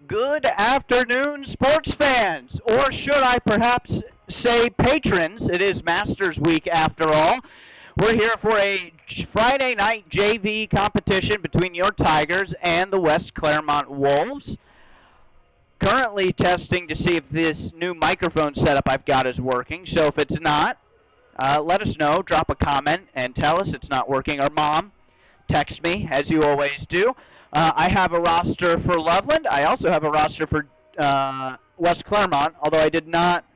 Good afternoon, sports fans, or should I perhaps say patrons? It is Masters Week after all. We're here for a Friday night JV competition between your Tigers and the West Clermont Wolves. Currently testing to see if this new microphone setup I've got is working. So if it's not, let us know. Drop a comment and tell us it's not working. Or Mom, text me, as you always do. I have a roster for Loveland. I also have a roster for West Clermont, although I did not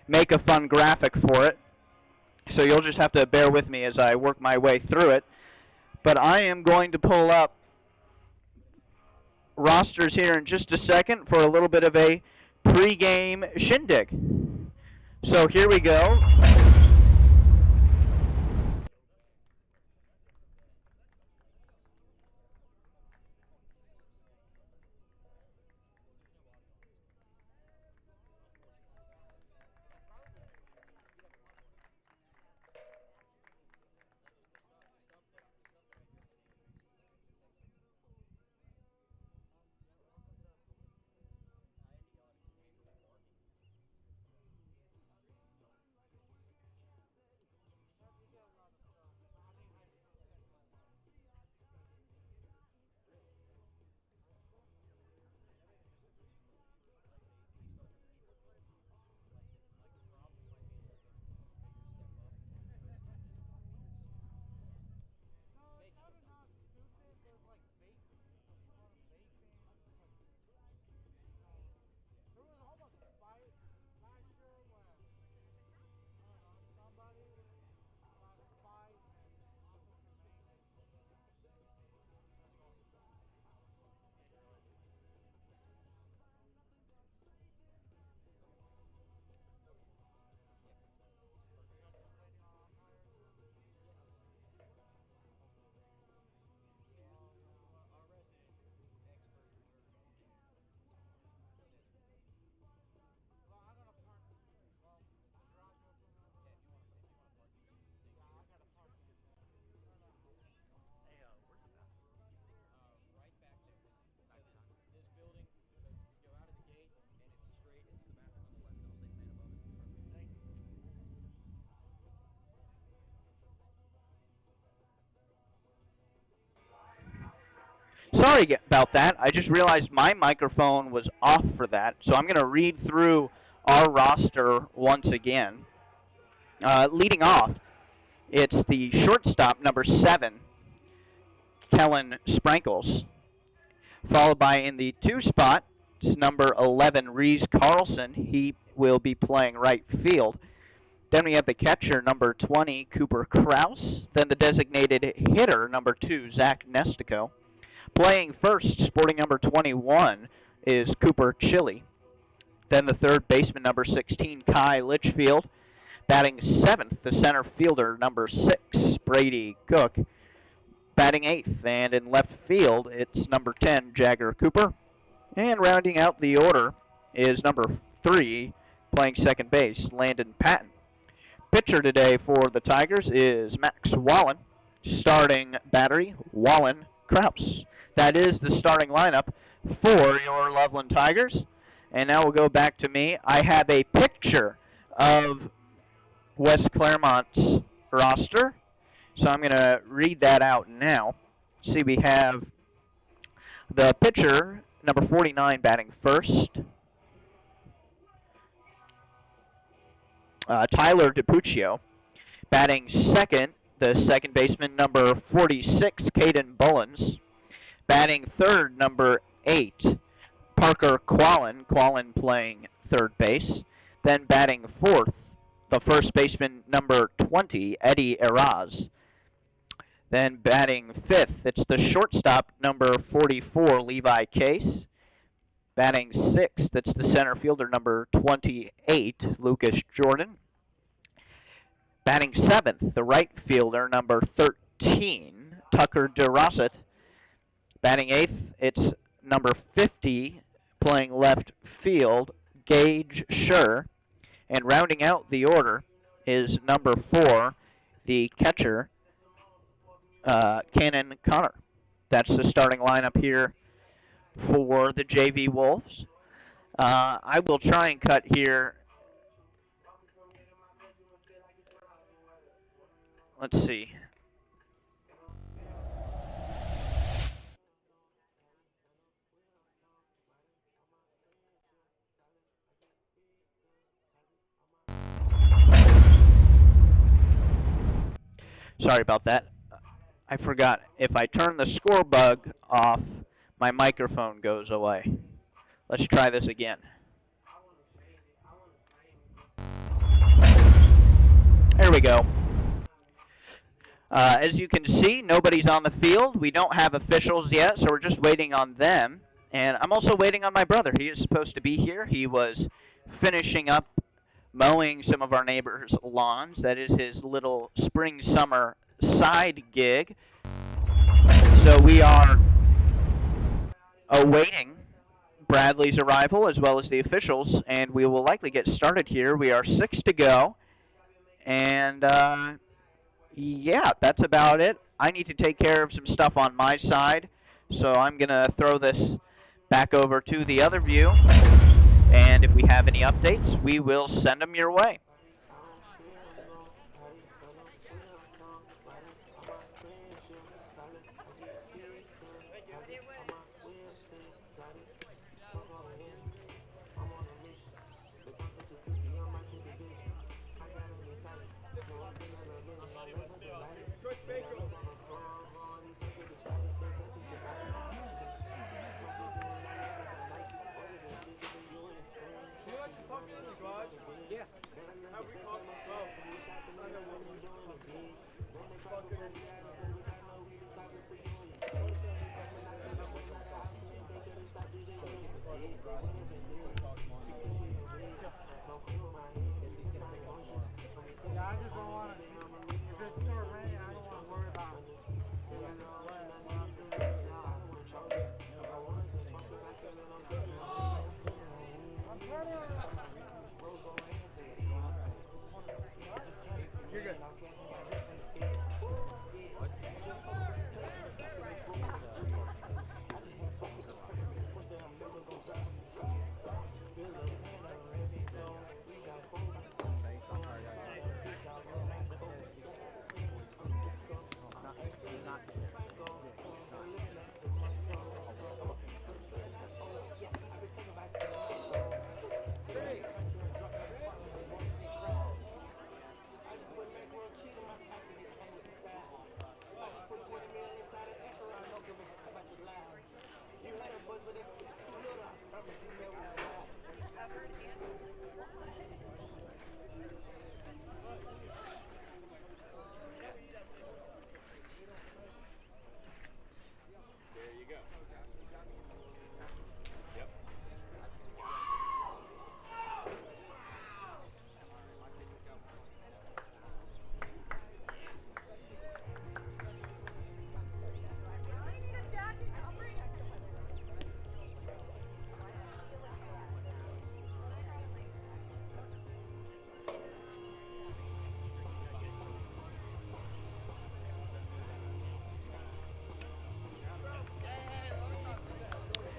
make a fun graphic for it. So you'll just have to bear with me as I work my way through it. But I am going to pull up rosters here in just a second for a little bit of a pregame shindig. So here we go. Sorry about that. I just realized my microphone was off for that. So I'm going to read through our roster once again. Leading off, it's the shortstop, number 7, Kellen Sprankles. Followed by in the 2 spot, it's number 11, Reese Carlson. He will be playing right field. Then we have the catcher, number 20, Cooper Kraus. Then the designated hitter, number 2, Zach Nestico. Playing first, sporting number 21, is Cooper Chili. Then the third baseman, number 16, Kai Litchfield. Batting seventh, the center fielder, number 6, Brady Cook. Batting eighth, and in left field, it's number 10, Jagger Cooper. And rounding out the order is number 3, playing second base, Landon Patton. Pitcher today for the Tigers is Max Wallen. Starting battery, Wallen Kraus. That is the starting lineup for your Loveland Tigers. And now we'll go back to me. I have a picture of West Clermont's roster. So I'm going to read that out now. See, we have the pitcher, number 49, batting first. Tyler DiPuccio. Batting second, the second baseman, number 46, Caden Bullens. Batting third, number 8, Parker Quallen. Quallen playing third base. Then batting fourth, the first baseman, number 20, Eddie Eraz. Then batting fifth, it's the shortstop, number 44, Levi Case. Batting sixth, it's the center fielder, number 28, Lucas Jordan. Batting seventh, the right fielder, number 13, Tucker DeRosset. Batting eighth, it's number 50, playing left field, Gage Schur. And rounding out the order is number 4, the catcher, Cannon Connor. That's the starting lineup here for the JV Wolves. I will try and cut here. Let's see. Sorry about that. I forgot. If I turn the score bug off, my microphone goes away. Let's try this again. There we go. As you can see, nobody's on the field. We don't have officials yet, so we're just waiting on them. And I'm also waiting on my brother. He is supposed to be here. He was finishing up mowing some of our neighbors' lawns. That is his little spring-summer side gig. So we are awaiting Bradley's arrival as well as the officials, and we will likely get started here. We are 6 to go, and yeah, that's about it. I need to take care of some stuff on my side, so I'm going to throw this back over to the other view, and if we have any updates, we will send them your way.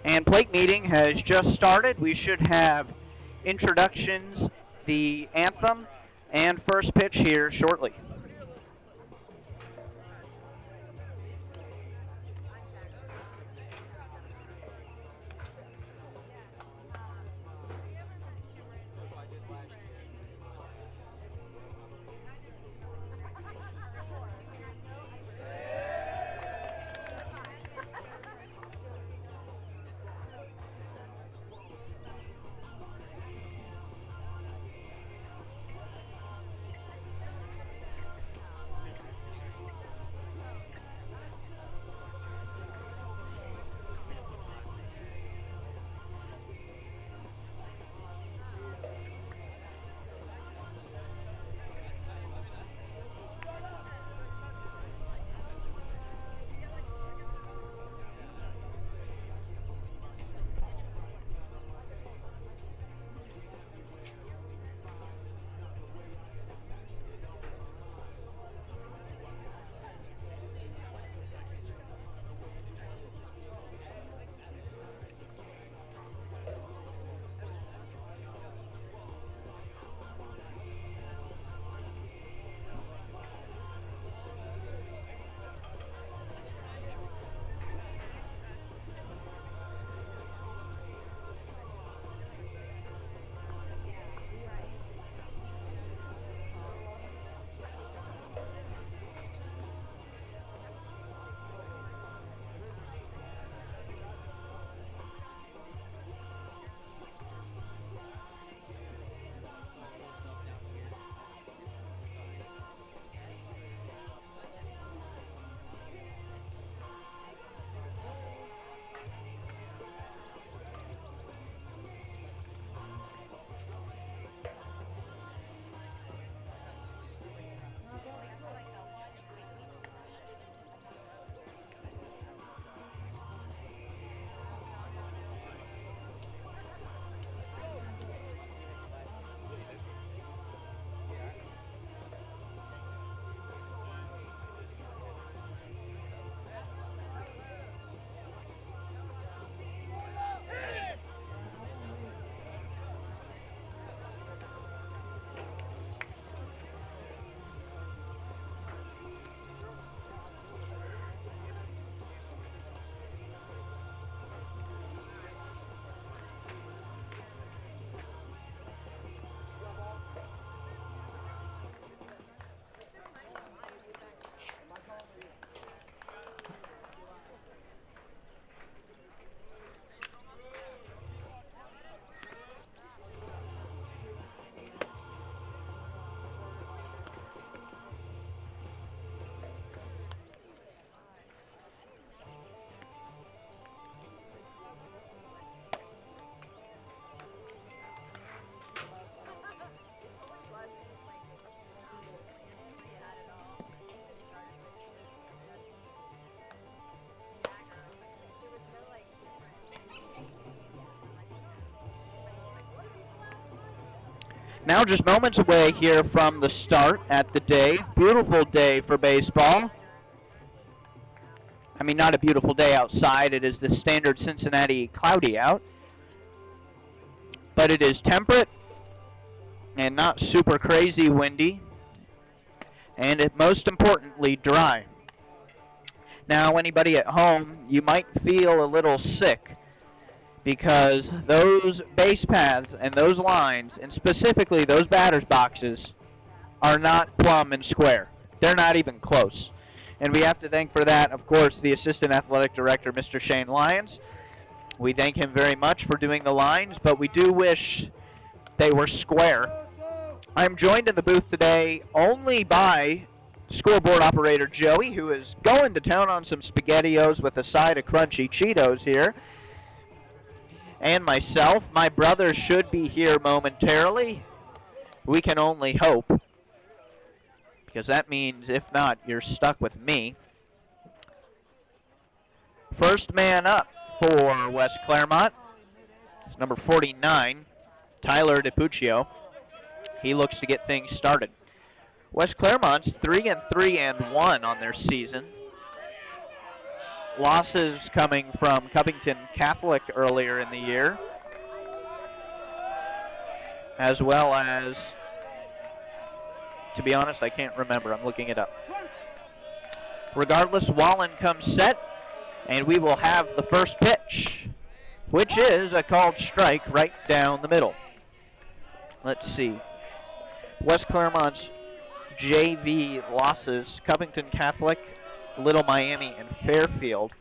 And plate meeting has just started. We should have introductions, the anthem, and first pitch here shortly. Now just moments away here from the start at the day. Beautiful day for baseball. I mean, not a beautiful day outside. It is the standard Cincinnati cloudy out. But it is temperate and not super crazy windy. And most importantly, dry. Now, anybody at home, you might feel a little sick because those base paths and those lines, and specifically those batter's boxes, are not plumb and square. They're not even close. And we have to thank for that, of course, the Assistant Athletic Director, Mr. Shane Lyons. We thank him very much for doing the lines, but we do wish they were square. I'm joined in the booth today only by scoreboard operator Joey, who is going to town on some SpaghettiOs with a side of crunchy Cheetos here. And myself. My brother should be here momentarily. We can only hope, because that means, if not, you're stuck with me. First man up for West Clermont is number 49, Tyler DiPuccio. He looks to get things started. West Clermont's 3-3-1 on their season. Losses coming from Covington Catholic earlier in the year, as well as, to be honest, I can't remember. I'm looking it up. Regardless, Wallen comes set, and we will have the first pitch, which is a called strike right down the middle. Let's see. West Clermont's JV losses, Covington Catholic, Little Miami, and Fairfield.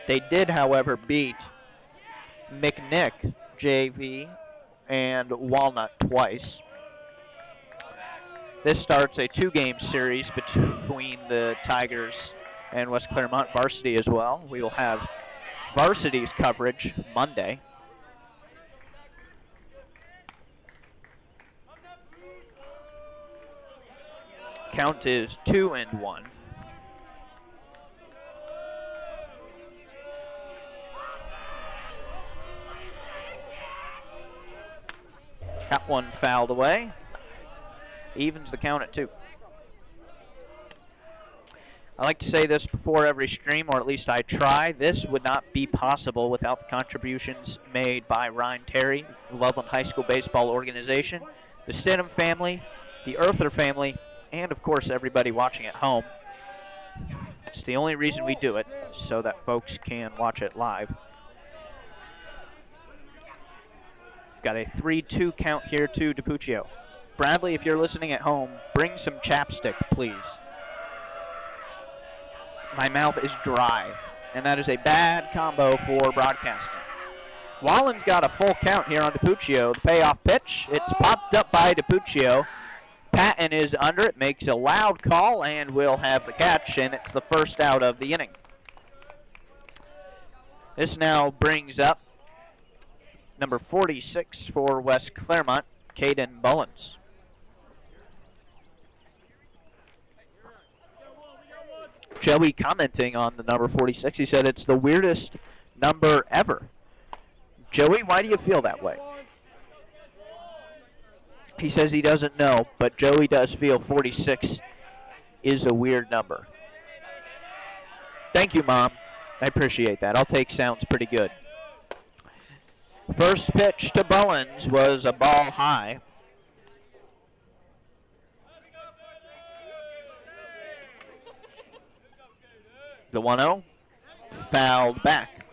They did, however, beat McNick JV and Walnut twice. This starts a two-game series between the Tigers and West Clermont Varsity as well. We will have Varsity's coverage Monday. Count is 2-1. Got one fouled away. Evens the count at 2. I like to say this before every stream, or at least I try. This would not be possible without the contributions made by Ryan Terry, the Loveland High School Baseball Organization, the Stidham family, the Earther family, and of course everybody watching at home. It's the only reason we do it, so that folks can watch it live. We've got a 3-2 count here to DiPuccio. Bradley, if you're listening at home, bring some chapstick, please. My mouth is dry, and that is a bad combo for broadcasting. Wallen's got a full count here on DiPuccio. The payoff pitch, it's popped up by DiPuccio. Patton is under it, makes a loud call, and will have the catch, and it's the first out of the inning. This now brings up number 46 for West Clermont, Caden Bullens. Joey commenting on the number 46, he said it's the weirdest number ever. Joey, why do you feel that way? He says he doesn't know, but Joey does feel 46 is a weird number. Thank you, Mom. I appreciate that. I'll take sounds pretty good. First pitch to Bullens was a ball high. The 1-0 fouled back.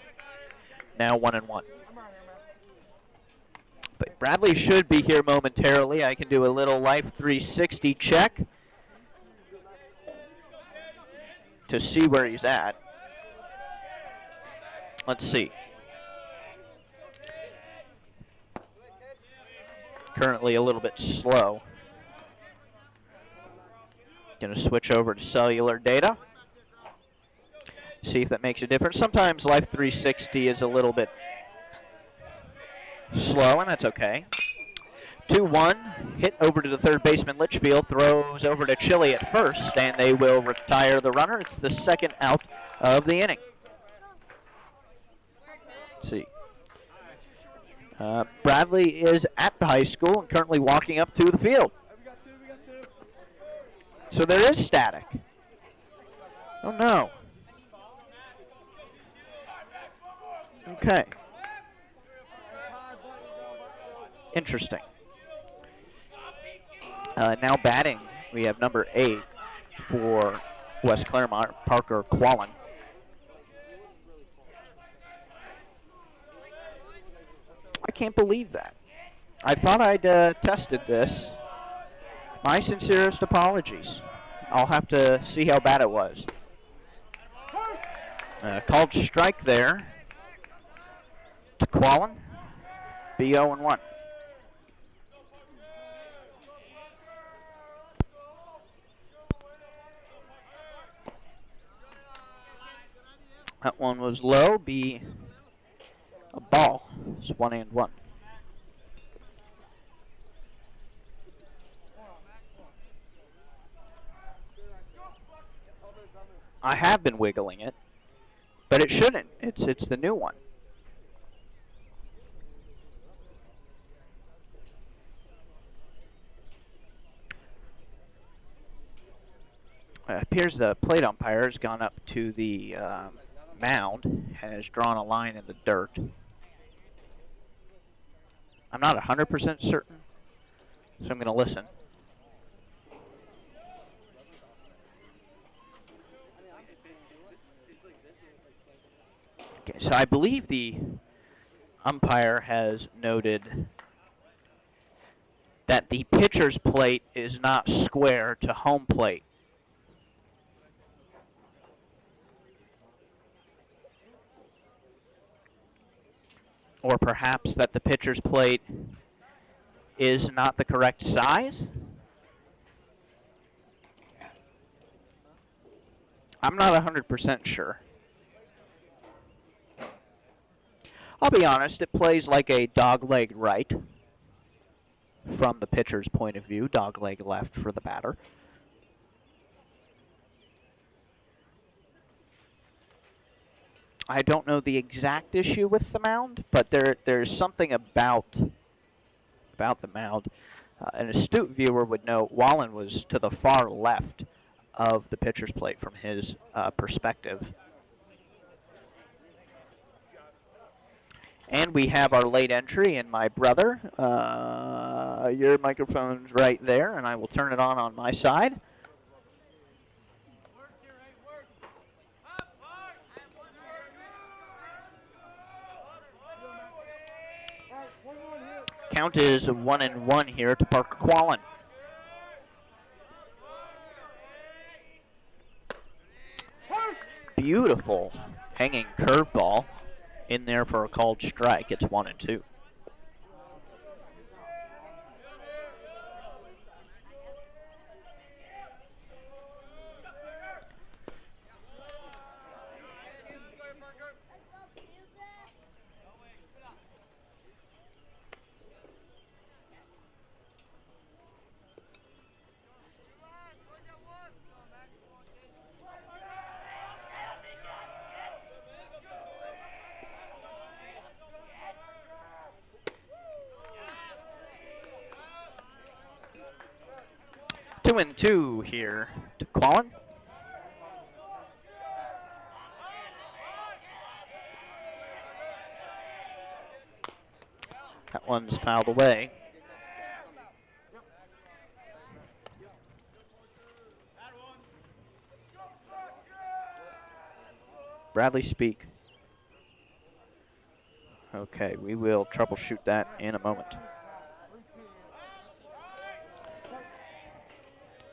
Now 1-1. But Bradley should be here momentarily. I can do a little Life 360 check to see where he's at. Let's see. Currently a little bit slow. Going to switch over to cellular data. See if that makes a difference. Sometimes Life 360 is a little bit slow, and that's okay. 2-1, hit over to the third baseman. Litchfield throws over to Chili at first, and they will retire the runner. It's the second out of the inning. Let's see. Bradley is at the high school and currently walking up to the field. So there is static. Oh, no. Okay. Interesting. Now batting, we have number 8 for West Clermont, Parker Quallen. I can't believe that. I thought I'd tested this. My sincerest apologies. I'll have to see how bad it was. Called strike there to Quallen. Be 0-1. That one was low. Be a ball. It's 1-1. I have been wiggling it, but it shouldn't. It's the new one. It appears the plate umpire has gone up to the mound and has drawn a line in the dirt. I'm not 100% certain, so I'm going to listen. Okay, so I believe the umpire has noted that the pitcher's plate is not square to home plate. Or perhaps that the pitcher's plate is not the correct size. I'm not 100% sure. I'll be honest, it plays like a dogleg right from the pitcher's point of view, dogleg left for the batter. I don't know the exact issue with the mound, but there's something about the mound. An astute viewer would know Wallen was to the far left of the pitcher's plate from his perspective. And we have our late entry and my brother. Your microphone's right there, and I will turn it on my side. Count is 1-1 here to Parker Quallen. Beautiful hanging curveball in there for a called strike. It's 1-2. Two and two here to Quallen. That one's fouled away. Bradley, speak. Okay, we will troubleshoot that in a moment.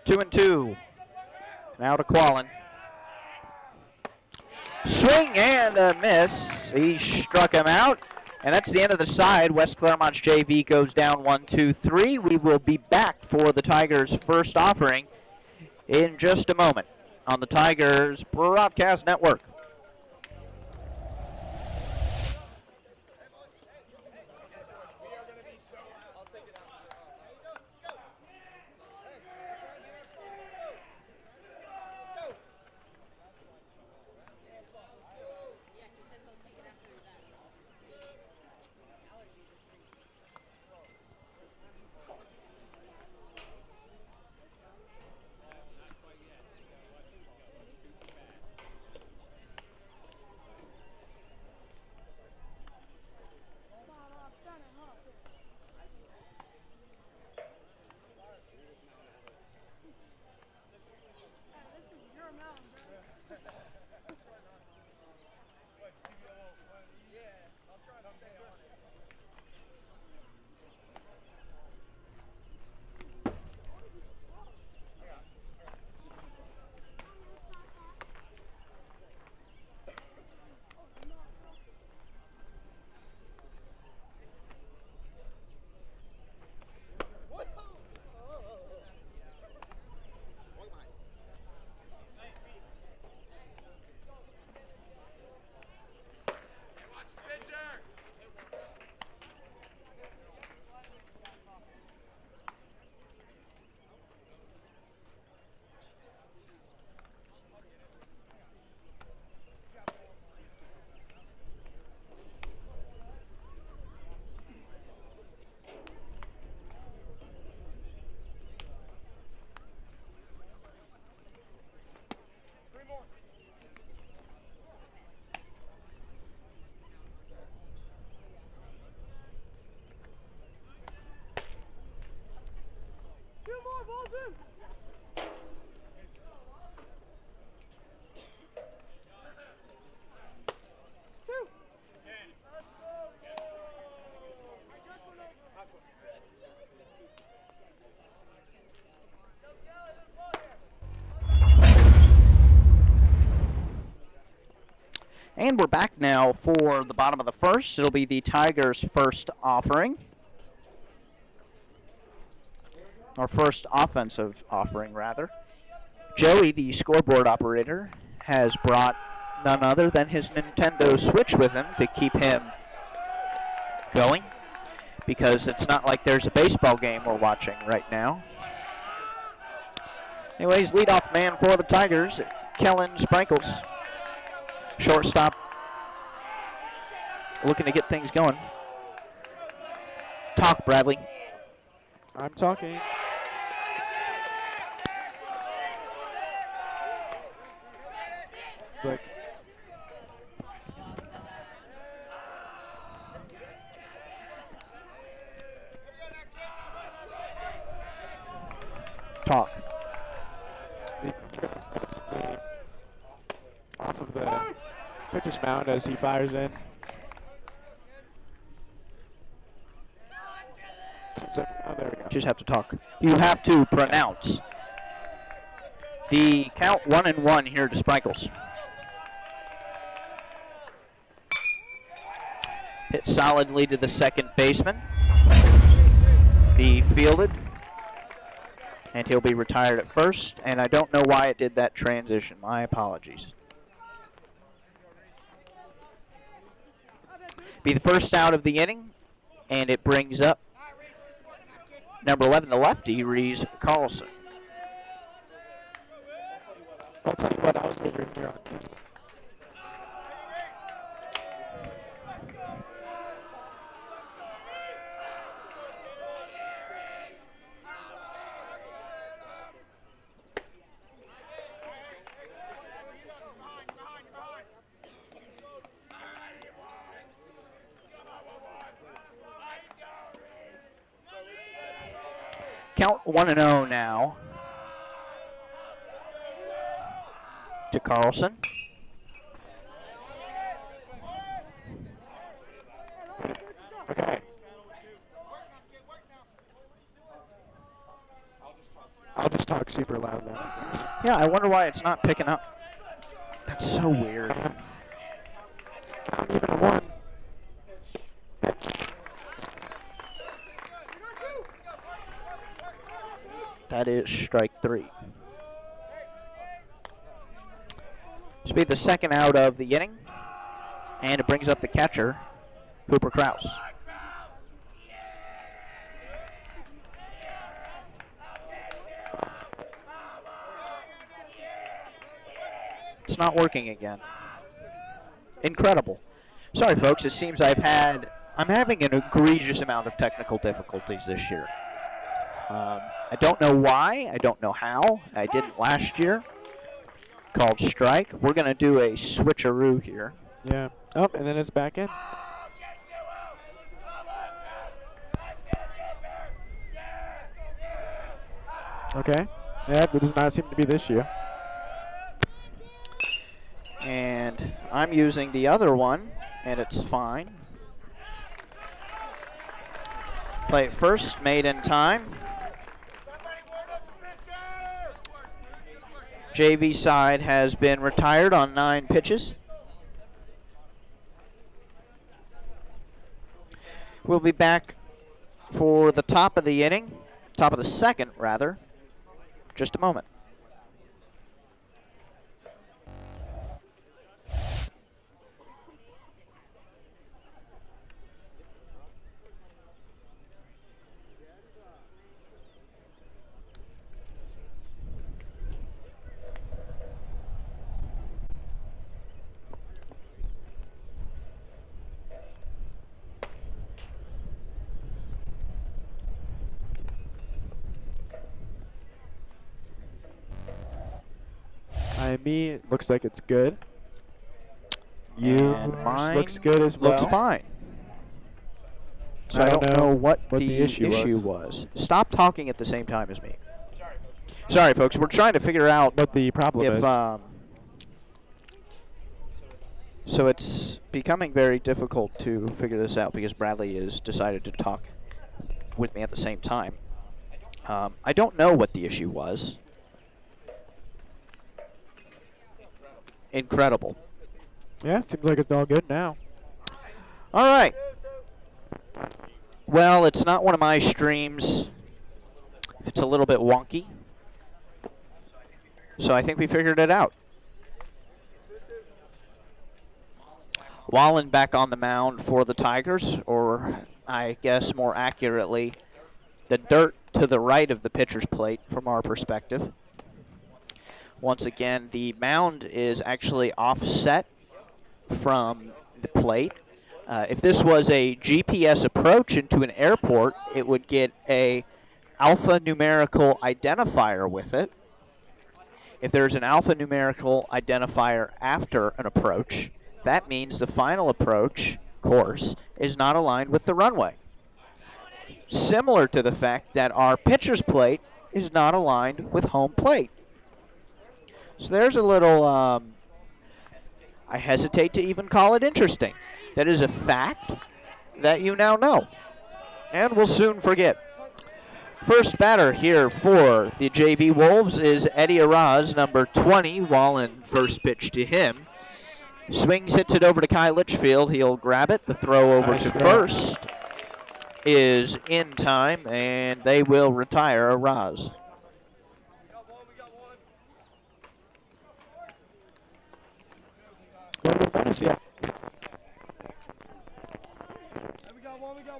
2-2. Now to Quallen. Swing and a miss. He struck him out. And that's the end of the side. West Clermont's JV goes down 1-2-3. We will be back for the Tigers' first offering in just a moment on the Tigers Broadcast Network. And we're back now for the bottom of the first. It'll be the Tigers' first offering. Or first offensive offering, rather. Joey, the scoreboard operator, has brought none other than his Nintendo Switch with him to keep him going, because it's not like there's a baseball game we're watching right now. Anyways, leadoff man for the Tigers, Kellen Sprinkles. Shortstop looking to get things going. Talk, Bradley. I'm talking. Look. Talk. Off of the pitcher's mound as he fires in. Oh, there we go. Just have to talk. You have to pronounce. The count 1-1 here to Sprinkles. Hit solidly to the second baseman. Be fielded. And he'll be retired at first. And I don't know why it did that transition. My apologies. Be the first out of the inning. And it brings up number 11, the lefty, Reese Carlson. I'll tell you what, I was over here on Tuesday. Count 1-0 now to Carlson. Okay. I'll just talk super loud now. Yeah, I wonder why it's not picking up. That's so weird. Count even one. That is strike 3. This will be the second out of the inning. And it brings up the catcher, Cooper Kraus. It's not working again. Incredible. Sorry, folks. It seems I'm having an egregious amount of technical difficulties this year. I don't know why. I don't know how. I didn't last year. Called strike. We're going to do a switcheroo here. Yeah. Oh, and then it's back in. Okay. Yeah, it does not seem to be this year. And I'm using the other one, and it's fine. Play it first, made in time. JV side has been retired on 9 pitches. We'll be back for the top of the inning, top of the second, rather, just a moment. Me, it looks like it's good. And mine looks good as well. Looks fine. So I don't know what the issue was. Stop talking at the same time as me. Sorry, folks. We're trying to figure out what the problem if is. So it's becoming very difficult to figure this out because Bradley has decided to talk with me at the same time. I don't know what the issue was. Incredible. Yeah, seems like it's all good now. All right. Well, it's not one of my streams. It's a little bit wonky. So I think we figured it out. Wallen back on the mound for the Tigers, or I guess more accurately, the dirt to the right of the pitcher's plate from our perspective. Once again, the mound is actually offset from the plate. If this was a GPS approach into an airport, it would get a alphanumerical identifier with it. If there's an alphanumerical identifier after an approach, that means the final approach course is not aligned with the runway. Similar to the fact that our pitcher's plate is not aligned with home plate. So there's a little, I hesitate to even call it interesting. That is a fact that you now know and will soon forget. First batter here for the JV Wolves is Eddie Araz, number 20. Wallen first pitch to him. Swings, hits it over to Kai Litchfield. He'll grab it. The throw over to first is in time, and they will retire Araz. We got one. Still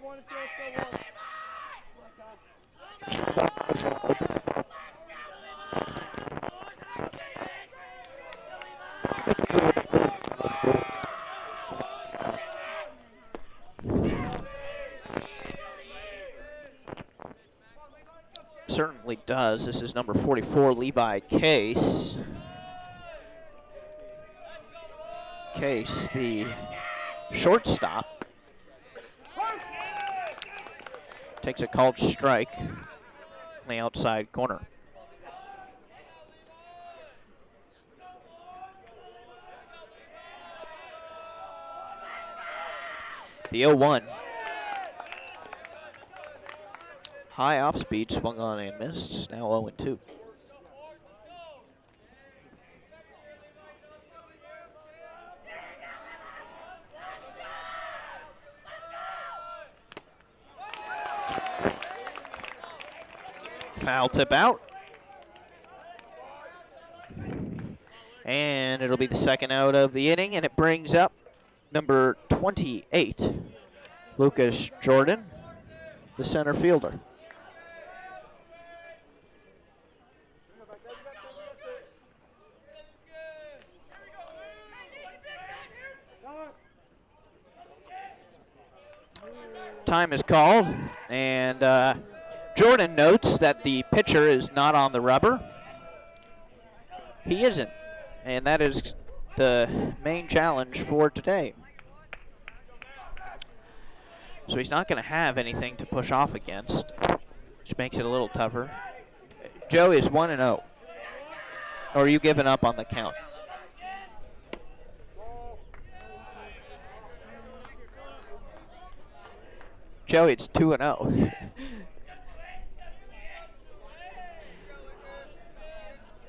one. Certainly does. This is number 44, Levi Case. Case, the shortstop, takes a called strike on the outside corner. The 0-1. High off speed, swung on and missed. Now 0-2. Foul tip out. And it'll be the second out of the inning, and it brings up number 28, Lucas Jordan, the center fielder. Time is called, and Jordan notes that the pitcher is not on the rubber. He isn't, and that is the main challenge for today. So he's not going to have anything to push off against, which makes it a little tougher. Joe is 1-0. Or are you giving up on the count? Joey, it's 2-0.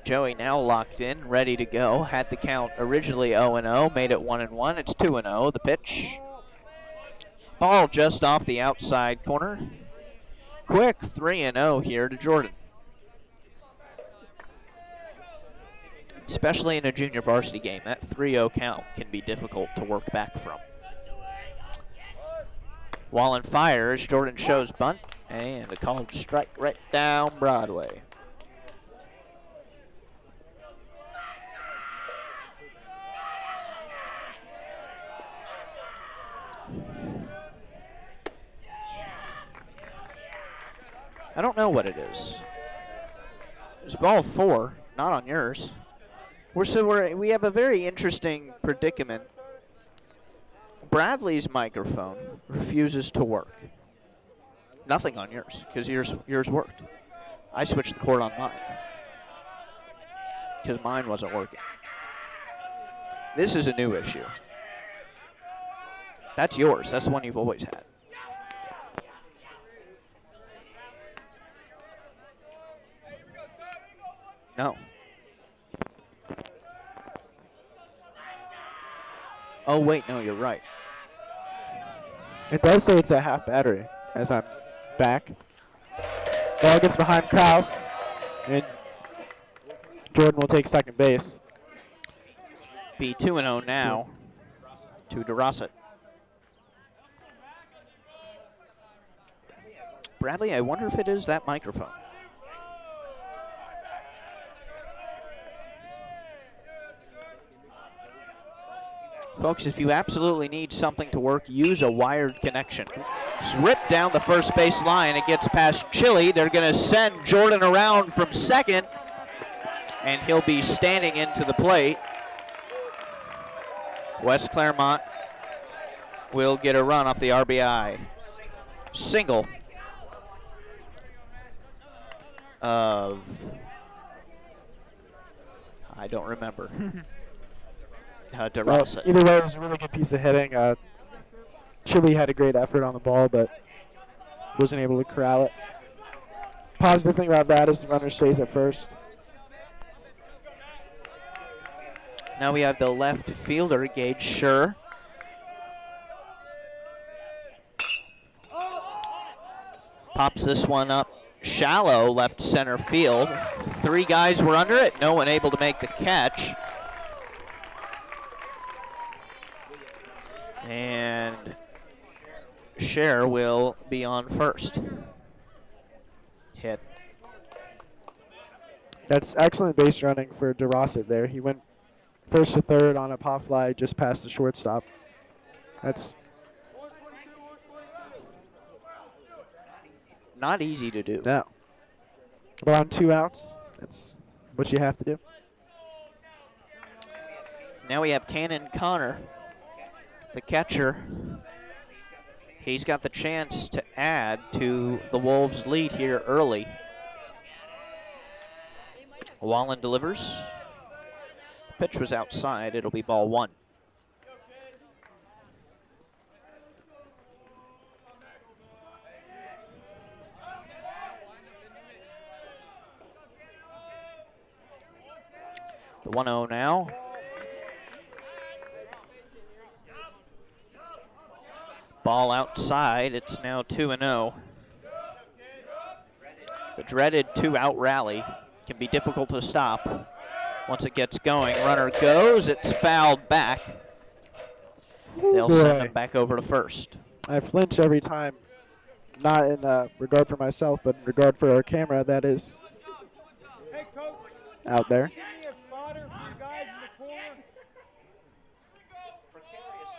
Joey now locked in, ready to go. Had the count originally 0-0, made it 1-1. It's 2-0. The pitch. Ball just off the outside corner. Quick 3-0 here to Jordan. Especially in a junior varsity game, that 3-0 count can be difficult to work back from. Wallen fires, Jordan shows bunt, and a called strike right down Broadway. I don't know what it is. It's ball 4, not on yours. We have a very interesting predicament. Bradley's microphone refuses to work. Nothing on yours, because yours worked. I switched the cord on mine. because mine wasn't working. This is a new issue. That's yours. That's the one you've always had. No. Oh, wait, no, you're right. It does say it's a half battery as I'm back. Ball gets behind Kraus, and Jordan will take second base. Be 2-0 now to DeRosset. Bradley, I wonder if it is that microphone. Folks, if you absolutely need something to work, use a wired connection. It's ripped down the first base line. It gets past Chili. They're going to send Jordan around from second, and he'll be standing into the plate. West Clermont will get a run off the RBI. Single of, I don't remember. DeRosset. Well, either way, it was a really good piece of hitting. Chile had a great effort on the ball, but wasn't able to corral it. Positive thing about that is the runner stays at first. Now we have the left fielder, Gage Schur. Pops this one up shallow left center field. 3 guys were under it, no one able to make the catch. And Cher will be on first. Hit. That's excellent base running for DeRosset there. He went first to third on a pop fly just past the shortstop. That's not easy to do. no. But on 2 outs, that's what you have to do. Now we have Cannon Connor, the catcher. He's got the chance to add to the Wolves' lead here early. Wallen delivers. The pitch was outside. It'll be ball 1. The 1-0 now. Ball outside. It's now 2-0. The dreaded 2-out rally can be difficult to stop once it gets going. Runner goes. It's fouled back. They'll send him back over to first. I flinch every time. Not in regard for myself, but in regard for our camera that is out there.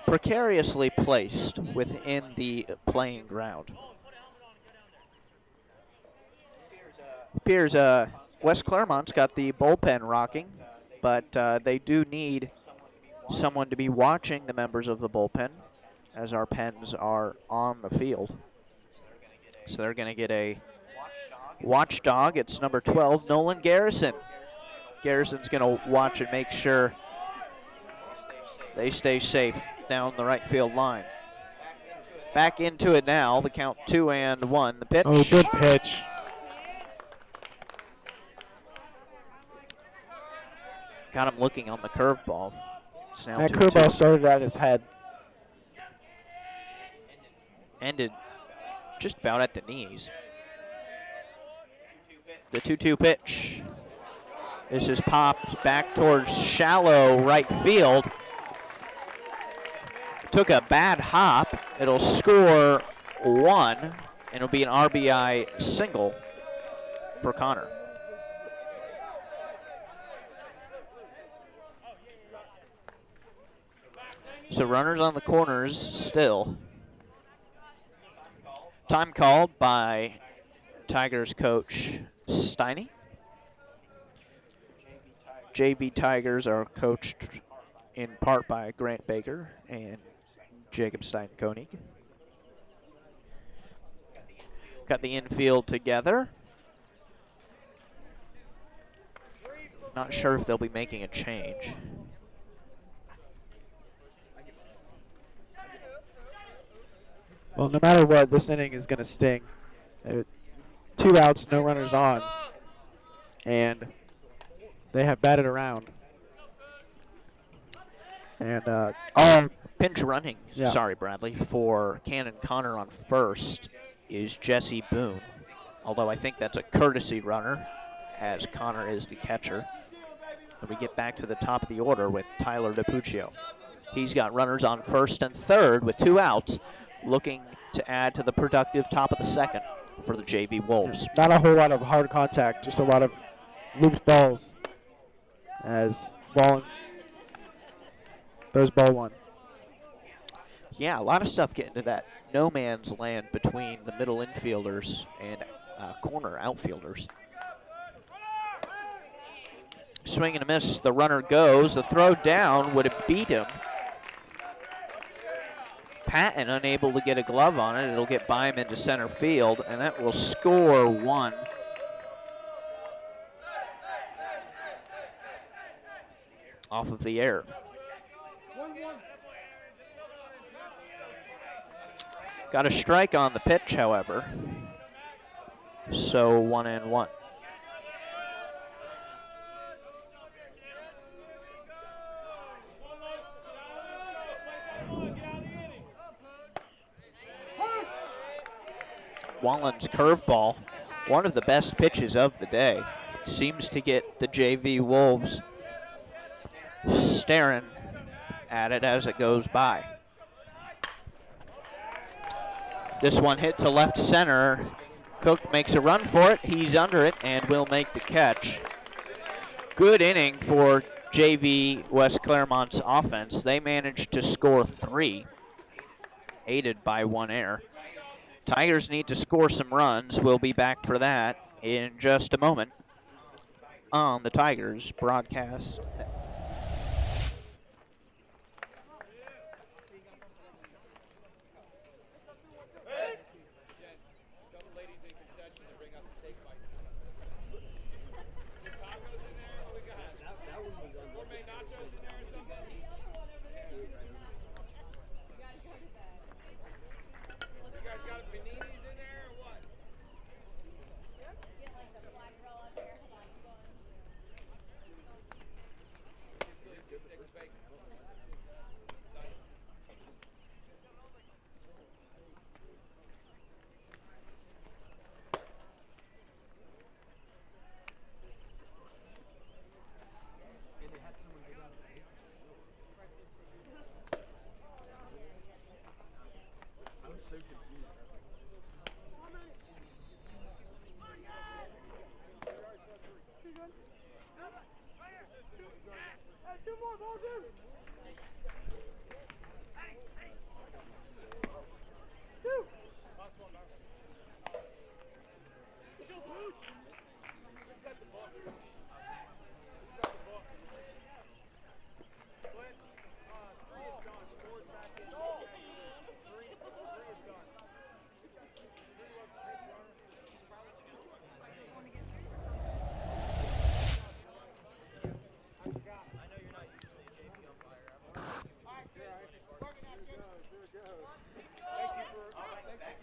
Precariously placed within the playing ground. Appears West Clermont's got the bullpen rocking, but they do need someone to be watching the members of the bullpen as our pens are on the field. So they're going to get a watchdog. It's number 12, Nolan Garrison. Garrison's going to watch and make sure they stay safe down the right field line. Back into it now. The count 2-1. The pitch. Oh, good pitch. Got him looking on the curveball. It's now That 2-2. curveball started at his head. Ended just about at the knees. The 2-2 pitch. This is popped back towards shallow right field. Took a bad hop. It'll score 1, and it'll be an RBI single for Connor. So runners on the corners still. Time called by Tigers coach Steiny. JV Tigers are coached in part by Grant Baker and Jacob Stein-Koenig. Got the infield together. Not sure if they'll be making a change. Well, no matter what, this inning is going to sting. 2 outs, no runners on, and they have batted around. And Pinch running, yeah. sorry, Bradley, for Cannon Connor on first is Jesse Boone. Although I think that's a courtesy runner, as Connor is the catcher. And we get back to the top of the order with Tyler DiPuccio. He's got runners on first and third with 2 outs, looking to add to the productive top of the second for the JV Wolves. Not a whole lot of hard contact, just a lot of looped balls as ball throws ball 1. Yeah, a lot of stuff getting to that no man's land between the middle infielders and corner outfielders. Swing and a miss, the runner goes. The throw down would have beat him. Patton unable to get a glove on it. It'll get by him into center field, and that will score 1. Off of the air. Got a strike on the pitch, however. So 1-1. Wallen's curveball, one of the best pitches of the day, seems to get the JV Wolves staring at it as it goes by. This one hit to left center. Cook makes a run for it. He's under it and will make the catch. Good inning for JV West Clermont's offense. They managed to score 3, aided by 1 error. Tigers need to score some runs. We'll be back for that in just a moment on the Tigers broadcast.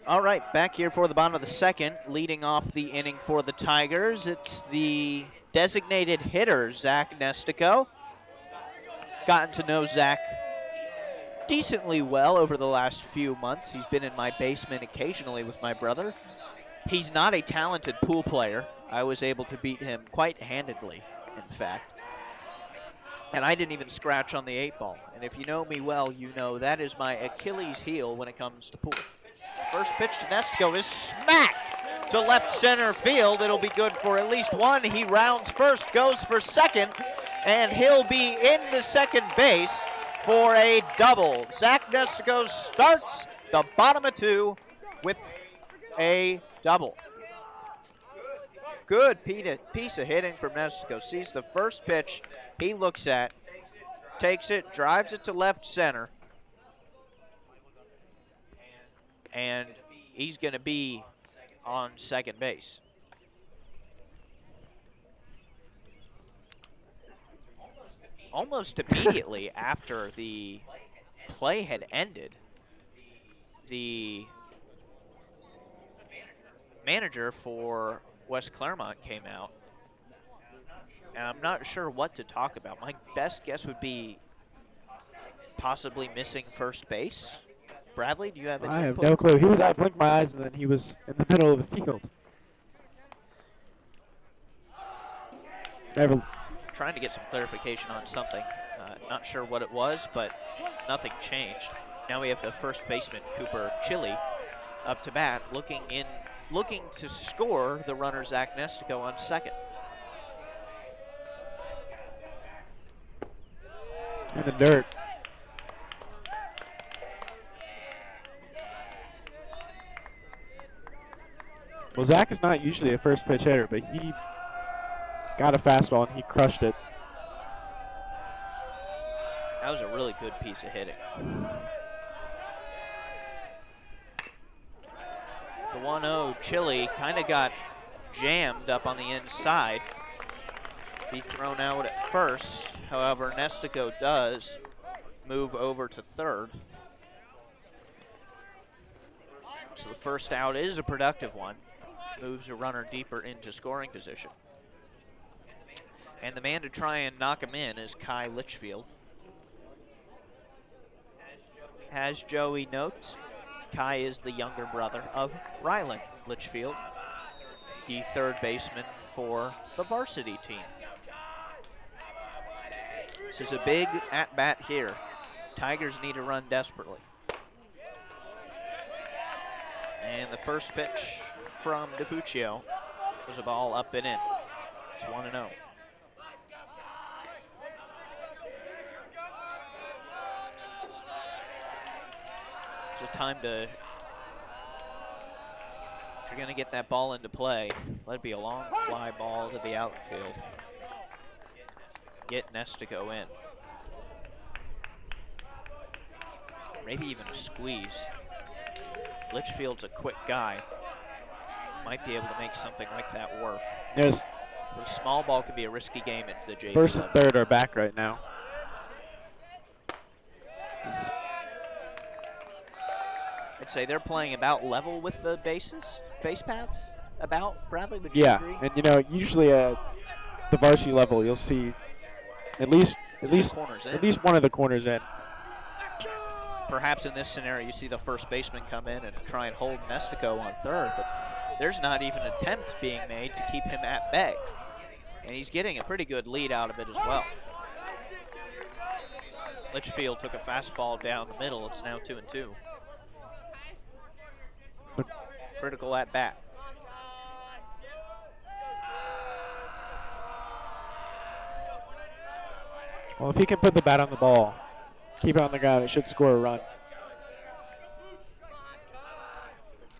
All right, back here for the bottom of the second, leading off the inning for the Tigers. It's the designated hitter, Zach Nestico. Gotten to know Zach decently well over the last few months. He's been in my basement occasionally with my brother. He's not a talented pool player. I was able to beat him quite handedly, in fact. And I didn't even scratch on the 8-ball. And if you know me well, you know that is my Achilles heel when it comes to pool. First pitch to Nestico is smacked to left center field. It'll be good for at least 1. He rounds first, goes for second, and he'll be into second base for a double. Zach Nestico starts the bottom of 2 with a double. Good piece of hitting from Nestico. Sees the first pitch he looks at, takes it, drives it to left center, and he's going to be on second base. almost immediately after the play had ended, the manager for West Clermont came out, and I'm not sure what to talk about. My best guess would be possibly missing first base. Bradley, do you have any I have input? no clue. I blinked my eyes and then he was in the middle of the field. Never. Trying to get some clarification on something. Not sure what it was, but nothing changed. Now we have the first baseman, Cooper Chili, up to bat, looking to score the runner, Zach Nestico, on second. In the dirt. Well, Zach is not usually a first pitch hitter, but he got a fastball and he crushed it. That was a really good piece of hitting. The 1-0 Chili kind of got jammed up on the inside. Be thrown out at first. However, Nestico does move over to third. So the first out is a productive one. Moves a runner deeper into scoring position. And the man to try and knock him in is Kai Litchfield. As Joey notes, Kai is the younger brother of Rylan Litchfield, the third baseman for the varsity team. This is a big at-bat here. Tigers need to run desperately. And the first pitch from DiPuccio was a ball up and in. It's 1-0. Just time to, if you're going to get that ball into play, let it be a long fly ball to the outfield. Get Nestico in. Maybe even a squeeze. Litchfield's a quick guy. Might be able to make something like that work. Yes. But a small ball could be a risky game at the JV First level. and third are back right now. I'd say they're playing about level with the base paths. About, Bradley, would you agree? And you know, usually at the varsity level, you'll see at least one of the corners in. Perhaps in this scenario, you see the first baseman come in and try and hold Nestico on third, but there's not even an attempt being made to keep him at bay. And he's getting a pretty good lead out of it as well. Litchfield took a fastball down the middle. It's now 2-2. Critical at bat. Well, if he can put the bat on the ball, keep it on the ground, it should score a run.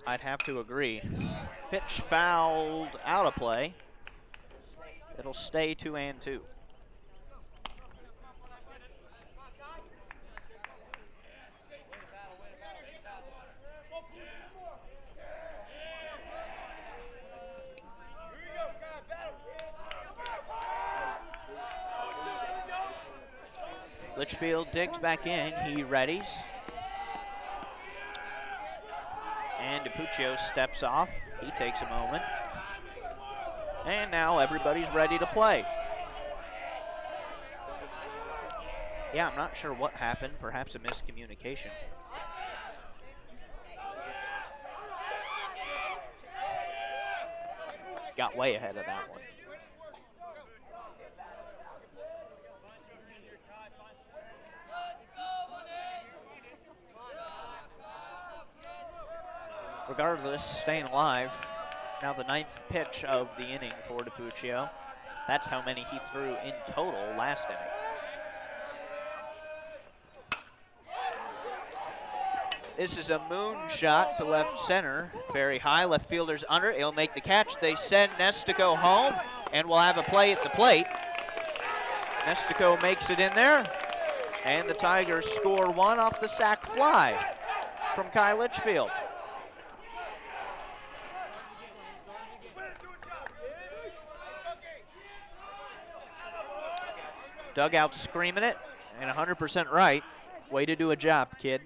I'd have to agree. Pitch fouled out of play. It'll stay 2-2. Litchfield digs back in. He readies. And DiPuccio steps off. He takes a moment. And now everybody's ready to play. Yeah, I'm not sure what happened. Perhaps a miscommunication. Got way ahead of that one. Regardless, staying alive. Now the 9th pitch of the inning for DiPuccio. That's how many he threw in total last inning. This is a moonshot to left center. Very high. Left fielder's under. He'll make the catch. They send Nestico home, and we'll have a play at the plate. Nestico makes it in there, and the Tigers score one off the sac fly from Kai Litchfield. Dugout screaming it, and 100% right. Way to do a job, kid.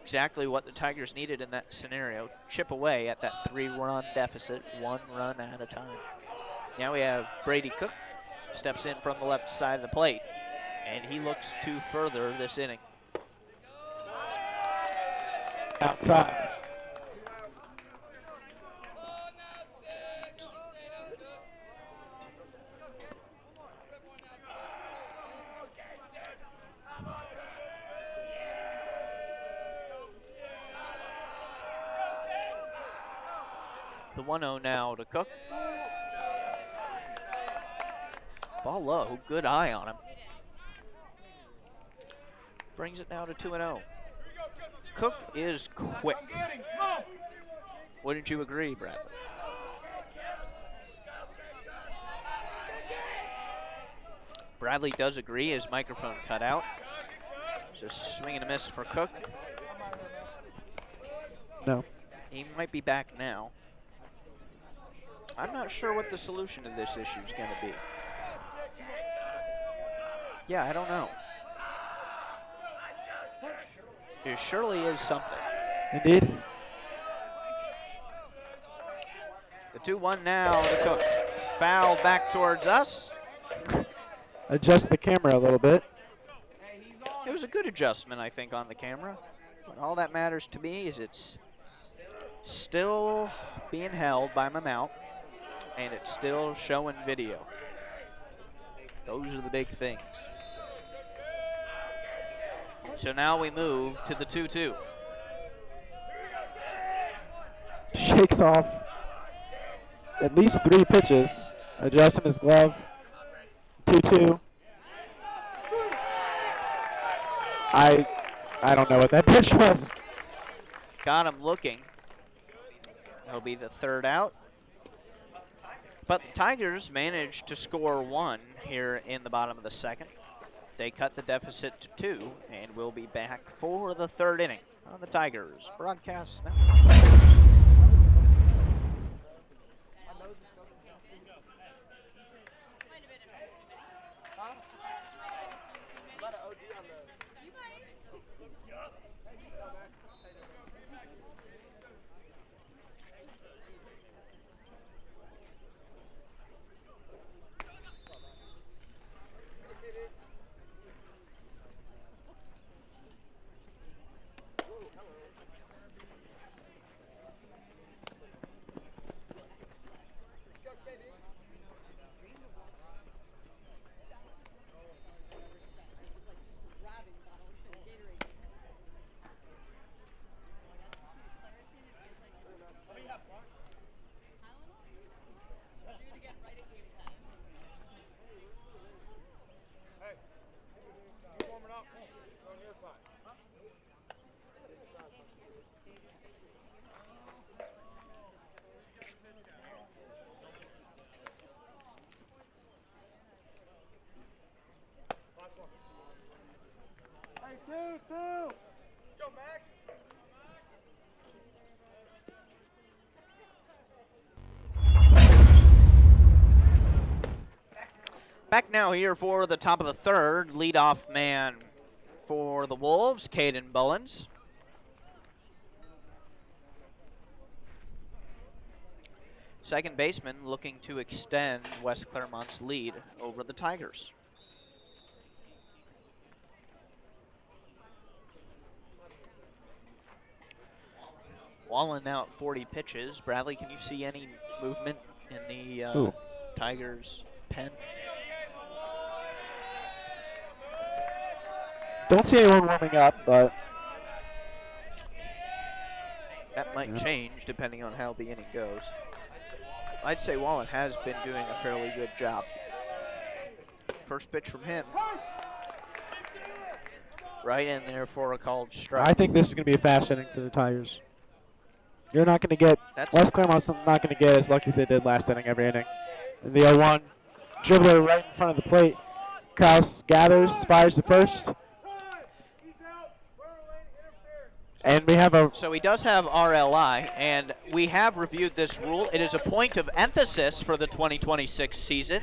Exactly what the Tigers needed in that scenario. Chip away at that 3-run deficit, 1 run at a time. Now we have Brady Cook, steps in from the left side of the plate, and he looks to further this inning. Outside. The 1-0 now to Cook. Ball low, good eye on him. Brings it now to 2-0. Cook is quick. Wouldn't you agree, Bradley? Bradley does agree, his microphone cut out. Just swing and a miss for Cook. No. He might be back now. I'm not sure what the solution to this issue is going to be. Yeah, I don't know. There surely is something. Indeed. The 2-1 now to Cook. Foul back towards us. Adjust the camera a little bit. It was a good adjustment, I think, on the camera. But all that matters to me is it's still being held by my mount, and it's still showing video. Those are the big things. So now we move to the 2-2. Shakes off at least 3 pitches. Adjusting his glove. 2-2. I don't know what that pitch was. Got him looking. That'll be the 3rd out. But the Tigers managed to score 1 here in the bottom of the 2nd. They cut the deficit to 2, and we'll be back for the 3rd inning on the Tigers broadcast network. Back now here for the top of the 3rd. Leadoff man for the Wolves, Caden Bullens. Second baseman looking to extend West Clermont's lead over the Tigers. Wallen now at 40 pitches. Bradley, can you see any movement in the Tigers' pen? Don't see anyone warming up, but that might change depending on how the inning goes. I'd say Wallen has been doing a fairly good job. First pitch from him. Right in there for a called strike. I think this is going to be a fast inning for the Tigers. You're not going to get, West Clermont's not going to get as lucky as they did last inning every inning. And the 0-1, dribbler right in front of the plate. Kraus gathers, fires to first. And we have a... So he does have RLI, and we have reviewed this rule. It is a point of emphasis for the 2026 season.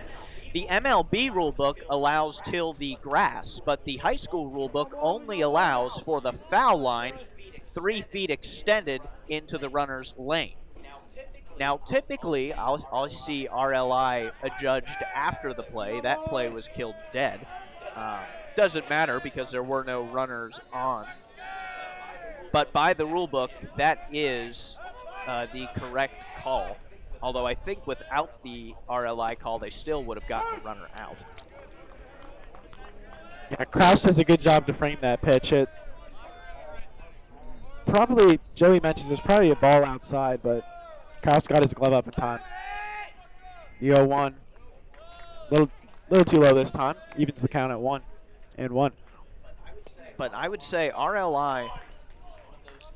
The MLB rulebook allows till the grass, but the high school rulebook only allows for the foul line 3 feet extended into the runner's lane. Now, typically, I'll see RLI adjudged after the play. That play was killed dead. Doesn't matter because there were no runners on. But by the rule book, that is the correct call. Although I think without the RLI call, they still would have gotten the runner out. Yeah, Kraus does a good job to frame that pitch. It probably, Joey mentions, there's probably a ball outside, but Kraus got his glove up in time. The 0-1, little too low this time. Evens the count at 1-1. But I would say RLI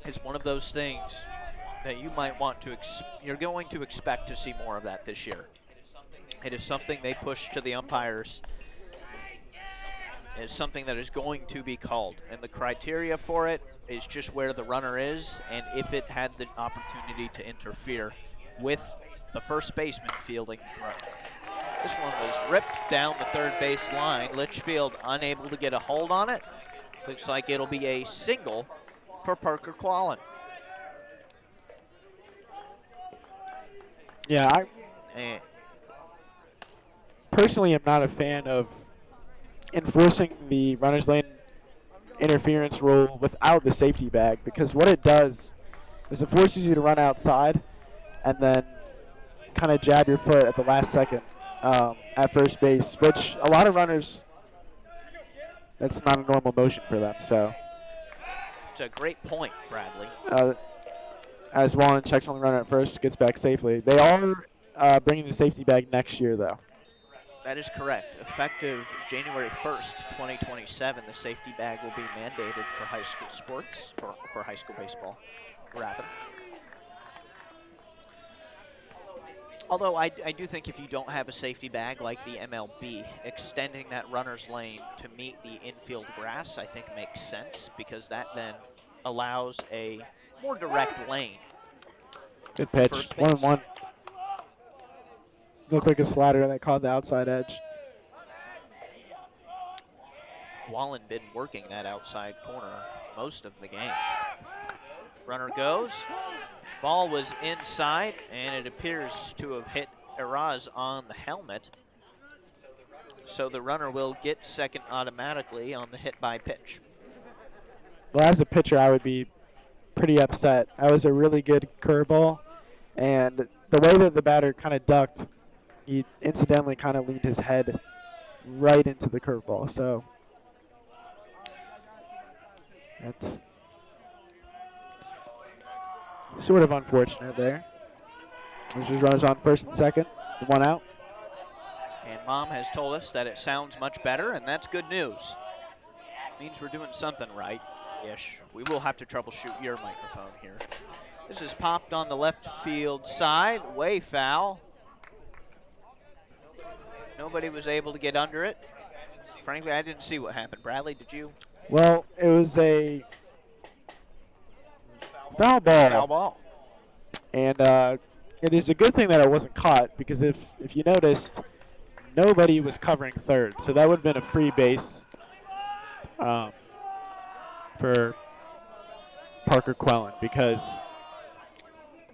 is one of those things that you might want to, you're going to expect to see more of that this year. It is something they push to the umpires. It is something that is going to be called. And the criteria for it is just where the runner is and if it had the opportunity to interfere with the first baseman fielding the throw. This one was ripped down the third base line. Litchfield unable to get a hold on it. Looks like it'll be a single for Parker Quallen. Yeah, I personally am not a fan of enforcing the runner's lane interference rule without the safety bag, because what it does is it forces you to run outside and then kind of jab your foot at the last second at first base, which a lot of runners, that's not a normal motion for them. So it's a great point, Bradley. As Wallen checks on the runner at first, gets back safely. They are bringing the safety bag next year, though. That is correct. Effective January 1st, 2027, the safety bag will be mandated for high school sports, for high school baseball, rather. Although I do think if you don't have a safety bag like the MLB, extending that runner's lane to meet the infield grass, I think makes sense, because that then allows a more direct lane. Good pitch. 1-1. Looked like a slider that caught the outside edge. Wallen been working that outside corner most of the game. Runner goes. Ball was inside, and it appears to have hit Eraz on the helmet. So the runner will get second automatically on the hit by pitch. Well, as a pitcher, I would be pretty upset. That was a really good curveball, and the way that the batter kind of ducked, he incidentally kind of leaned his head right into the curveball. So that's sort of unfortunate there. This is runners on first and second, 1 out. And Mom has told us that it sounds much better, and that's good news. Means we're doing something right-ish. We will have to troubleshoot your microphone here. This is popped on the left field side, way foul. Nobody was able to get under it. Frankly, I didn't see what happened. Bradley, did you? Well, it was a foul ball. Foul ball. And it is a good thing that it wasn't caught, because if you noticed, nobody was covering third. So that would have been a free base for Parker Quellen, because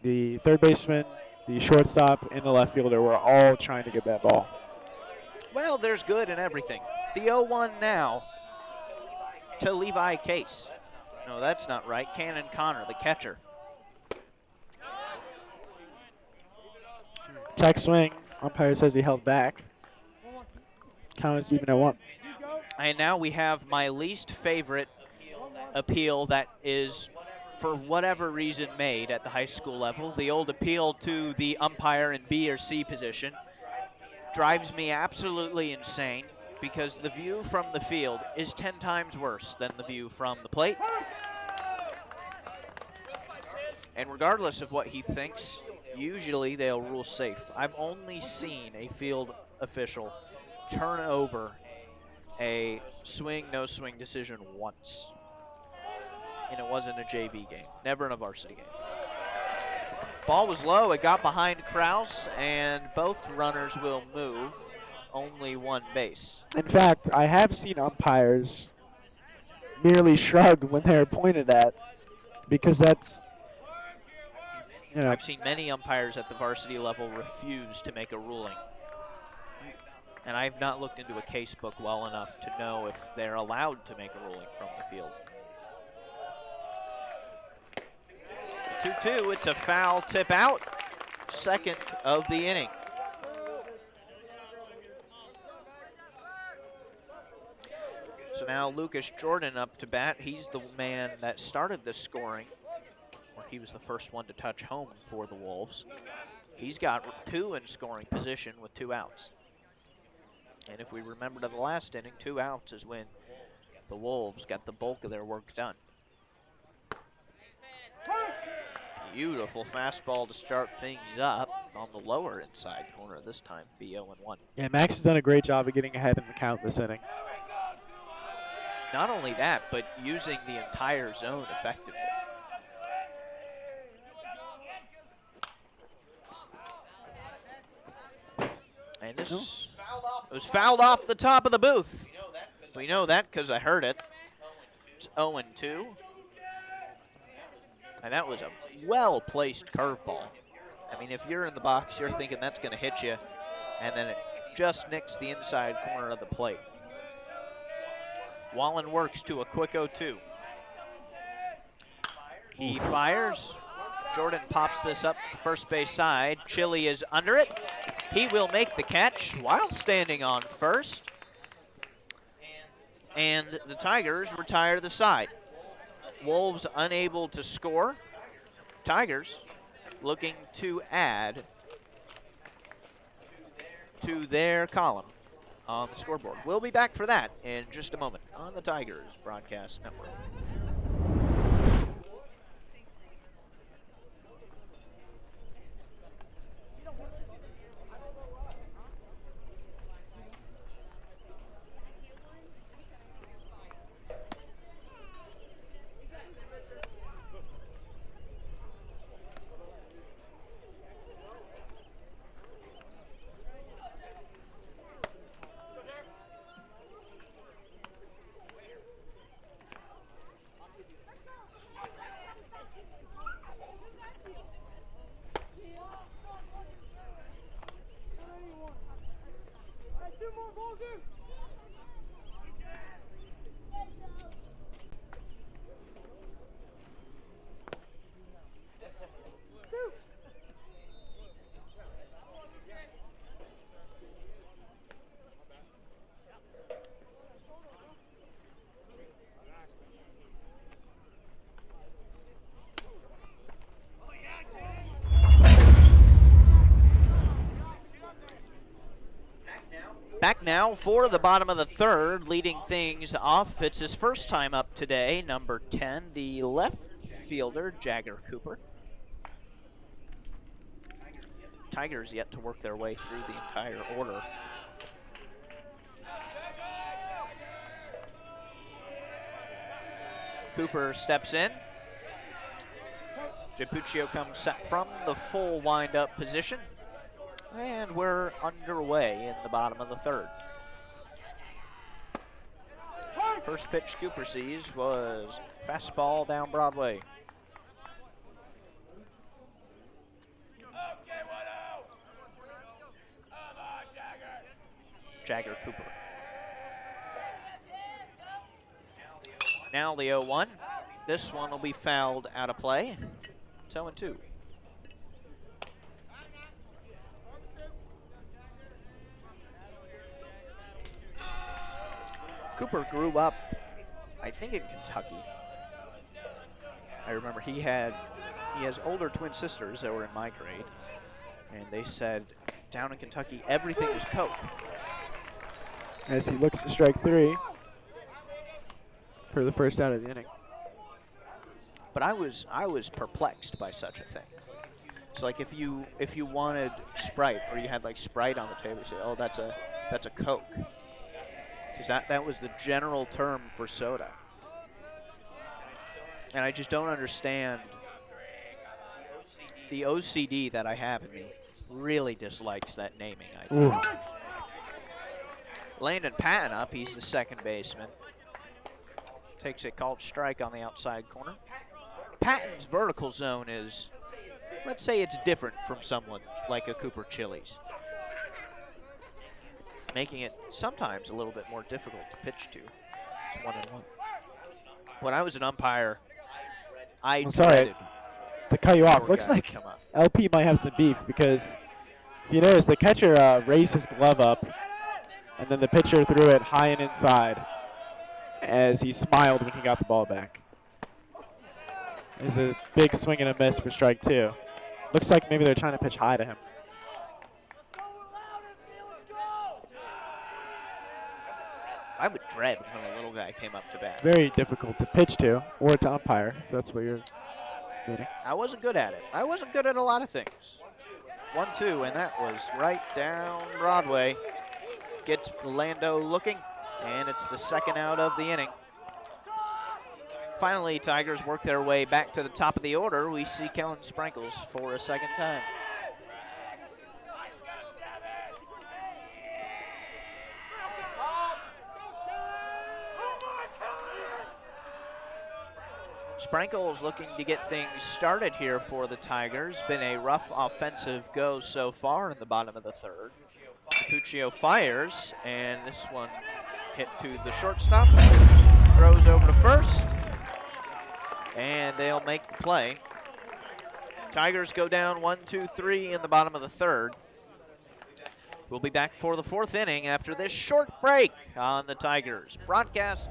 the third baseman, the shortstop, and the left fielder were all trying to get that ball. Well, there's good in everything. The 0-1 now to Levi Case. No, that's not right. Cannon Connor, the catcher. Check swing. Umpire says he held back. Count is even at 1. And now we have my least favorite appeal that is, for whatever reason, made at the high school level. The old appeal to the umpire in B or C position drives me absolutely insane, because the view from the field is 10 times worse than the view from the plate. And regardless of what he thinks, usually they'll rule safe. I've only seen a field official turn over a swing, no swing decision once. And it wasn't a JV game, never in a varsity game. Ball was low, it got behind Kraus, and both runners will move. only one base. In fact, I have seen umpires merely shrug when they're pointed at, because that's, you know. I've seen many umpires at the varsity level refuse to make a ruling. And I've not looked into a case book well enough to know if they're allowed to make a ruling from the field. 2-2, it's a foul tip out. Second of the inning. So now Lucas Jordan up to bat. He's the man that started the scoring, or he was the first one to touch home for the Wolves. He's got 2 in scoring position with 2 outs. And if we remember to the last inning, 2 outs is when the Wolves got the bulk of their work done. Beautiful fastball to start things up on the lower inside corner this time, be 0-1. Yeah, Max has done a great job of getting ahead in the count this inning. Not only that, but using the entire zone effectively. And this was fouled off the top of the booth. We know that because I heard it. It's 0-2. And that was a well-placed curveball. I mean, if you're in the box, you're thinking that's going to hit you, and then it just nicks the inside corner of the plate. Wallen works to a quick 0-2. He fires. Jordan pops this up the first base side. Chili is under it. He will make the catch while standing on first. And the Tigers retire the side. Wolves unable to score. Tigers looking to add to their column on the scoreboard. We'll be back for that in just a moment on the Tigers Broadcast Network. Back now for the bottom of the third, leading things off. It's his first time up today, number 10, the left fielder, Jagger Cooper. Tigers yet to work their way through the entire order. Cooper steps in. Japuccio comes from the full wind-up position. And we're underway in the bottom of the third. First pitch Cooper sees was fastball down Broadway. Jagger Cooper. Now the 0-1. This one will be fouled out of play. It's 0-2. Cooper grew up, I think, in Kentucky. I remember he has older twin sisters that were in my grade, and they said down in Kentucky everything was Coke. As he looks to strike 3 for the first out of the inning. But I was perplexed by such a thing. So like if you wanted Sprite, or you had like Sprite on the table, you say, oh, that's a Coke. Because that was the general term for soda. And I just don't understand the OCD that I have in me really dislikes that naming idea. Landon Patton up. He's the second baseman. Takes a called strike on the outside corner. Patton's vertical zone is, let's say it's different from someone like a Cooper Chili's, making it sometimes a little bit more difficult to pitch to. It's 1-1. When I was an umpire, I'm sorry to cut you off. Looks like LP might have some beef because if you notice, the catcher raised his glove up, and then the pitcher threw it high and inside as he smiled when he got the ball back. There's a big swing and a miss for strike 2. Looks like maybe they're trying to pitch high to him. I would dread when a little guy came up to bat. Very difficult to pitch to or to umpire, if that's what you're meaning. I wasn't good at it. I wasn't good at a lot of things. 1-2, and that was right down Broadway. Gets Lando looking, and it's the second out of the inning. Finally, Tigers work their way back to the top of the order. We see Kellen Sprinkles for a second time. Sprinkles looking to get things started here for the Tigers. Been a rough offensive go so far in the bottom of the third. Capuccio fires, and this one hit to the shortstop. Throws over to first, and they'll make the play. Tigers go down 1-2-3 in the bottom of the third. We'll be back for the fourth inning after this short break on the Tigers broadcast.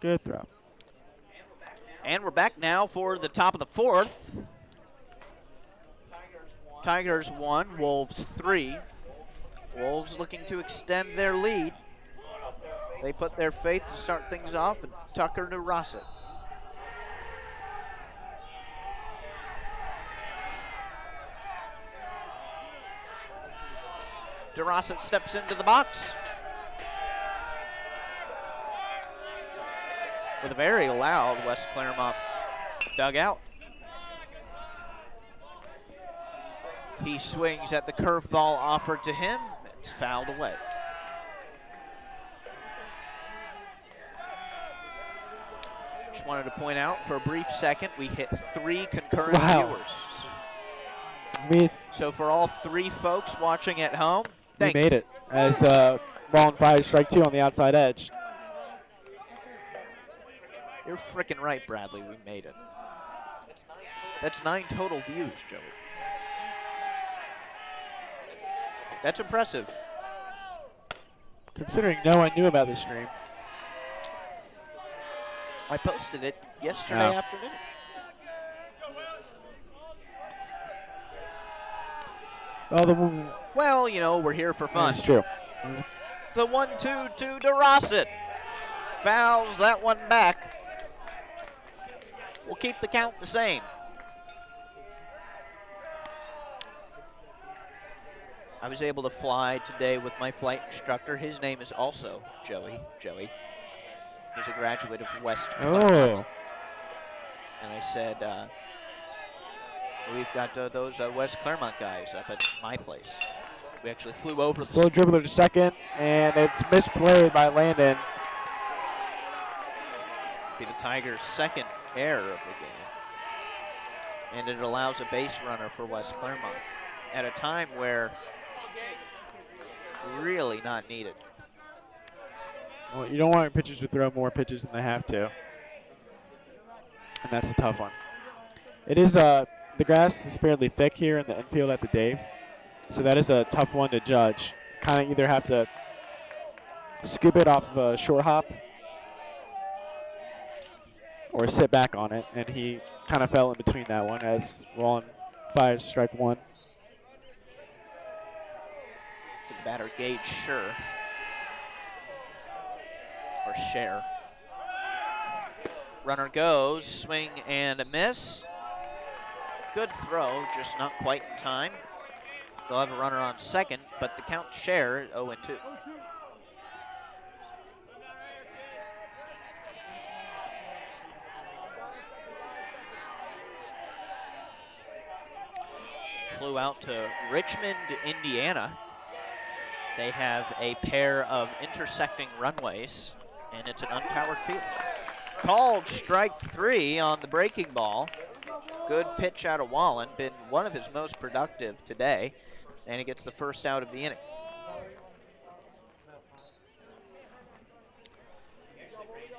Good throw. And we're back now for the top of the fourth. Tigers 1, Wolves 3. Wolves looking to extend their lead. They put their faith to start things off, and Tucker to Rossett. DeRossett steps into the box with a very loud West Clermont dugout. He swings at the curveball offered to him. It's fouled away. Just wanted to point out for a brief second, we hit 3 concurrent viewers. So for all 3 folks watching at home, we made it as ball and fire strike 2 on the outside edge. You're frickin' right, Bradley. We made it. That's 9 total views, Joey. That's impressive. Considering no one knew about the stream. I posted it yesterday afternoon. Well, you know, we're here for fun. That's true. The 1-2 to DeRossett. Fouls that one back. We'll keep the count the same. I was able to fly today with my flight instructor. His name is also Joey. He's a graduate of West Clermont. Oh. And I said, we've got those West Clermont guys up at my place. We actually flew over the Slow dribbler to second, and it's misplayed by Landon. be the Tigers' second error of the game. And it allows a base runner for West Clermont at a time where really not needed. Well, you don't want your pitchers to throw more pitches than they have to. And that's a tough one. It is, the grass is fairly thick here in the infield at the Dave. So that is a tough one to judge. Kind of either have to scoop it off of a short hop or sit back on it. And he kind of fell in between that one as Wallen fires strike one. The batter Gage Sure. Or Share. Runner goes, swing and a miss. Good throw, just not quite in time. They'll have a runner on second, but the count Share 0-2. Flew out to Richmond, Indiana. They have a pair of intersecting runways, and it's an unpowered field. Called strike 3 on the breaking ball. Good pitch out of Wallen, been one of his most productive today, and he gets the first out of the inning.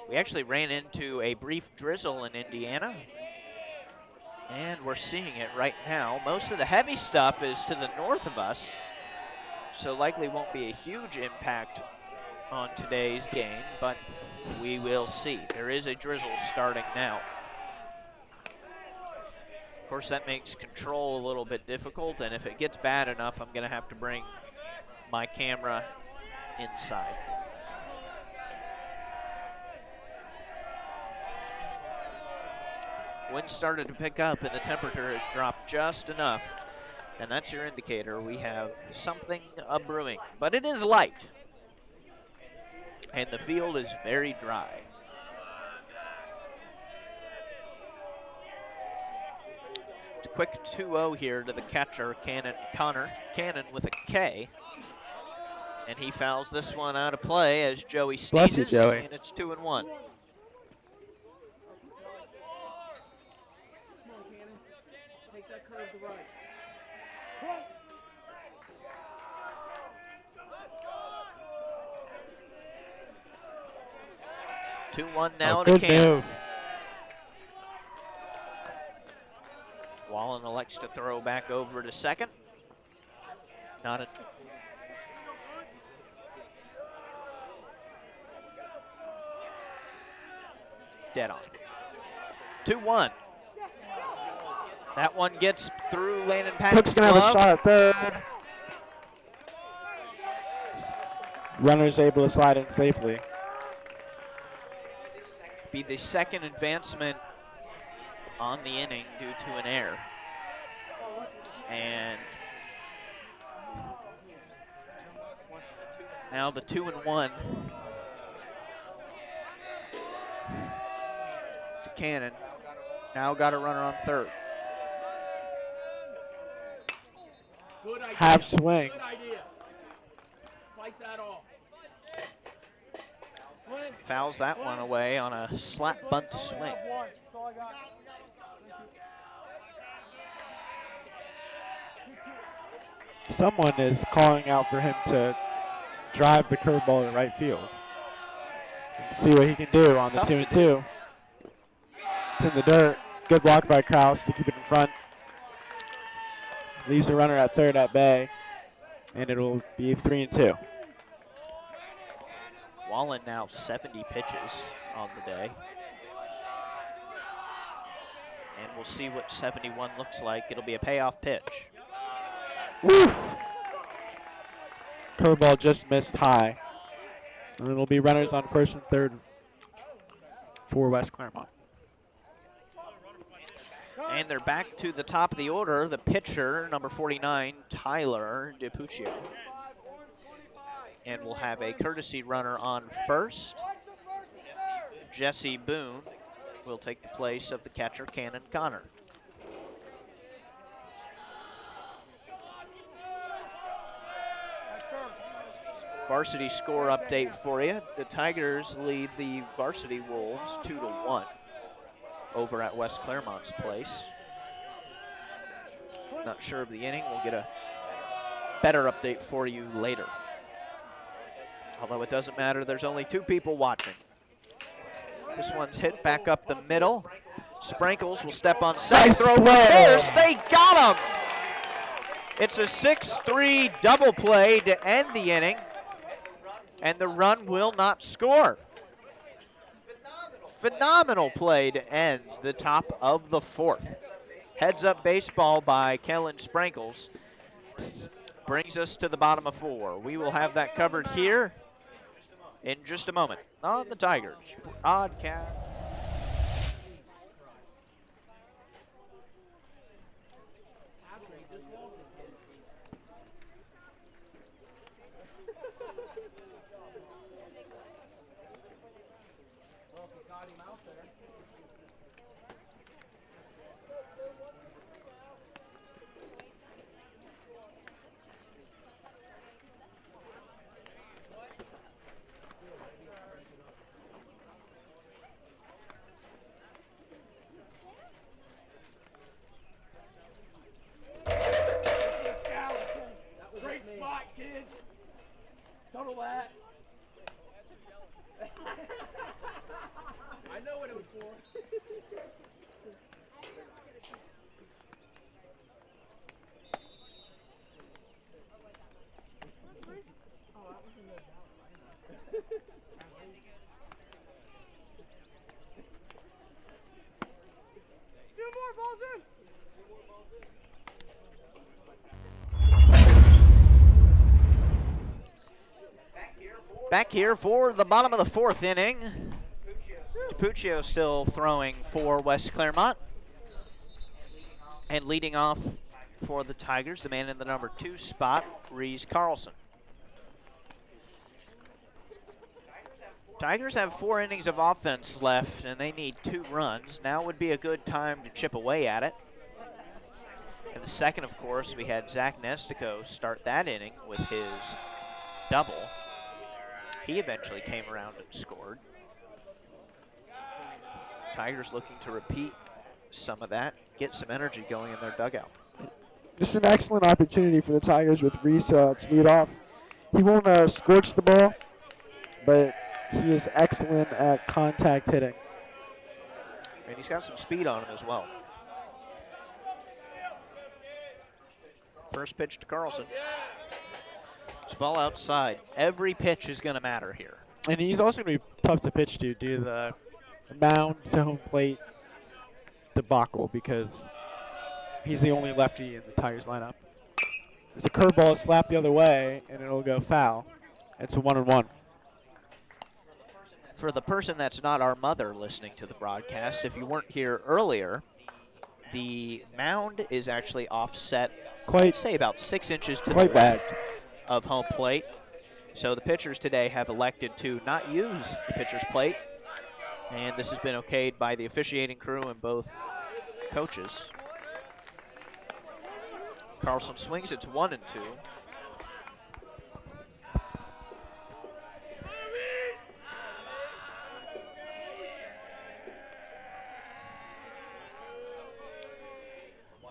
We actually ran into a brief drizzle in Indiana, and we're seeing it right now. Most of the heavy stuff is to the north of us, so likely won't be a huge impact on today's game, but we will see. There is a drizzle starting now. Of course, that makes control a little bit difficult, and if it gets bad enough, I'm going to have to bring my camera inside. Wind started to pick up, and the temperature has dropped just enough, and that's your indicator. We have something brewing, but it is light, and the field is very dry. It's a quick 2-0 here to the catcher, Connor Cannon with a K. And he fouls this one out of play as Joey sneezes, Bless you, Joey. and it's 2-1. Take that curve to right. 2-1 now to Good Cannon. move. Wallen elects to throw back over to second. Not a dead on. 2-1. That one gets through Landon Patton's Cook's going to have a glove. shot at third. Runner's able to slide in safely. Be the second advancement on the inning due to an error. And now the 2-1 to Cannon. Now got a runner on third. Good idea. Half swing. Good idea. Fight that off. Fouls that one away on a slap bunt swing. That's all I got. Someone is calling out for him to drive the curveball to right field. And see what he can do on the Tough 2-2. It's in the dirt. Good block by Kraus to keep it in front. Leaves the runner at third at bay, and it'll be 3-2. Wallen now 70 pitches on the day. And we'll see what 71 looks like. It'll be a payoff pitch. Woo! Curveball just missed high. And it'll be runners on first and third for West Clermont. And they're back to the top of the order. The pitcher, number 49, Tyler DiPuccio. And we'll have a courtesy runner on first. Jesse Boone will take the place of the catcher, Cannon Connor. Varsity score update for you. The Tigers lead the Varsity Wolves 2-1 over at West Clermont's place. Not sure of the inning. We'll get a better update for you later. Although it doesn't matter, there's only 2 people watching. This one's hit back up the middle. Sprinkles will step on second, throw for first. They got him! It's a 6-3 double play to end the inning, and the run will not score. Phenomenal play to end the top of the 4th. Heads up baseball by Kellen Sprinkles brings us to the bottom of 4. We will have that covered here in just a moment on the Tigers broadcast. I know what it was for. Back here for the bottom of the 4th inning. DiPuccio still throwing for West Clermont. And leading off for the Tigers, the man in the number 2 spot, Reese Carlson. Tigers have 4 innings of offense left, and they need 2 runs. Now would be a good time to chip away at it. In the second, of course, we had Zach Nestico start that inning with his double. He eventually came around and scored. Tigers looking to repeat some of that, get some energy going in their dugout. Just an excellent opportunity for the Tigers with Reese to lead off. He won't scorch the ball, but he is excellent at contact hitting. And he's got some speed on him as well. First pitch to Carlson. It's ball outside. Every pitch is going to matter here. And he's also going to be tough to pitch to due to the mound to home plate debacle because he's the only lefty in the Tigers lineup. It's a curveball slapped the other way, and it'll go foul. It's a 1-1. For the person that's not our mother listening to the broadcast, if you weren't here earlier, the mound is actually offset, I'd say about 6 inches to the left of home plate. So the pitchers today have elected to not use the pitcher's plate, and this has been okayed by the officiating crew and both coaches. Carlson swings, it's 1-2.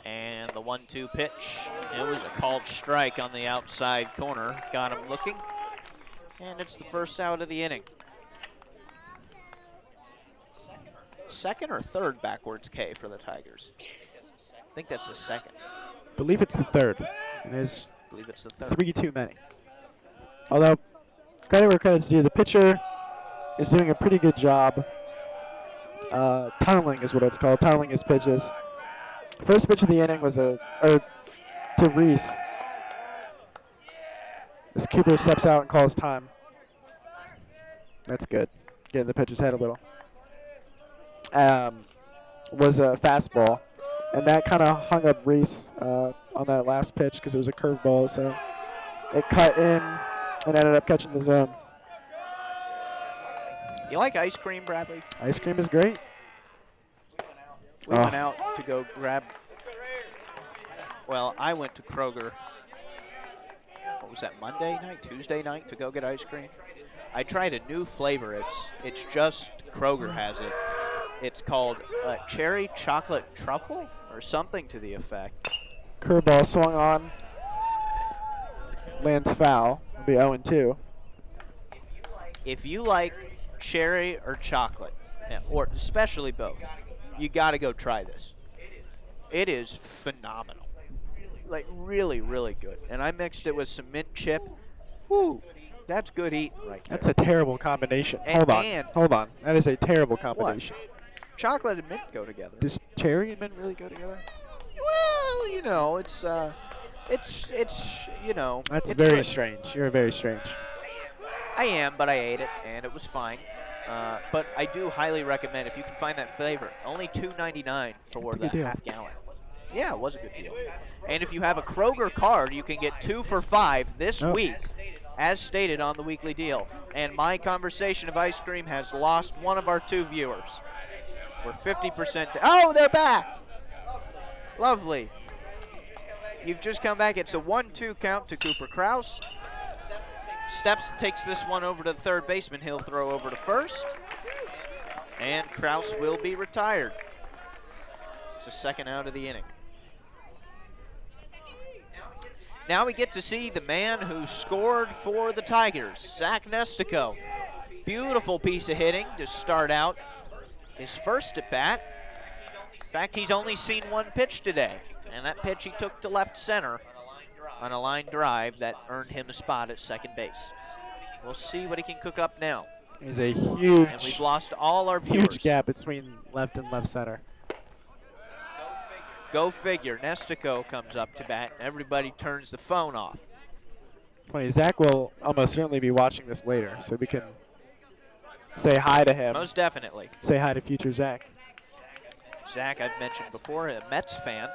And the 1-2 pitch, it was a called strike on the outside corner. Got him looking, and it's the first out of the inning. Second or third backwards K for the Tigers? I think that's the second. I believe it's the third. It is I believe it's the third. 3 too many. Although, credit where credit's due, the pitcher is doing a pretty good job. Tunneling is what it's called, tunneling his pitches. First pitch of the inning was to Reese. As Cooper steps out and calls time. That's good. Getting the pitcher's head a little. Was a fastball. And that kind of hung up Reese on that last pitch because it was a curveball, so it cut in and ended up catching the zone. You like ice cream, Bradley? Ice cream is great. We went out to go grab. Well, I went to Kroger. What was that, Monday night, Tuesday night, to go get ice cream? I tried a new flavor. It's just Kroger has it. It's called cherry chocolate truffle or something to the effect. Curveball swung on. Lands foul. It'll be 0-2. If you like cherry or chocolate, or especially both, you got to go try this. It is phenomenal. Like really, really good. And I mixed it with some mint chip. Woo, that's good eating right there. That's a terrible combination. And Hold on. That is a terrible combination. What? Chocolate and mint go together. Does cherry and mint really go together? Well, you know, it's you know. That's it's very good. strange. You're very strange. I am, but I ate it and it was fine. But I do highly recommend if you can find that flavor. Only $2.99 for the half gallon. Yeah, it was a good deal. And if you have a Kroger card, you can get 2 for $5 this week, as stated on the weekly deal. And my conversation of ice cream has lost one of our 2 viewers. We're 50%. Oh, they're back! Lovely. You've just come back. It's a 1-2 count to Cooper Kraus. Steps takes this one over to the third baseman. He'll throw over to first. And Kraus will be retired. It's the second out of the inning. Now we get to see the man who scored for the Tigers, Zach Nestico. Beautiful piece of hitting to start out his first at bat. In fact, he's only seen one pitch today, and that pitch he took to left center on a line drive that earned him a spot at second base. We'll see what he can cook up now. There's a huge, and we've lost all our viewers. Huge gap between left and left center. Go figure. Nestico comes up to bat, and everybody turns the phone off. Funny, Zach will almost certainly be watching this later, so we can say hi to him. Most definitely. Say hi to future Zach. Zach, I've mentioned before, a Mets fan.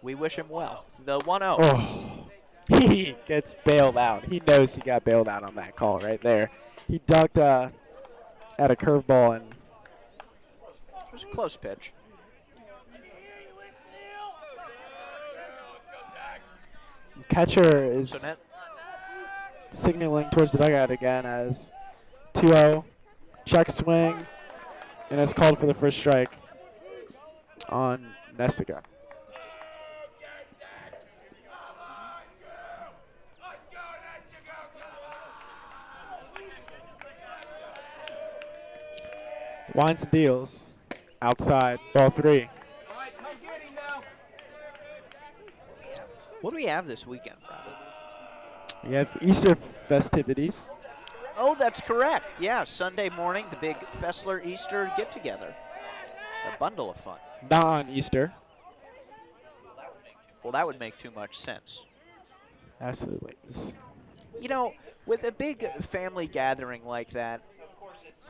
We wish him well. The 1-0. Oh, he gets bailed out. He knows he got bailed out on that call right there. He ducked at a curveball, and it was a close pitch. Catcher is signaling towards the dugout again as 2-0. Check swing, and it's called for the first strike on Nestico. Winds and deals. Outside, ball 3. What do we have this weekend, Robert? We have Easter festivities. Oh, that's correct. Yeah, Sunday morning, the big Fessler Easter get-together. A bundle of fun. Not on Easter. Well, that would make too much sense. Absolutely. You know, with a big family gathering like that,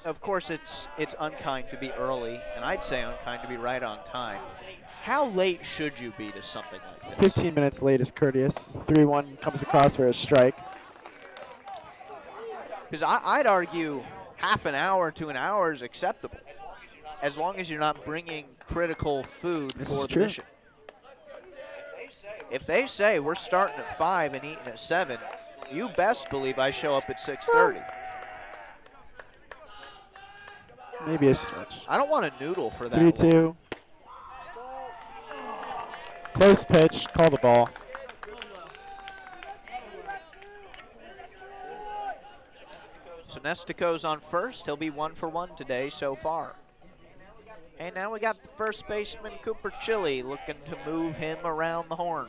of course it's unkind to be early, and I'd say unkind to be right on time. How late should you be to something like this? 15 minutes late is courteous. 3-1 comes across for a strike. Because I'd argue half an hour to an hour is acceptable, as long as you're not bringing critical food for the mission. If they say we're starting at 5 and eating at 7, you best believe I show up at 6:30. Maybe a stretch. I don't want a noodle for that. 3-2. Close pitch. Call the ball. So Nestico's on first. He'll be 1 for 1 today so far. And now we got the first baseman, Cooper Chili, looking to move him around the horn.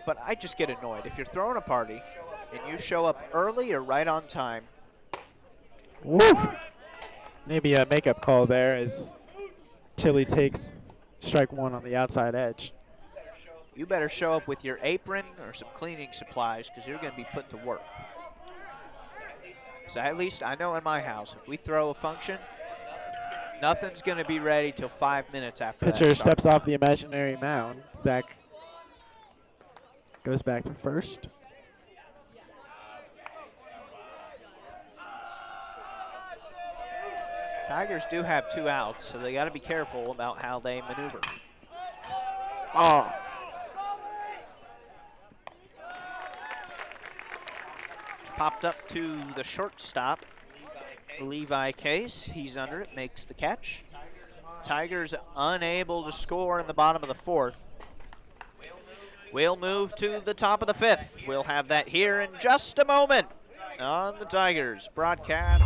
But I just get annoyed. If you're throwing a party and you show up early or right on time. Woo! Maybe a makeup call there as Chili takes strike 1 on the outside edge. you better show up with your apron or some cleaning supplies because you're going to be put to work. So at least I know in my house, if we throw a function, nothing's going to be ready till 5 minutes after that Pitcher start steps off the imaginary mound. Zach goes back to first. Tigers do have 2 outs, so they got to be careful about how they maneuver. Oh. Popped up to the shortstop, Levi Case. He's under it, makes the catch. Tigers unable to score in the bottom of the 4th. We'll move to the top of the 5th. We'll have that here in just a moment on the Tigers broadcast.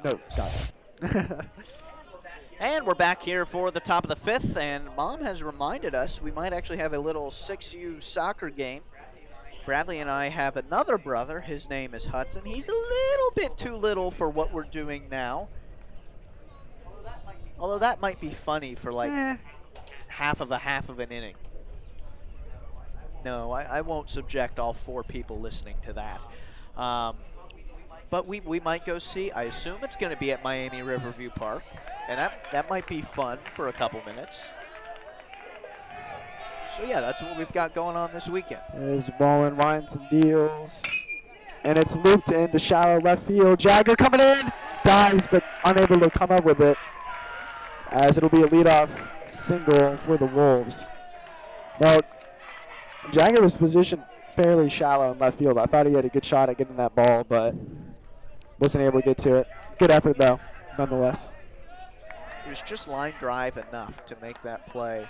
No, got it. And we're back here for the top of the 5th, and Mom has reminded us we might actually have a little 6U soccer game. Bradley and I have another brother. His name is Hudson. He's a little bit too little for what we're doing now. Although that might be funny for like half of an inning. No, I won't subject all 4 people listening to that. But we might go see. I assume it's going to be at Miami Riverview Park, and that might be fun for a couple minutes. So yeah, that's what we've got going on this weekend. Is Mullen winds and deals, and it's looped into shallow left field. Jagger coming in, dives but unable to come up with it, as it'll be a leadoff single for the Wolves. Now, Jagger was positioned fairly shallow in left field. I thought he had a good shot at getting that ball, but wasn't able to get to it. Good effort, though, nonetheless. It was just line drive enough to make that play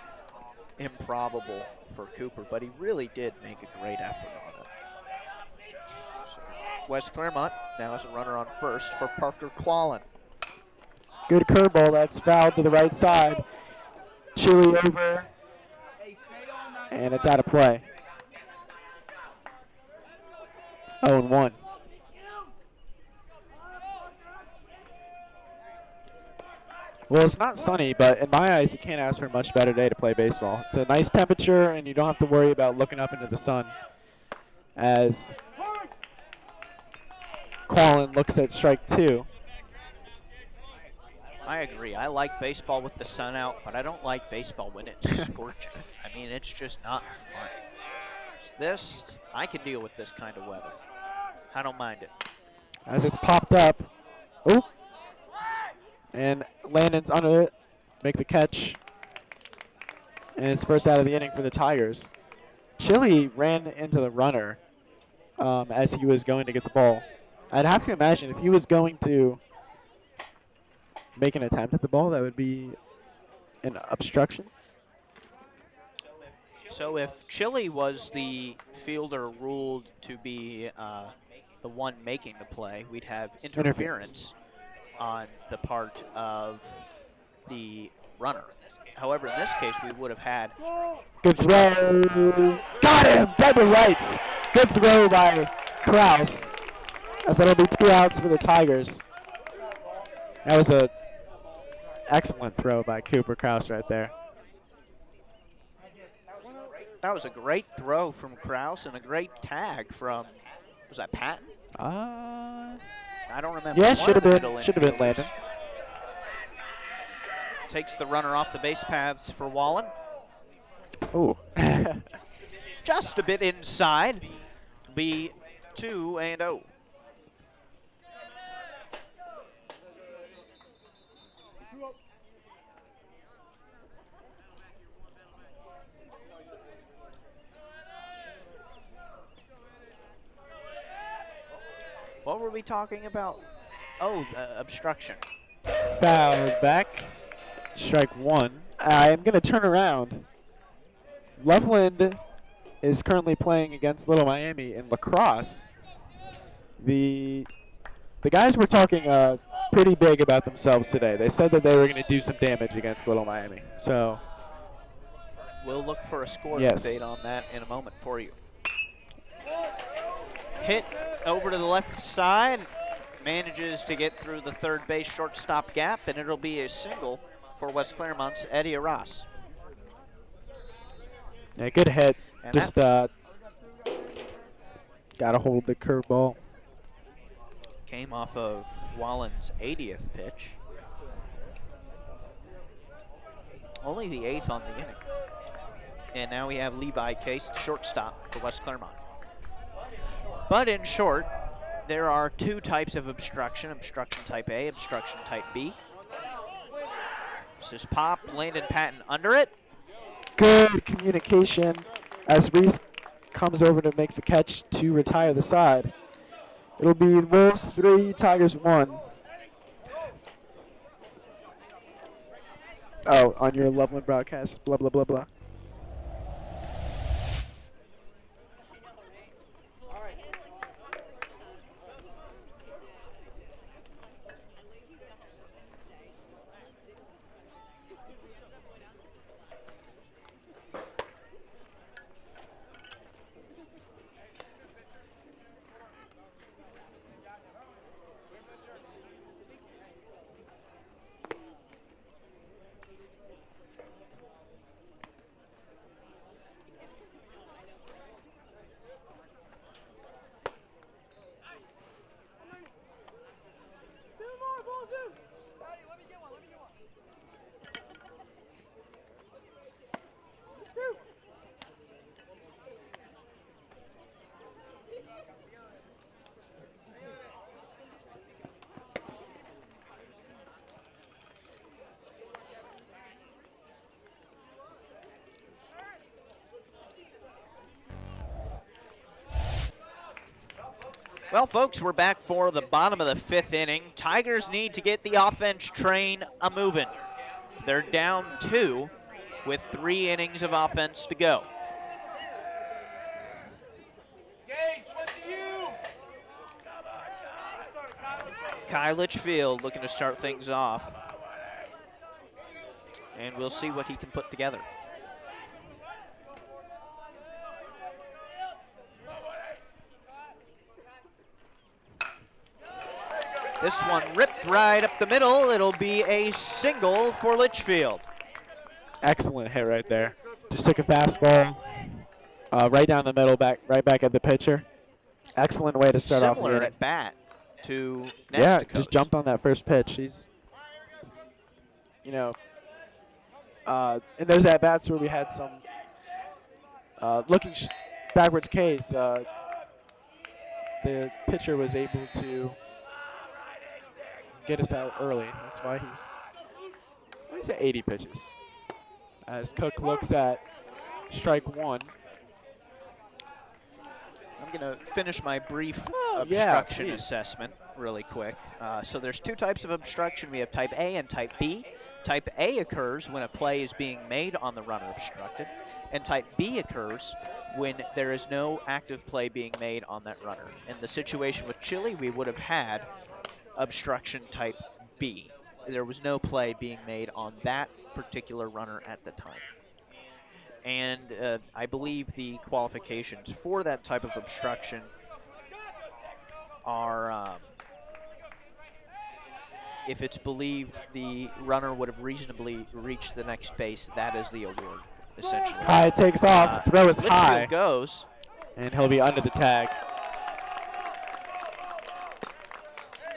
improbable for Cooper, but he really did make a great effort on it. So West Clermont now has a runner on first for Parker Quallen. Good curveball, that's fouled to the right side. Chili over, and it's out of play. 0-1. Well, it's not sunny, but in my eyes, you can't ask for a much better day to play baseball. It's a nice temperature, and you don't have to worry about looking up into the sun as Quallen looks at strike 2. I agree. I like baseball with the sun out, but I don't like baseball when it's scorching. I mean, it's just not fun. This, I can deal with this kind of weather. I don't mind it. As it's popped up. Oh. And Landon's under it. Make the catch. And it's first out of the inning for the Tigers. Chili ran into the runner as he was going to get the ball. I'd have to imagine if he was going to make an attempt at the ball, that would be an obstruction. So if Chili was the fielder ruled to be the one making the play, we'd have interference. on the part of the runner. However, in this case, we would have had Good throw. Got him! Dead to rights. Good throw by Kraus. As that'll be 2 outs for the Tigers. That was a excellent throw by Cooper Kraus right there. That was a great throw from Kraus and a great tag from, was that Patton? I don't remember. Yeah, One should of have the been. middle Should have been infielders. Landon. Takes the runner off the base paths for Wallen. Ooh. Just a bit inside. Be 2-0. What were we talking about? Oh, obstruction. Foul back. Strike 1. I am going to turn around. Loveland is currently playing against Little Miami in lacrosse. The guys were talking pretty big about themselves today. They said that they were going to do some damage against Little Miami. So we'll look for a score yes. update on that in a moment for you. Hit over to the left side. Manages to get through the third base shortstop gap, and it'll be a single for West Clermont's Eddie Arras. Yeah, good hit. And just got to hold the curveball. Came off of Wallen's 80th pitch. Only the 8th on the inning. And now we have Levi Case, the shortstop for West Clermont. But in short, there are 2 types of obstruction type A, obstruction type B. This is pop, Landon Patton under it. Good communication as Reese comes over to make the catch to retire the side. It'll be Wolves 3, Tigers 1. Oh, on your Loveland broadcast, blah, blah, blah, blah. Well, folks, we're back for the bottom of the 5th inning. Tigers need to get the offense train a-moving. They're down 2 with 3 innings of offense to go. Kai Litchfield looking to start things off. And we'll see what he can put together. This one ripped right up the middle. It'll be a single for Litchfield. Excellent hit right there. Just took a fastball right down the middle, right back at the pitcher. Excellent way to start off the inning. Similar at bat to Nestico's. Yeah, just jumped on that first pitch. He's, you know, and those at bats where we had some looking backwards case. The pitcher was able to get us out early. That's why he's at 80 pitches. As Cook looks at strike 1. I'm going to finish my brief obstruction assessment really quick. So there's 2 types of obstruction. We have type A and type B. Type A occurs when a play is being made on the runner obstructed, and type B occurs when there is no active play being made on that runner. In the situation with Chile, we would have had obstruction type be. There was no play being made on that particular runner at the time. And I believe the qualifications for that type of obstruction are, if it's believed the runner would have reasonably reached the next base, that is the award, essentially. High takes off, throw is high. Litchfield goes. And he'll be under the tag.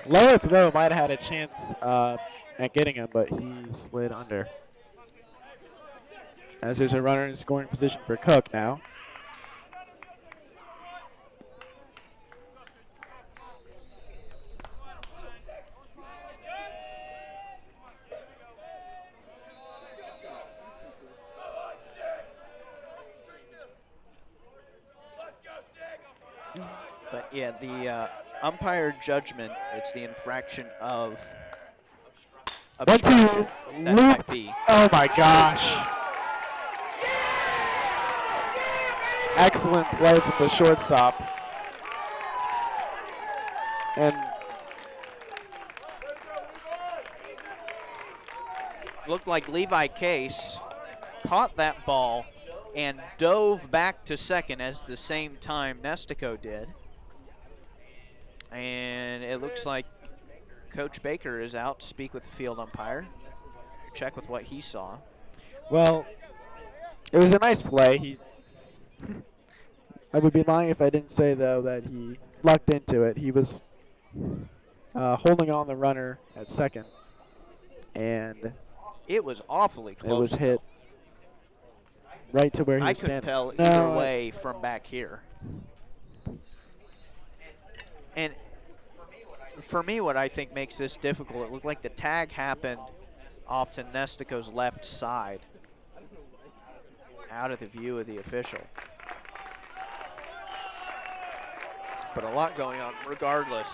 Lower throw might have had a chance at getting him, but he slid under. As there's a runner in scoring position for Cook now. But yeah, the umpire judgment, it's the infraction of obstruction. That might be. Oh my gosh. Excellent play from the shortstop. And looked like Levi Case caught that ball and dove back to second at the same time Nestico did. And it looks like Coach Baker is out to speak with the field umpire, check with what he saw. Well, it was a nice play. I would be lying if I didn't say, though, that he lucked into it. He was holding on the runner at second, and it was awfully close. It was hit right to where he was standing. I couldn't tell either way from back here. And for me, what I think makes this difficult, it looked like the tag happened off to Nestico's left side, out of the view of the official. But a lot going on regardless.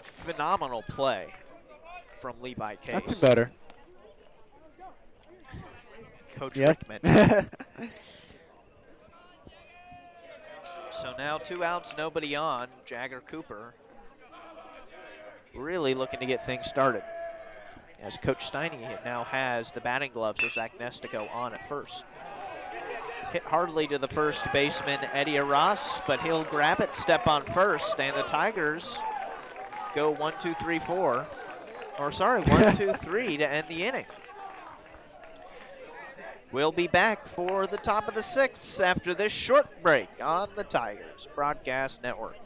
Phenomenal play from Levi Case. Nothing better. Coach yep. Rickman. So now 2 outs, nobody on. Jagger Cooper really looking to get things started, as Coach Steiny now has the batting gloves of Zach Nestico on at first. Hit hardly to the first baseman, Eddie Arras, but he'll grab it, step on first, and the Tigers go 1, 2, 3, 4. Or sorry, 1, 2, 3 to end the inning. We'll be back for the top of the 6th after this short break on the Tigers Broadcast Network.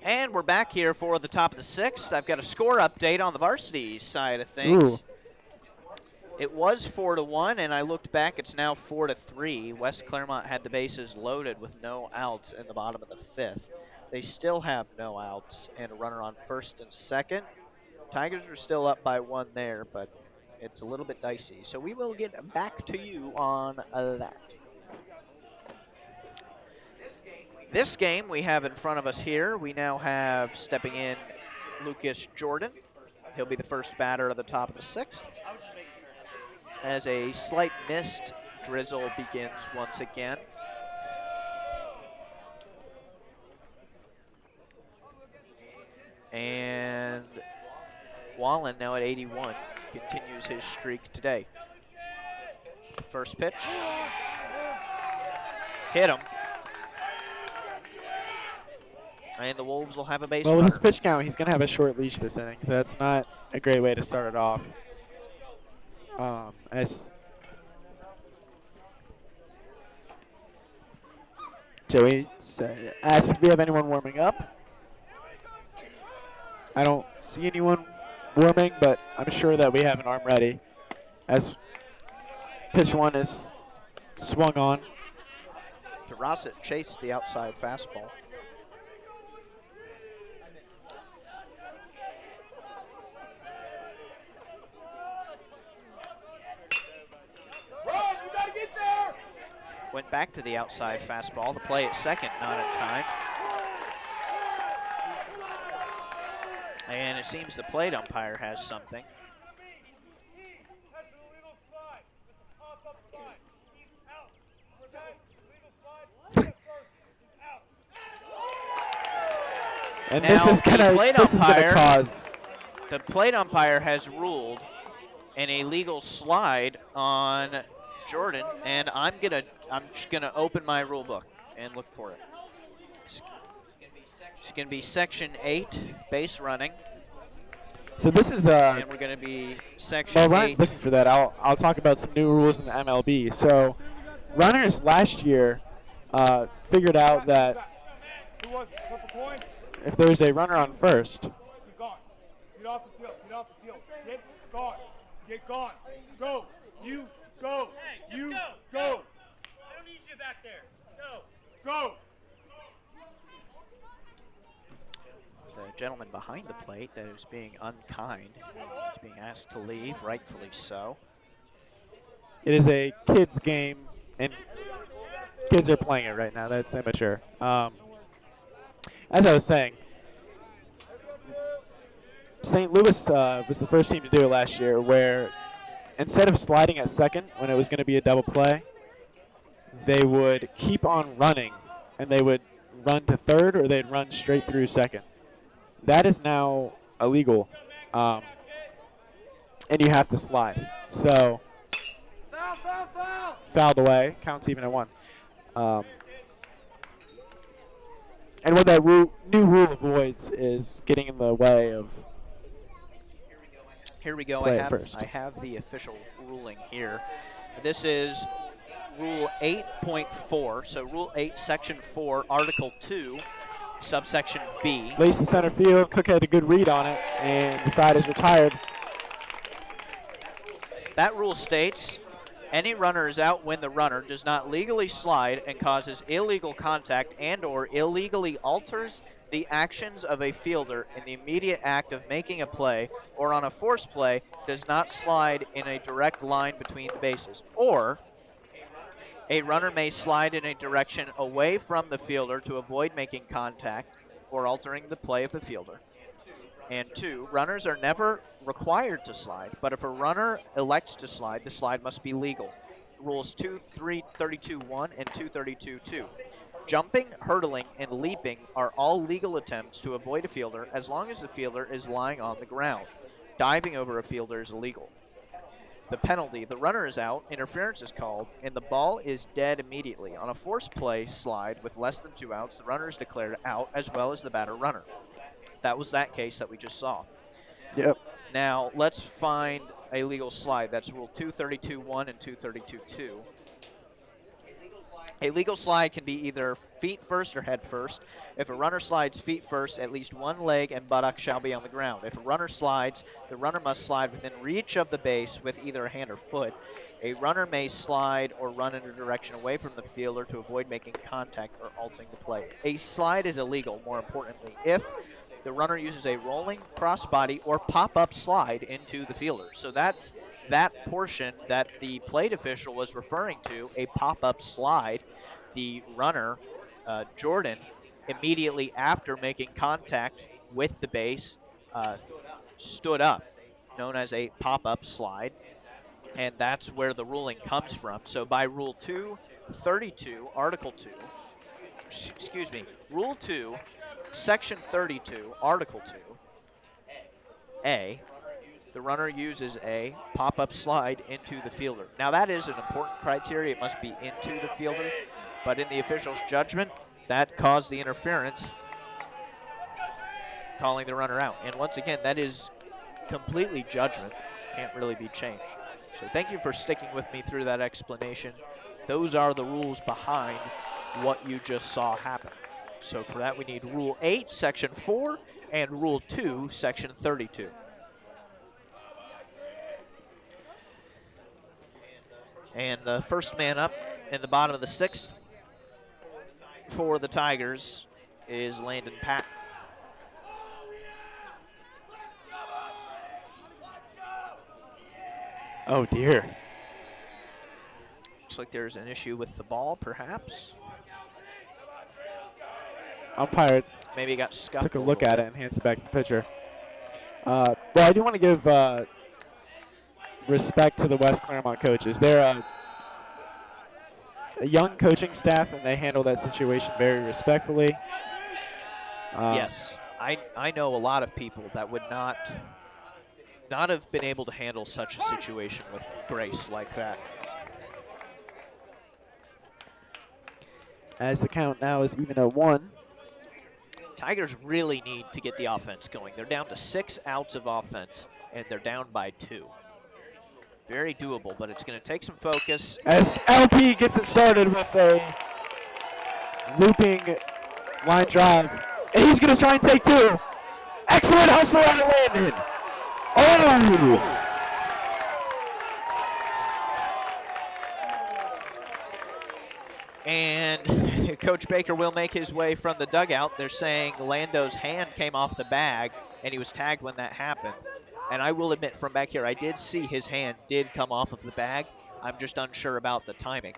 And we're back here for the top of the 6th. I've got a score update on the varsity side of things. Ooh. It was 4-1, and I looked back. It's now 4-3. West Clermont had the bases loaded with no outs in the bottom of the 5th. They still have no outs and a runner on first and second. Tigers are still up by 1 there, but it's a little bit dicey. So we will get back to you on that. This game we have in front of us here, we now have stepping in Lucas Jordan He'll be the first batter of the top of the 6th. As a slight mist drizzle begins once again. And Wallen, now at 81, continues his streak today. First pitch. Hit him. And the Wolves will have a base Well, with runner. his pitch count, he's going to have a short leash this inning, so that's not a great way to start it off. As Joey asks if we have anyone warming up. I don't see anyone warming, but I'm sure that we have an arm ready as pitch 1 is swung on. DeRosset chased the outside fastball. Run, you gotta get there! Went back to the outside fastball. The play at second, not in time. And it seems the plate umpire has something. That's an illegal slide. It's a pop-up slide. He's out. Okay? Illegal slide. He's out. And Now, this is gonna cause. The plate umpire has ruled an illegal slide on Jordan, and I'm just gonna open my rule book and look for it. It's gonna be section 8, base running, So this is and we're gonna be section while 8. Ryan's looking for that, I'll talk about some new rules in the MLB. So runners last year figured out that Who was it? Flip a coin. if there's a runner on first, Get gone. Get off the field. Get off the field. Get gone. Get gone. Go. You go. You go. I don't need you back there. Go. Go. The gentleman behind the plate that is being unkind is being asked to leave, rightfully so. it is a kids game, and kids are playing it right now. That's immature. As I was saying, St. Louis was the first team to do it last year, where instead of sliding at second when it was going to be a double play, they would keep on running, and they would run to third, or they'd run straight through second. That is now illegal, and you have to slide. So, fouled away, counts even at 1. And what that new rule avoids is getting in the way of Here we go. Play it I first. have the official ruling here. This is Rule 8.4. So Rule 8, Section 4, Article 2, subsection B. lace to center field. Cook had a good read on it, and the side is retired. That rule states, any runner is out when the runner does not legally slide and causes illegal contact and or illegally alters the actions of a fielder in the immediate act of making a play, or on a forced play does not slide in a direct line between the bases. Or a runner may slide in a direction away from the fielder to avoid making contact or altering the play of the fielder. And 2, runners are never required to slide, but if a runner elects to slide, the slide must be legal. Rules 232.1 and 232.2. Jumping, hurdling, and leaping are all legal attempts to avoid a fielder as long as the fielder is lying on the ground. Diving over a fielder is illegal. The penalty, the runner is out, interference is called, and the ball is dead immediately. On a forced play slide with less than 2 outs, the runner is declared out as well as the batter runner. That was that case that we just saw. Yep. Now, let's find a legal slide. That's Rule 232.1 and 232.2. A legal slide can be either feet first or head first. If a runner slides feet first, at least one leg and buttock shall be on the ground. If a runner slides, the runner must slide within reach of the base with either a hand or foot. A runner may slide or run in a direction away from the fielder to avoid making contact or altering the play. A slide is illegal, more importantly, if the runner uses a rolling, crossbody, or pop-up slide into the fielder. So that's that portion that the plate official was referring to, a pop-up slide. The runner, Jordan, immediately after making contact with the base, stood up, known as a pop-up slide, and that's where the ruling comes from. So by Rule 232, Article 2, excuse me, Rule 2, Section 32, Article 2, the runner uses a pop-up slide into the fielder. Now that is an important criteria. It must be into the fielder, but in the official's judgment, that caused the interference, calling the runner out. And once again, that is completely judgment. Can't really be changed. So thank you for sticking with me through that explanation. Those are the rules behind what you just saw happen. So for that, we need Rule 8, Section 4, and Rule 2, Section 32. And the first man up in the bottom of the 6th for the Tigers is Landon Patton. Oh, dear. Looks like there's an issue with the ball, perhaps. Umpire maybe got scuffed. Took a look at it and hands it back to the pitcher. Well, I do want to give respect to the West Clermont coaches. They're a young coaching staff, and they handle that situation very respectfully. Yes, I know a lot of people that would not have been able to handle such a situation with grace like that. As the count now is even at 1. Tigers really need to get the offense going. They're down to 6 outs of offense, and they're down by 2. Very doable, but it's going to take some focus. As LP gets it started with a looping line drive, and he's going to try and take 2. Excellent hustle out of Landon. Oh! And Coach Baker will make his way from the dugout. They're saying Lando's hand came off the bag, and he was tagged when that happened. And I will admit, from back here, I did see his hand did come off of the bag. I'm just unsure about the timing.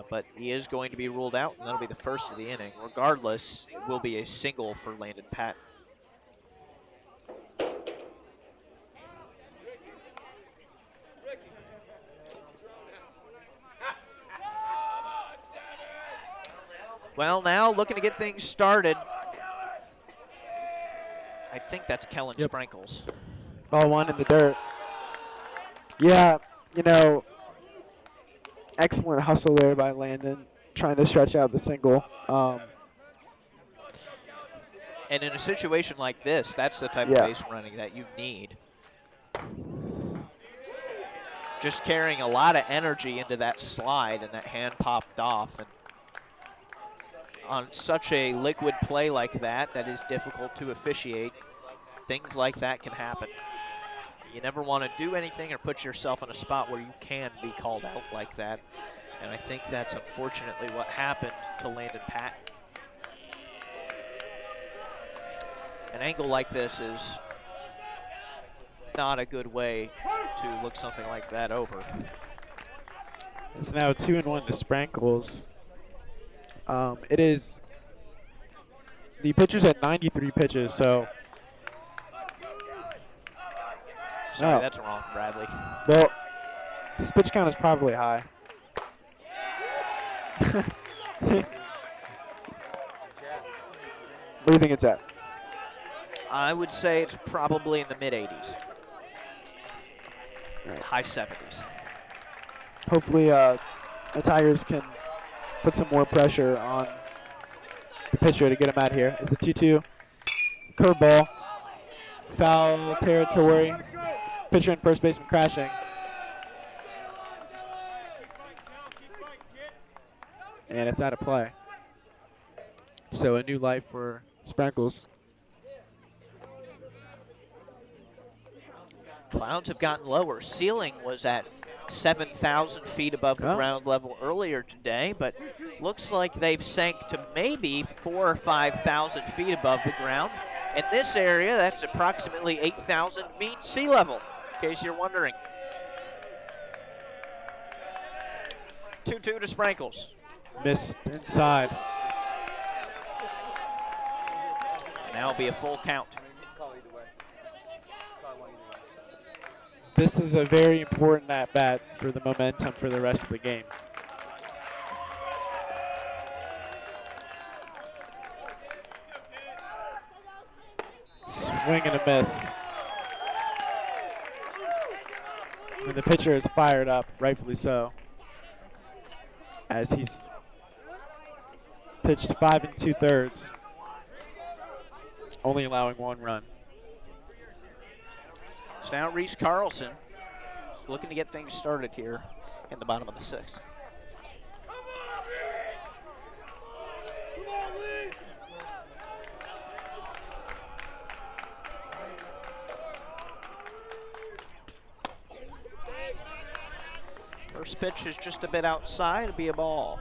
But he is going to be ruled out, and that'll be the first of the inning. Regardless, it will be a single for Landon Patton. Well, now looking to get things started. I think that's Kellen Sprinkles. Ball 1 in the dirt. Yeah, you know, excellent hustle there by Landon, trying to stretch out the single. And in a situation like this, that's the type of base running that you need. Just carrying a lot of energy into that slide, and that hand popped off. And on such a liquid play like that, that is difficult to officiate, things like that can happen. You never want to do anything or put yourself in a spot where you can be called out like that. And I think that's unfortunately what happened to Landon Patton. An angle like this is not a good way to look something like that over. It's now 2-1 to Sprinkles. It is the pitcher's at 93 pitches, so. Sorry, that's wrong, Bradley. Well, his pitch count is probably high. What do you think it's at? I would say it's probably in the mid-80s. Right. High 70s. Hopefully the Tigers can put some more pressure on the pitcher to get him out here. It's the 2-2 curveball. Foul territory. Pitcher and first baseman crashing. And it's out of play. So a new life for Sprinkles. Clouds have gotten lower. Ceiling was at 7,000 feet above the ground level earlier today, but looks like they've sank to maybe 4,000 or 5,000 feet above the ground. In this area, that's approximately 8,000 mean sea level, in case you're wondering. 2-2 to Sprinkles. Missed inside. Now it'll be a full count. This is a very important at-bat for the momentum for the rest of the game. Swing and a miss. And the pitcher is fired up, rightfully so, as he's pitched 5 2/3, only allowing 1 run. So now Reese Carlson looking to get things started here in the bottom of the 6th. First pitch is just a bit outside. It'll be a ball.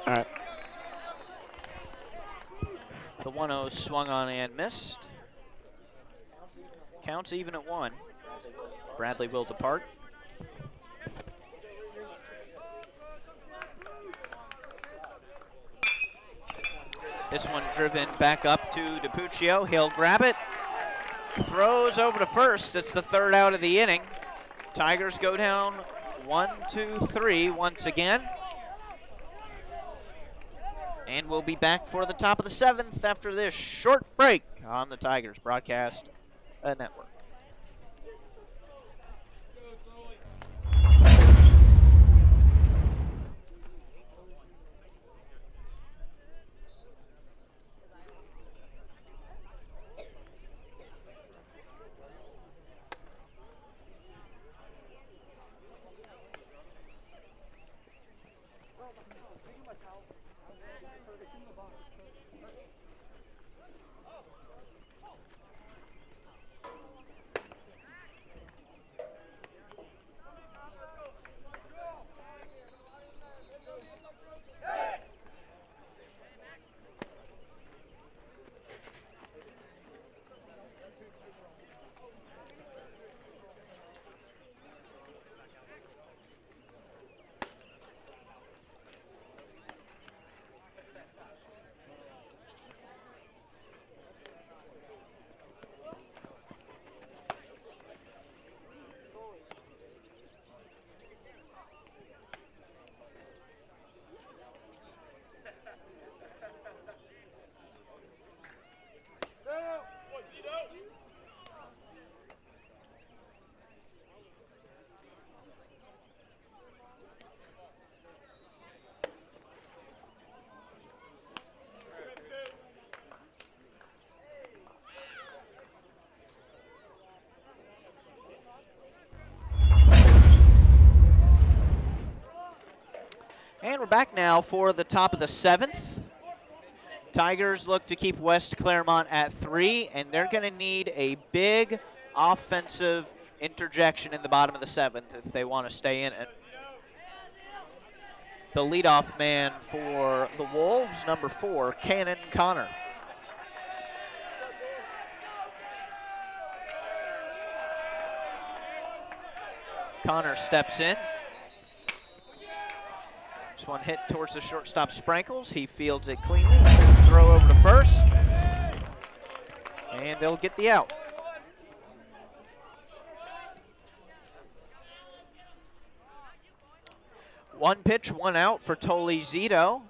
All right. The 1-0 swung on and missed. Counts even at 1. Bradley will depart. This one driven back up to DiPuccio. He'll grab it. Throws over to first. It's the 3rd out of the inning. Tigers go down 1-2-3 once again. And we'll be back for the top of the 7th after this short break on the Tigers Broadcast Network. And we're back now for the top of the 7th. Tigers look to keep West Clermont at 3, and they're going to need a big offensive interjection in the bottom of the 7th if they want to stay in it. The leadoff man for the Wolves, number 4, Cannon Connor. Connor steps in. This one hit towards the shortstop Sprankles. He fields it cleanly. Throw over to first. And they'll get the out. One pitch, 1 out for Toli Zito.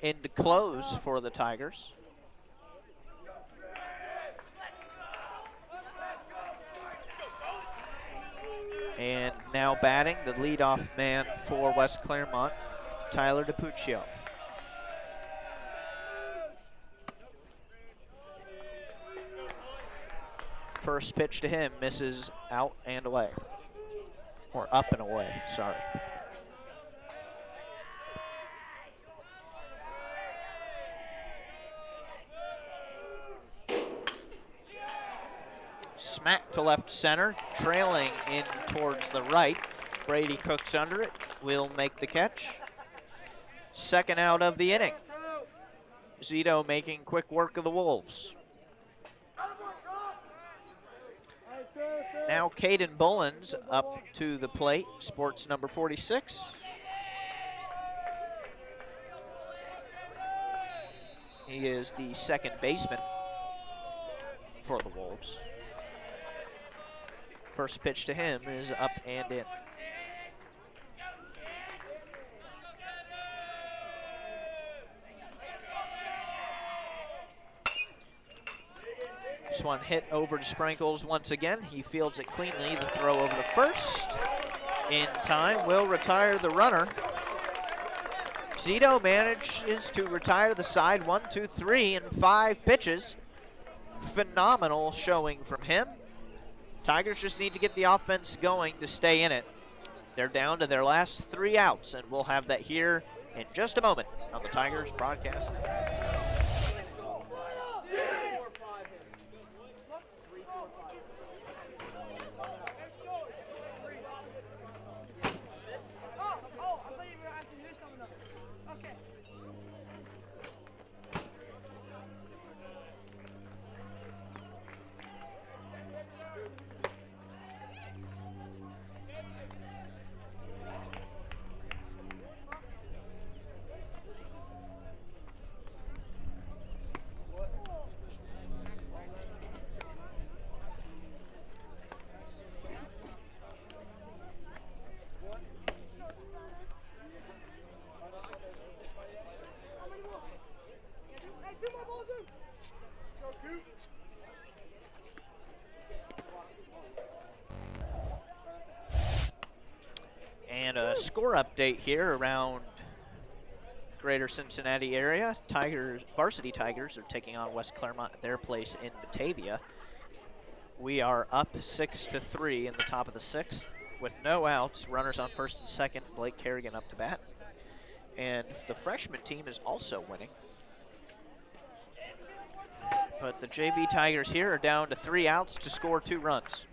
In the close for the Tigers. And now batting, the leadoff man for West Clermont, Tyler DiPuccio. First pitch to him misses out and away. Or up and away, sorry. Smack to left center, trailing in towards the right. Brady Cooks under it, will make the catch. 2nd out of the inning. Zito making quick work of the Wolves. Now Caden Bullens up to the plate, sports number 46. He is the second baseman for the Wolves. First pitch to him is up and in. This one hit over to Sprinkles once again. He fields it cleanly. The throw over to first. In time, will retire the runner. Zito manages to retire the side 1, 2, 3 in 5 pitches. Phenomenal showing from him. Tigers just need to get the offense going to stay in it. They're down to their last 3 outs, and we'll have that here in just a moment on the Tigers broadcast. And a score update here around greater Cincinnati area. Varsity Tigers are taking on West Clermont at their place in Batavia. We are up 6-3 in the top of the 6th with no outs. Runners on first and second. Blake Kerrigan up to bat. And the freshman team is also winning. But the JV Tigers here are down to 3 outs to score 2 runs.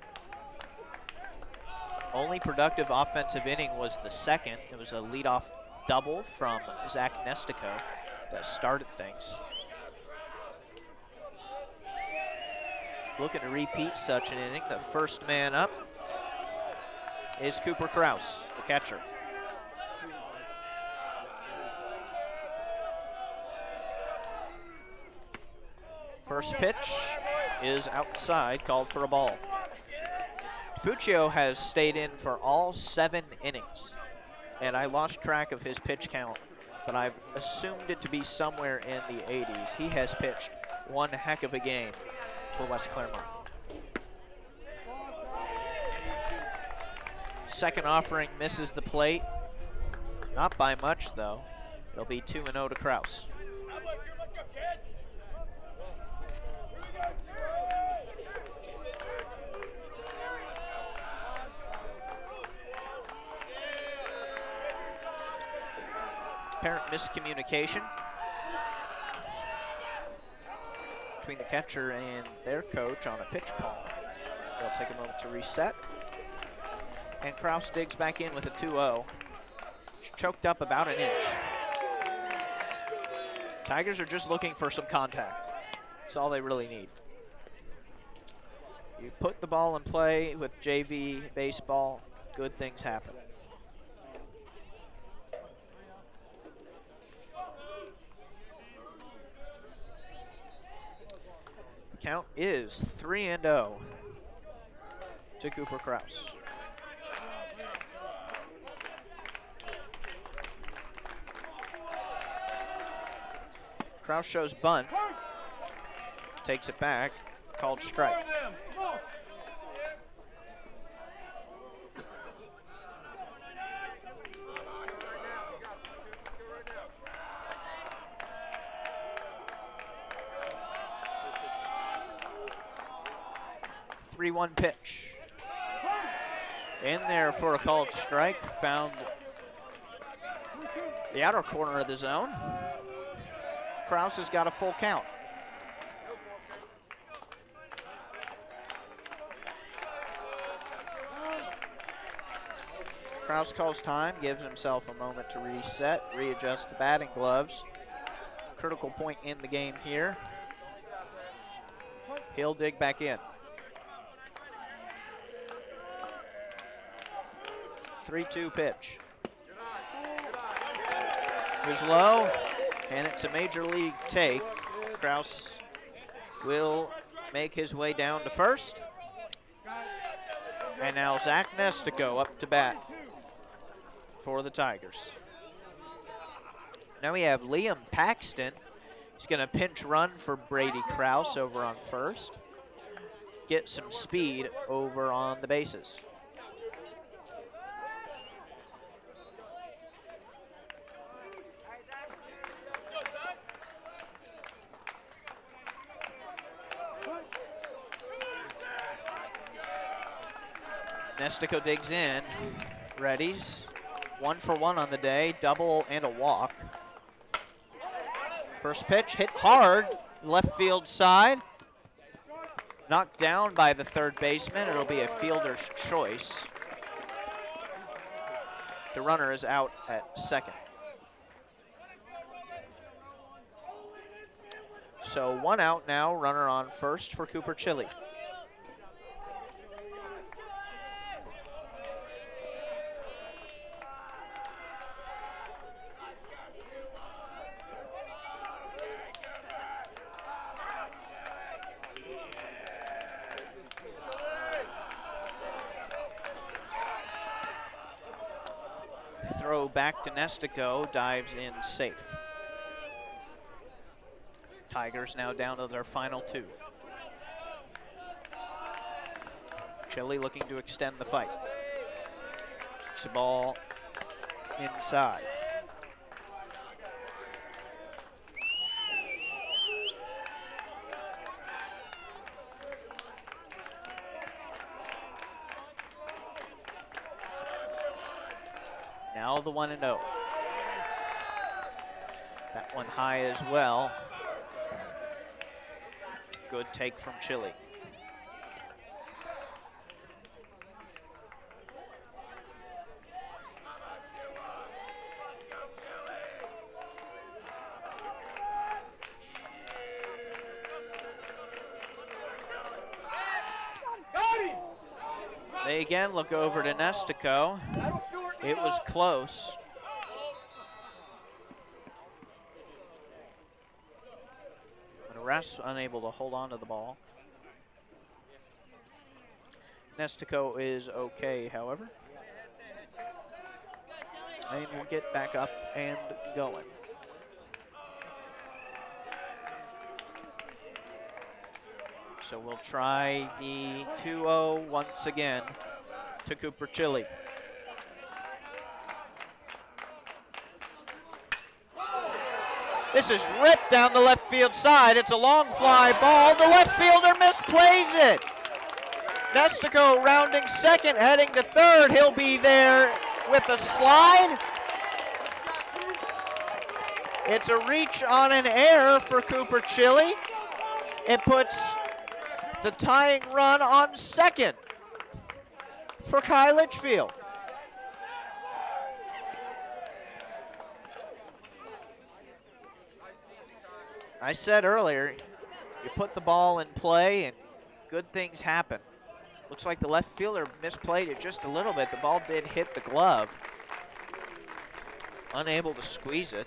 Only productive offensive inning was the second. It was a leadoff double from Zach Nestico that started things. Looking to repeat such an inning. The first man up is Cooper Kraus, the catcher. First pitch is outside, called for a ball. Puccio has stayed in for all 7 innings, and I lost track of his pitch count, but I've assumed it to be somewhere in the 80s. He has pitched one heck of a game for West Clermont. Second offering misses the plate, not by much though. It'll be 2-0 to Kraus. Apparent miscommunication between the catcher and their coach on a pitch call. They'll take a moment to reset. And Kraus digs back in with a 2-0. Choked up about an inch. Tigers are just looking for some contact. That's all they really need. You put the ball in play with JV baseball, good things happen. Count is 3-0 to Cooper Kraus. Kraus shows bunt, takes it back, called strike. The 3-1 pitch. In there for a called strike, found the outer corner of the zone. Kraus has got a full count. Kraus calls time, gives himself a moment to reset, readjust the batting gloves. critical point in the game here. He'll dig back in. 3-2 pitch. Goes low, and it's a major league take. Kraus will make his way down to first. And now Zach Nestico up to bat for the Tigers. Now we have Liam Paxton. He's going to pinch run for Brady Kraus over on first. Get some speed over on the bases. Nestico digs in, readies, 1 for 1 on the day, double and a walk. First pitch hit hard, left field side. Knocked down by the third baseman. It'll be a fielder's choice. The runner is out at second. So 1 out now, runner on first for Cooper Chile. Throw back to Nestico, dives in safe. Tigers now down to their final 2. Chile looking to extend the fight. Takes the ball inside. Now the 1-0. That one high as well. Good take from Chile. They again look over to Nestico. It was close. But Arrest unable to hold on to the ball. Nestico is okay, however. And we'll get back up and going. So we'll try the 2-0 once again to Cooper Chile. This is ripped down the left field side. It's a long fly ball. The left fielder misplays it. Nestico rounding second, heading to third. He'll be there with a slide. It's a reach on an error for Cooper Chile. It puts the tying run on second for Kyle Litchfield. I said earlier, you put the ball in play and good things happen. Looks like the left fielder misplayed it just a little bit. The ball did hit the glove. Unable to squeeze it.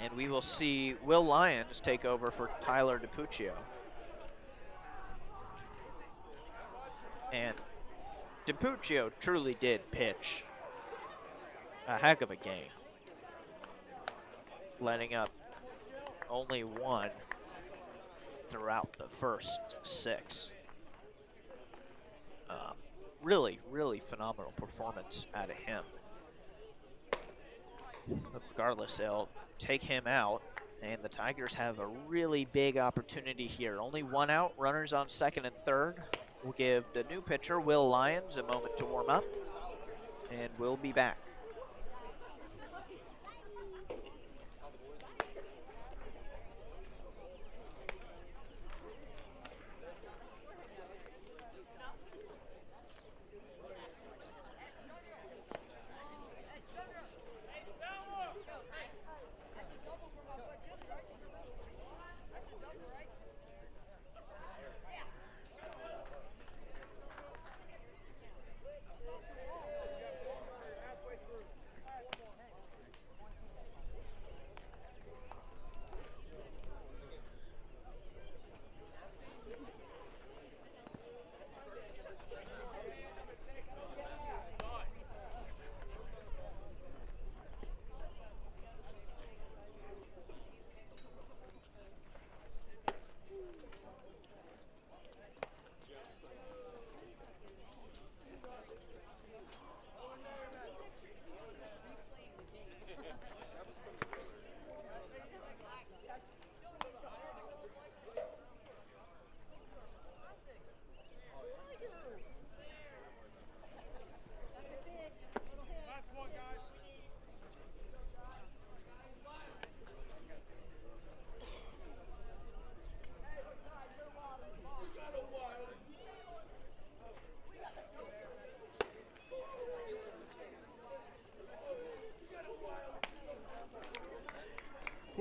And we will see Will Lyons take over for Tyler DiPuccio. And DiPuccio truly did pitch a heck of a game. Letting up only 1 throughout the first 6. Really, really phenomenal performance out of him. But regardless, they'll take him out, and the Tigers have a really big opportunity here. Only 1 out, runners on second and third. We'll give the new pitcher, Will Lyons, a moment to warm up, and we'll be back.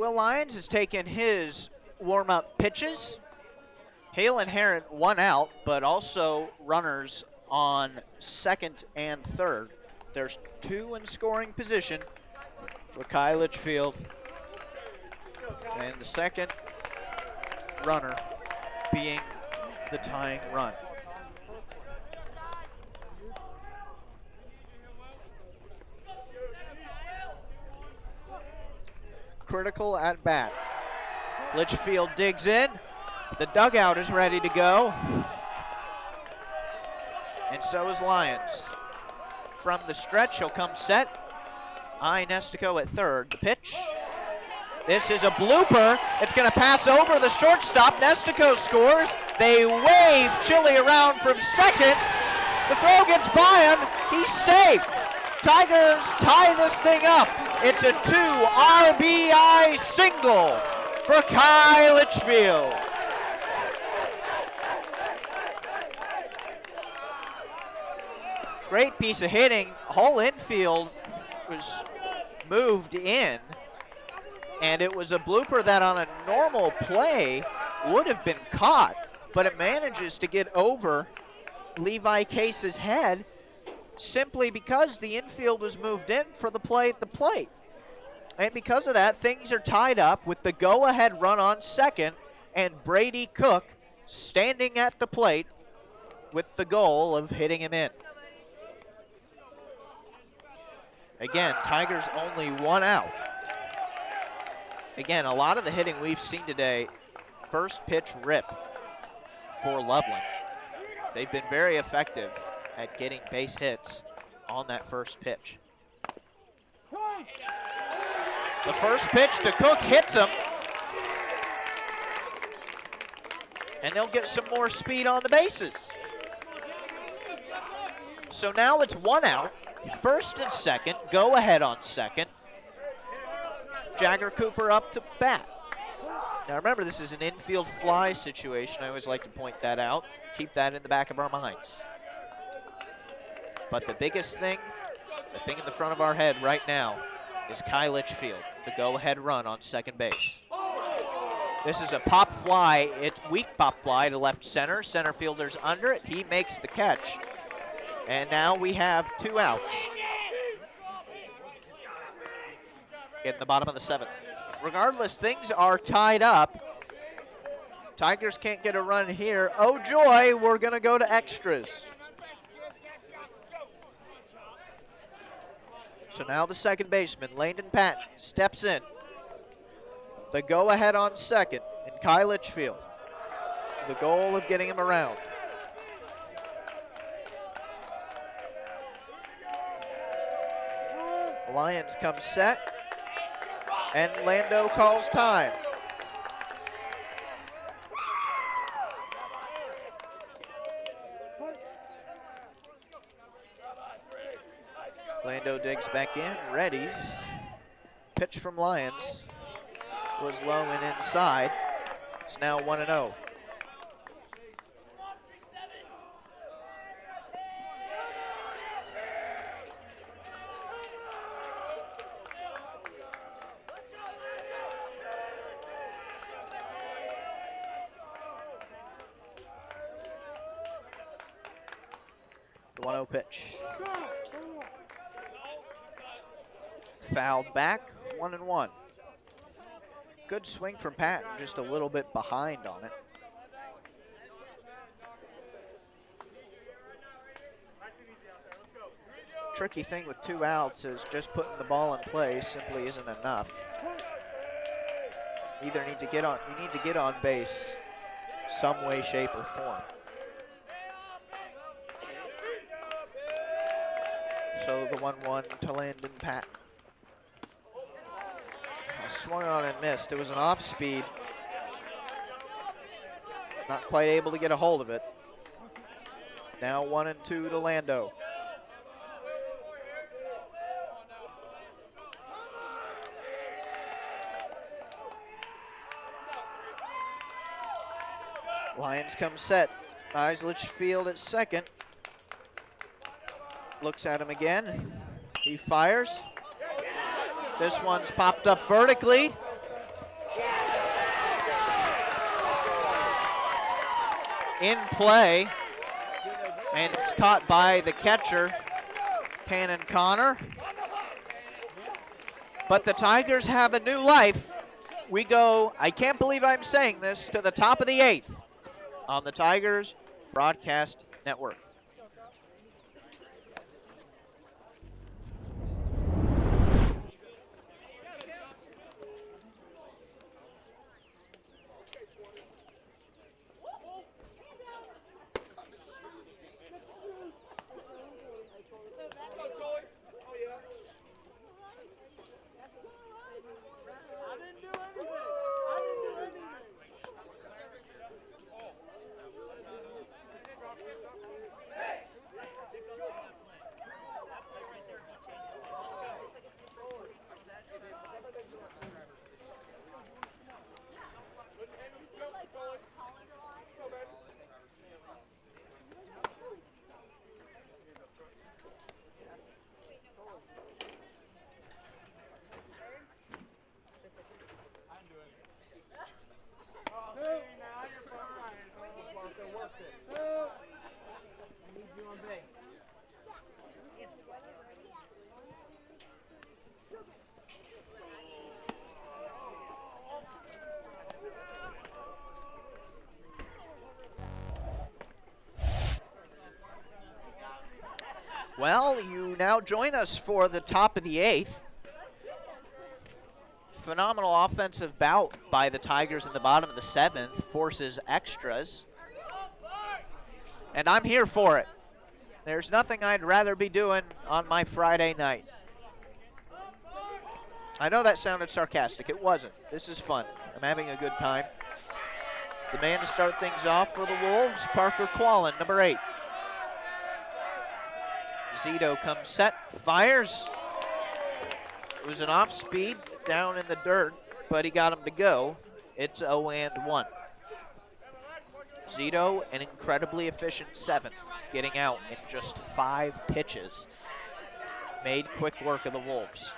Will Lyons has taken his warm-up pitches. He'll inherit one out, but also runners on second and third. There's two in scoring position for Kai Litchfield. And the second runner being the tying run. Critical at bat. Litchfield digs in. The dugout is ready to go. And so is Lyons. From the stretch, he'll come set. Nestico at third. The pitch. This is a blooper. It's going to pass over the shortstop. Nestico scores. They wave Chili around from second. The throw gets by him. He's safe. Tigers tie this thing up. It's a 2 RBI single for Kai Litchfield. Great piece of hitting. Whole infield was moved in, and it was a blooper that on a normal play would have been caught, but it manages to get over Levi Case's head simply because the infield was moved in for the play at the plate. And because of that, things are tied up with the go-ahead run on second and Brady Cook standing at the plate with the goal of hitting him in. Again, Tigers only one out. Again, a lot of the hitting we've seen today, first pitch rip for Loveland. They've been very effective at getting base hits on that first pitch. The first pitch to Cook hits him. And they'll get some more speed on the bases. So now it's one out. First and second, go ahead on second. Jagger Cooper up to bat. Now remember, this is an infield fly situation. I always like to point that out. Keep that in the back of our minds. But the biggest thing, the thing in the front of our head right now, is Kai Litchfield, the go-ahead run on second base. This is a pop fly. It's weak pop fly to left center. Center fielder's under it. He makes the catch. And now we have 2 outs in the bottom of the 7th. Regardless, things are tied up. Tigers can't get a run here. Oh joy, we're going to go to extras. So now the second baseman, Landon Patton, steps in. The go-ahead on second, and Kai Litchfield. The goal of getting him around. Lions come set, and Lando calls time. Lando digs back in, readies. Pitch from Lions was low and inside. It's now 1-0. The 1-0 pitch. Fouled back, 1-1. Good swing from Patton, just a little bit behind on it. Tricky thing with 2 outs is just putting the ball in play simply isn't enough. You need to get on base some way, shape, or form. So the 1-1 to Landon Patton. Swung on and missed. It was an off speed. Not quite able to get a hold of it. Now 1-2 to Lando. Lions come set. Eyes Litchfield at second. Looks at him again. He fires. This one's popped up vertically. In play, and it's caught by the catcher, Cannon Connor. But the Tigers have a new life. We go, I can't believe I'm saying this, to the top of the 8th on the Tigers Broadcast Network. Well, you now join us for the top of the 8th. Phenomenal offensive bout by the Tigers in the bottom of the 7th, forces extras. And I'm here for it. There's nothing I'd rather be doing on my Friday night. I know that sounded sarcastic. It wasn't. This is fun. I'm having a good time. The man to start things off for the Wolves, Parker Quallen, number 8. Zito comes set, fires. It was an off-speed down in the dirt, but he got him to go. It's 0-1. Zito, an incredibly efficient 7th, getting out in just 5 pitches. Made quick work of the Wolves.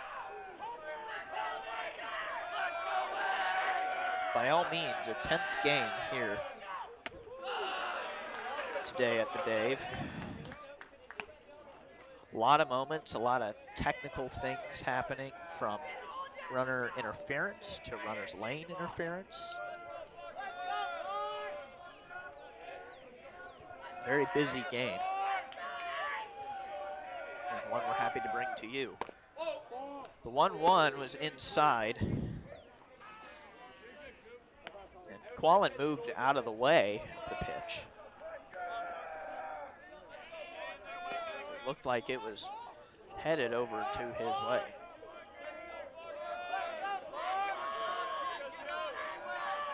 By all means, a tense game here today at the Dave. A lot of moments, a lot of technical things happening, from runner interference to runner's lane interference. Very busy game, and one we're happy to bring to you. The 1-1 was inside, and Quallen moved out of the way of the pitch. It looked like it was headed over to his way.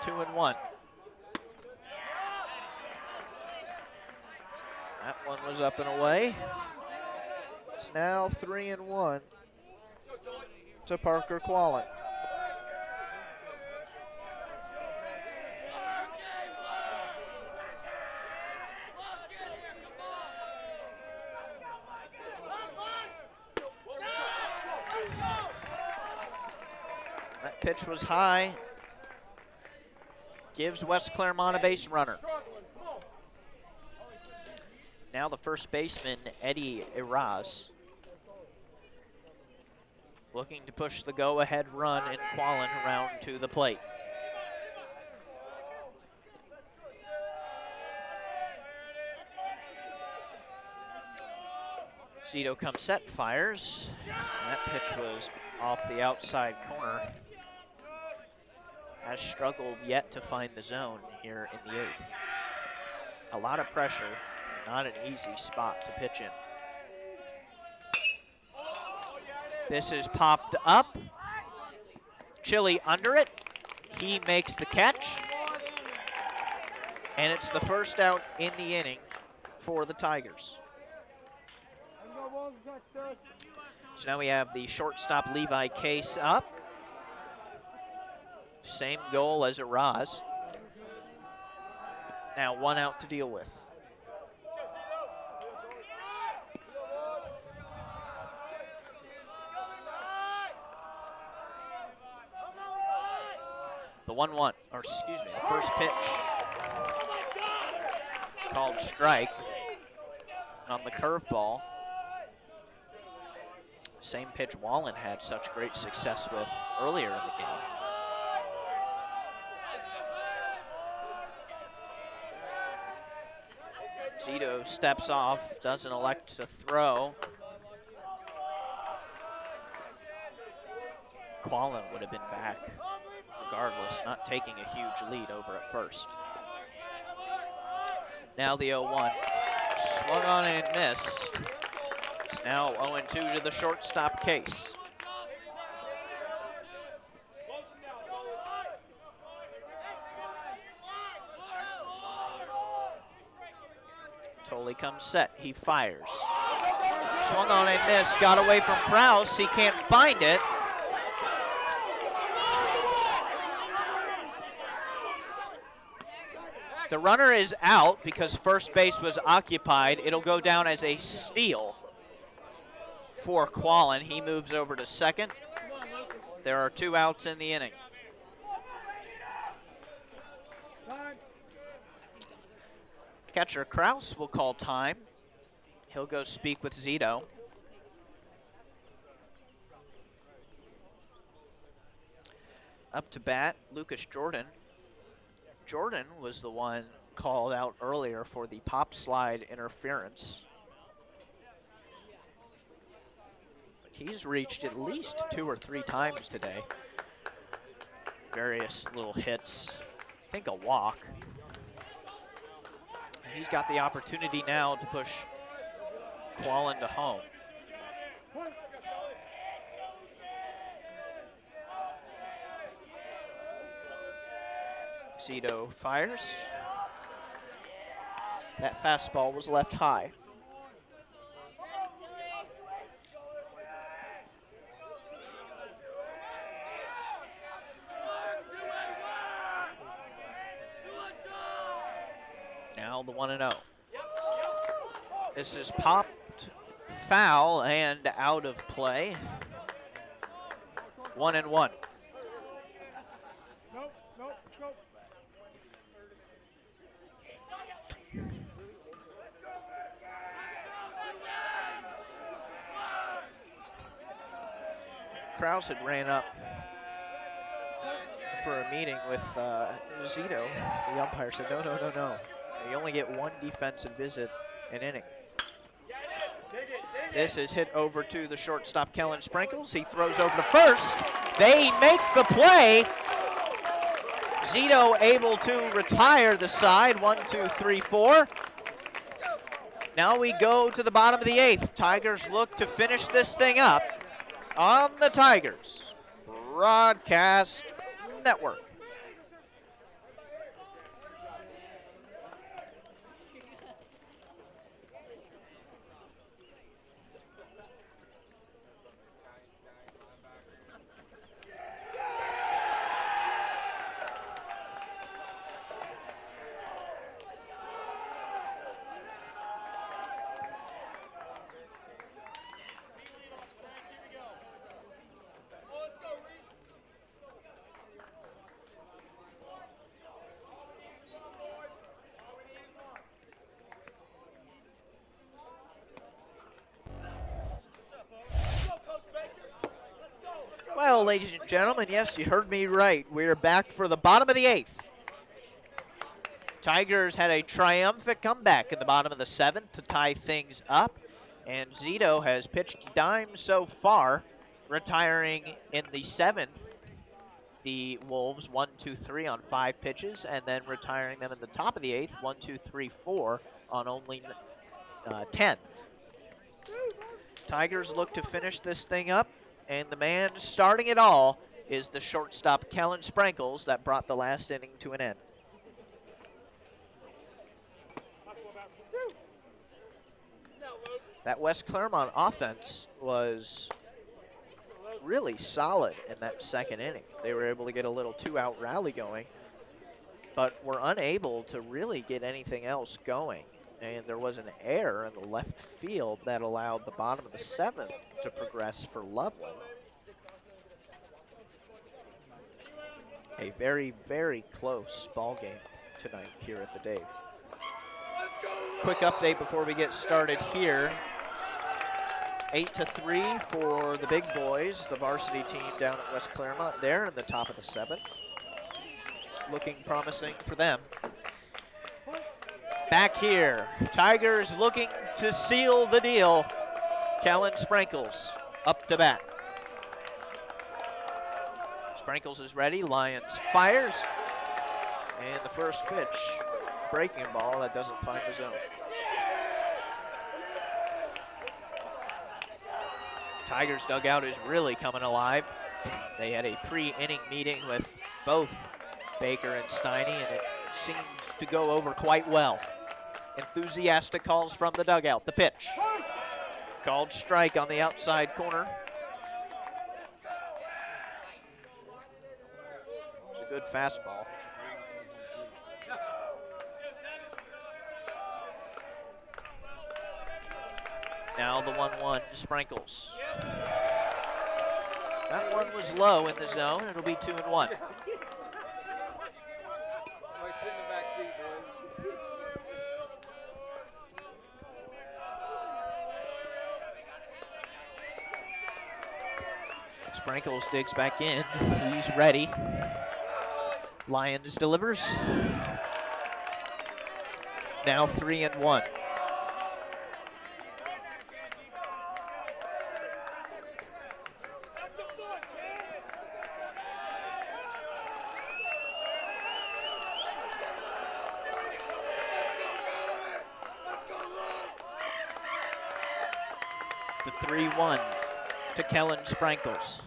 Two and one. That one was up and away. It's now 3-1 to Parker Quallen. That pitch was high. Gives West Clermont a base runner. Now the first baseman, Eddie Eraz, looking to push the go-ahead run in Quallen around to the plate. Zito comes set, fires. That pitch was off the outside corner. Has struggled yet to find the zone here in the 8th. A lot of pressure, not an easy spot to pitch in. This is popped up. Chili under it. He makes the catch. And it's the first out in the inning for the Tigers. So now we have the shortstop Levi Case up. Same goal as Eraz. Now 1 out to deal with. the 1-1, or excuse me, the first pitch called strike on the curveball. Same pitch Wallen had such great success with earlier in the game. Zito steps off, doesn't elect to throw. Quallen would have been back regardless, not taking a huge lead over at first. Now the 0-1. Swung on and missed. It's now 0-2 to the shortstop Case. Tolley comes set, he fires. Swung on and missed, got away from Krause, he can't find it. The runner is out because first base was occupied. It'll go down as a steal for Quallen. He moves over to second. There are 2 outs in the inning. Catcher Krause will call time. He'll go speak with Zito. Up to bat, Lucas Jordan. Jordan was the one called out earlier for the pop slide interference. But he's reached at least 2 or 3 times today. Various little hits, I think a walk. And he's got the opportunity now to push Quallen to home. Zito fires. That fastball was left high. Now the 1-0. This is popped, foul, and out of play. 1-1. Krause had ran up for a meeting with Zito. The umpire said, no. You only get 1 defensive visit an inning. This is hit over to the shortstop, Kellen Sprinkles. He throws over to first. They make the play. Zito able to retire the side. 1, 2, 3, 4. Now we go to the bottom of the 8th. Tigers look to finish this thing up on the Tigers Broadcast Network. Well, ladies and gentlemen, yes, you heard me right. We're back for the bottom of the 8th. Tigers had a triumphant comeback in the bottom of the 7th to tie things up. And Zito has pitched dimes so far, retiring in the 7th the Wolves 1, 2, 3 on 5 pitches, and then retiring them in the top of the 8th 1, 2, 3, 4 on only 10. Tigers look to finish this thing up, and the man starting it all is the shortstop Kellen Sprinkles that brought the last inning to an end. That West Clermont offense was really solid in that second inning. They were able to get a little 2-out rally going, but were unable to really get anything else going. And there was an error in the left field that allowed the bottom of the 7th to progress for Loveland. A very, very close ball game tonight here at the Dave. Quick update before we get started here. 8-3 for the big boys, the varsity team down at West Clermont there in the top of the 7th. Looking promising for them. Back here, Tigers looking to seal the deal. Kellen Sprinkles up to bat. Sprinkles is ready, Lyons fires. And the first pitch, breaking ball that doesn't find the zone. Tigers dugout is really coming alive. They had a pre-inning meeting with both Baker and Steiny, and it seems to go over quite well. Enthusiastic calls from the dugout. The pitch. Called strike on the outside corner. It's a good fastball. Now the 1-1 Sprinkles. That one was low in the zone. It'll be 2-1. Sprinkles digs back in. He's ready. Lyons delivers. Now 3-1. The 3-1 to Kellen Sprinkles.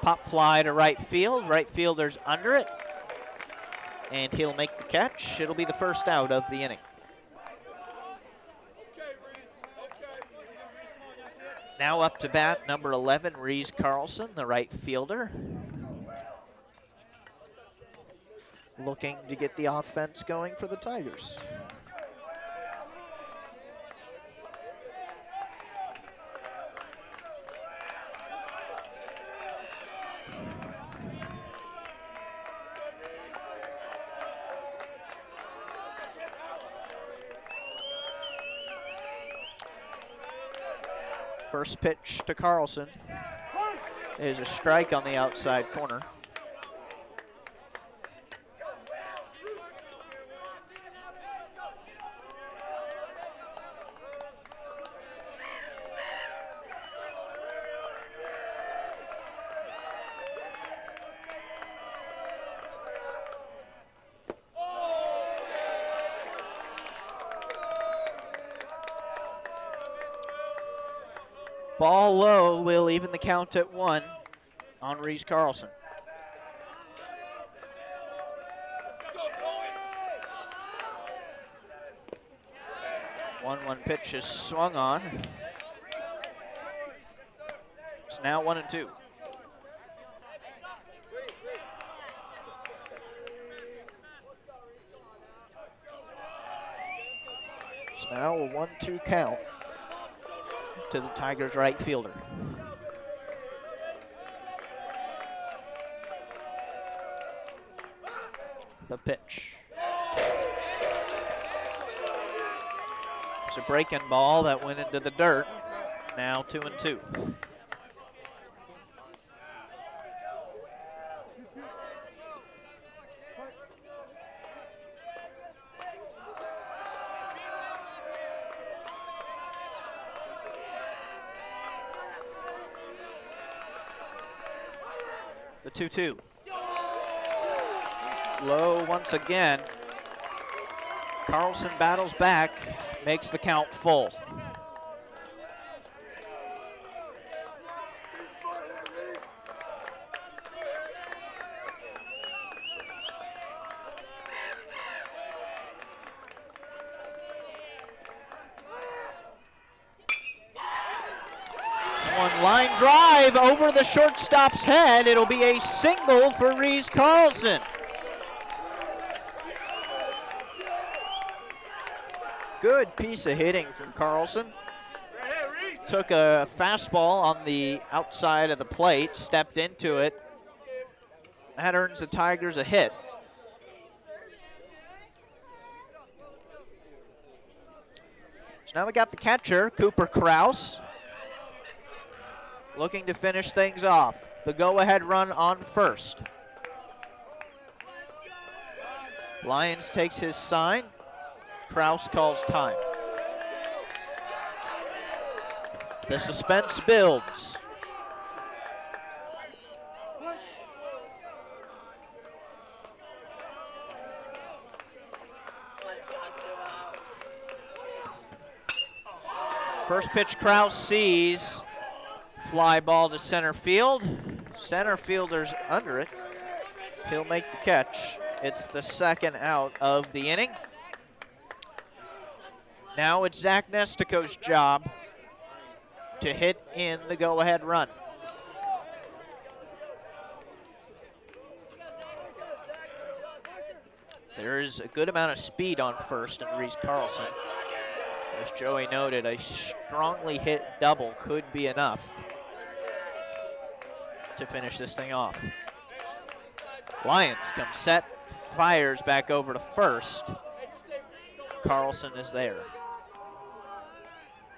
Pop fly to right field. Right fielder's under it. And he'll make the catch. It'll be the first out of the inning. Now up to bat, number 11, Reese Carlson, the right fielder. Looking to get the offense going for the Tigers. First pitch to Carlson is a strike on the outside corner. Ball low will even the count at 1 on Reese Carlson. One pitch is swung on. It's now 1-2. It's now a 1-2 count to the Tigers' right fielder. The pitch. It's a breaking ball that went into the dirt. Now 2-2. The 2-2. Low once again. Carlson battles back, makes the count full. One line drive over the shortstop's head. It'll be a single for Reese Carlson. Good piece of hitting from Carlson. Took a fastball on the outside of the plate, stepped into it, That earns the Tigers a hit. So now we got the catcher, Cooper Kraus, looking to finish things off. The go-ahead run on first. Lyons takes his sign. Kraus calls time. The suspense builds. First pitch Kraus sees. Fly ball to center field. Center fielder's under it. He'll make the catch. It's the second out of the inning. Now it's Zach Nestico's job to hit in the go-ahead run. There's a good amount of speed on first in Reese Carlson. As Joey noted, a strongly hit double could be enough to finish this thing off. Lyons comes set, fires back over to first. Carlson is there.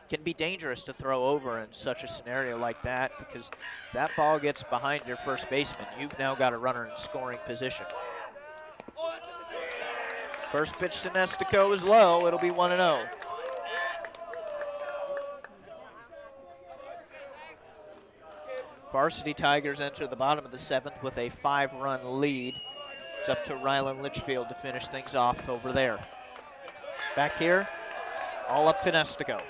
Can be dangerous to throw over in such a scenario like that because that ball gets behind your first baseman. You've now got a runner in scoring position. First pitch to Nestico is low. It'll be 1-0. Varsity Tigers enter the bottom of the seventh with a 5-run lead. It's up to Ryland Litchfield to finish things off over there. Back here, all up to Nestico.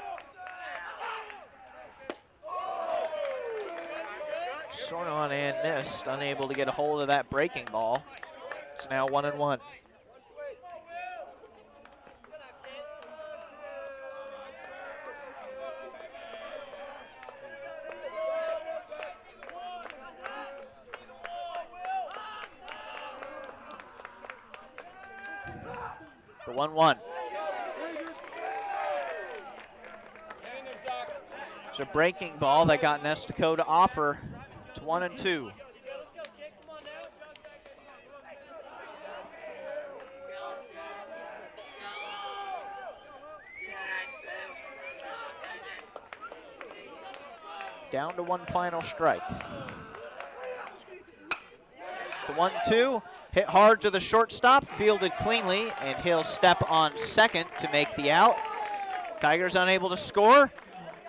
Swung on and missed, unable to get a hold of that breaking ball. It's now 1-1. The 1-1. It's a breaking ball that got Nestico to offer. It's 1-2. Down to one final strike. The 1-2. Hit hard to the shortstop, fielded cleanly, and he'll step on second to make the out. Tigers unable to score.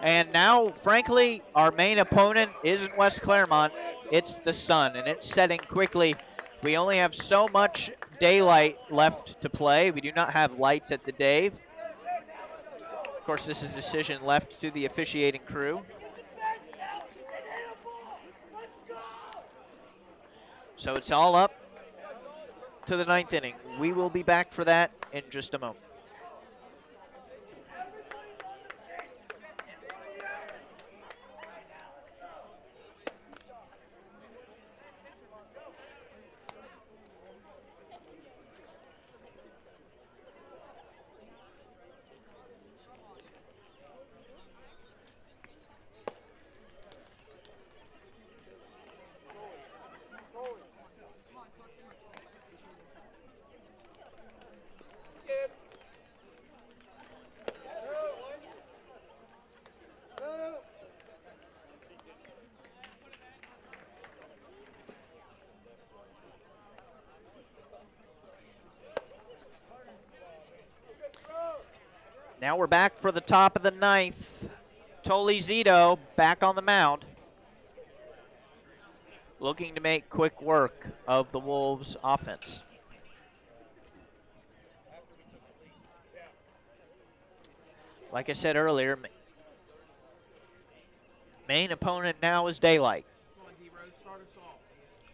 And now, frankly, our main opponent isn't West Clermont. It's the sun, and it's setting quickly. We only have so much daylight left to play. We do not have lights at the Dave. Of course, this is a decision left to the officiating crew. So it's all up to the ninth inning. We will be back for that in just a moment. Now we're back for the top of the ninth. Toli Zito back on the mound, looking to make quick work of the Wolves' offense. Like I said earlier, main opponent now is daylight.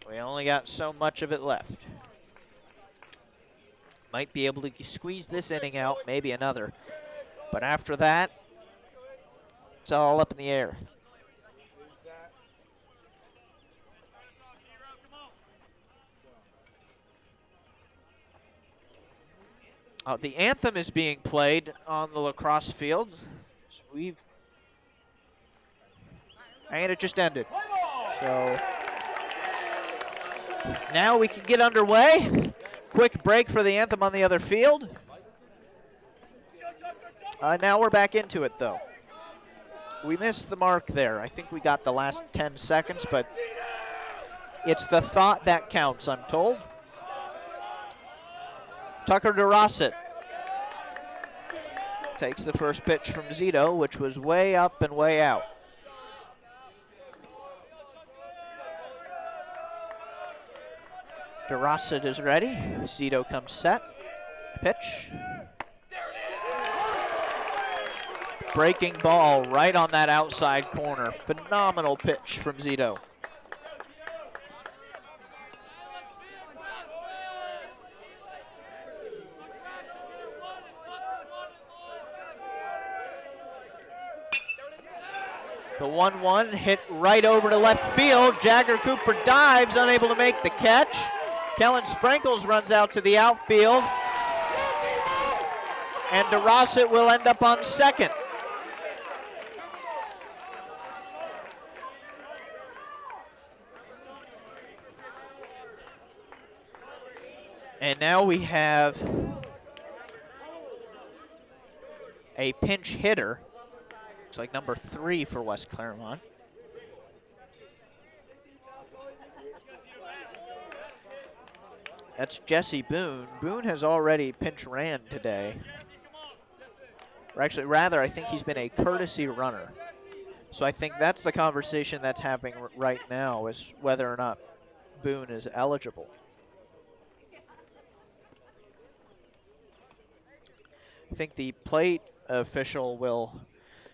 We only got so much of it left. Might be able to squeeze this inning out, maybe another. But after that, it's all up in the air. The anthem is being played on the lacrosse field. And it just ended. So Now we can get underway. Quick break for the anthem on the other field. Now we're back into it, though. We missed the mark there. I think we got the last 10 seconds, but it's the thought that counts, I'm told. Tucker DeRosset takes the first pitch from Zito, which was way up and way out. DeRosset is ready. Zito comes set. Pitch. Breaking ball right on that outside corner. Phenomenal pitch from Zito. The 1-1 hit right over to left field. Jagger Cooper dives, unable to make the catch. Kellen Sprinkles runs out to the outfield. And DeRosset will end up on second. And now we have a pinch hitter. It's like number 3 for West Clermont. That's Jesse Boone. Boone has already pinch ran today. Or actually, rather, I think he's been a courtesy runner. So I think that's the conversation that's happening right now, is whether or not Boone is eligible. I think the plate official will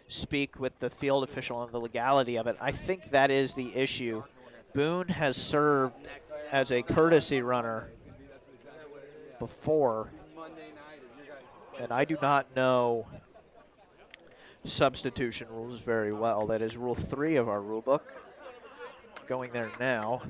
speak with the field official on the legality of it. I think that is the issue. Boone has served as a courtesy runner before, and I do not know substitution rules very well. That is Rule 3 of our rule book. Going there now.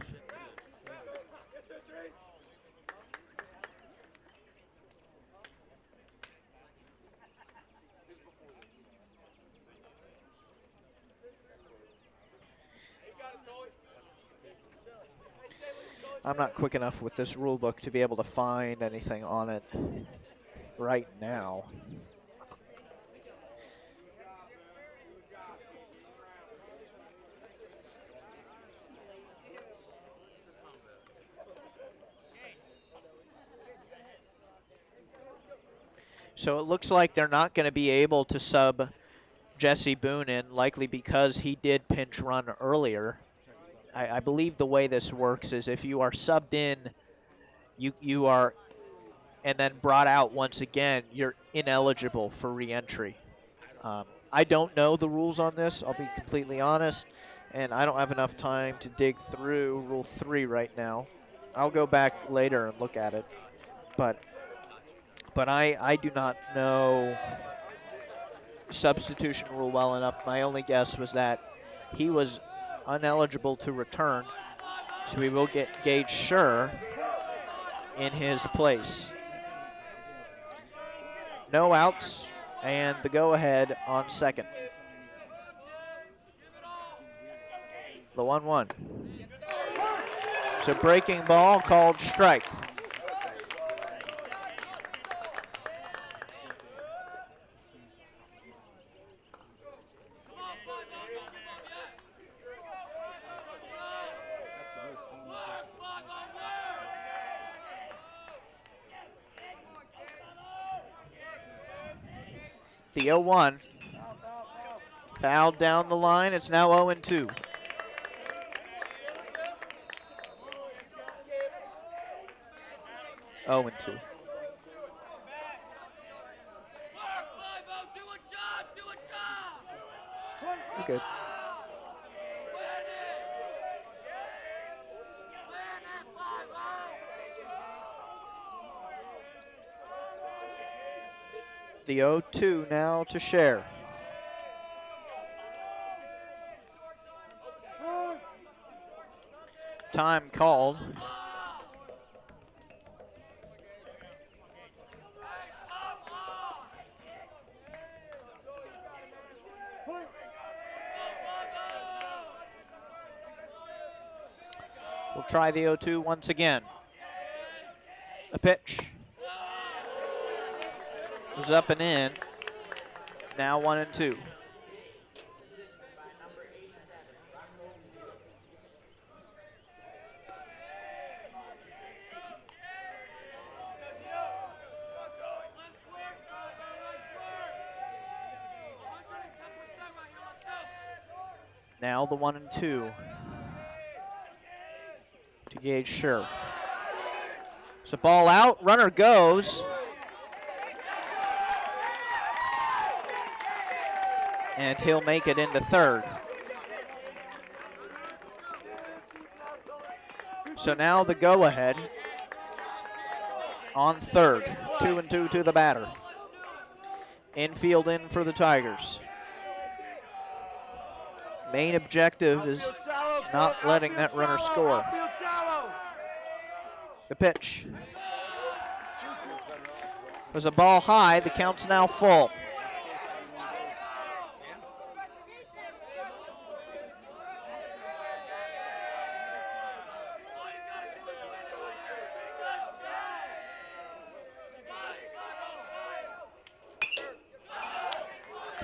I'm not quick enough with this rule book to be able to find anything on it right now. So it looks like they're not going to be able to sub Jesse Boone in, likely because he did pinch run earlier. I believe the way this works is if you are subbed in, you are, and then brought out once again, you're ineligible for re-entry. I don't know the rules on this, I'll be completely honest, and I don't have enough time to dig through Rule 3 right now. I'll go back later and look at it, but I do not know substitution rule well enough. My only guess was that he was ineligible to return, so we will get Gage Schur in his place. No outs, and the go-ahead on second. The 1-1. So breaking ball called strike. The 0-1. Fouled down the line. It's now 0-2. Oh, and 2. You're good. The 0-2 now to Share. Time called. We'll try the 0-2 once again. A pitch. Was up and in. Now 1-2. Now the 1-2 to Gage Scher. So ball out, runner goes. And he'll make it into third. So now the go-ahead on third. 2-2 to the batter. Infield in for the Tigers. Main objective is not letting that runner score. The pitch was a ball high. The count's now full.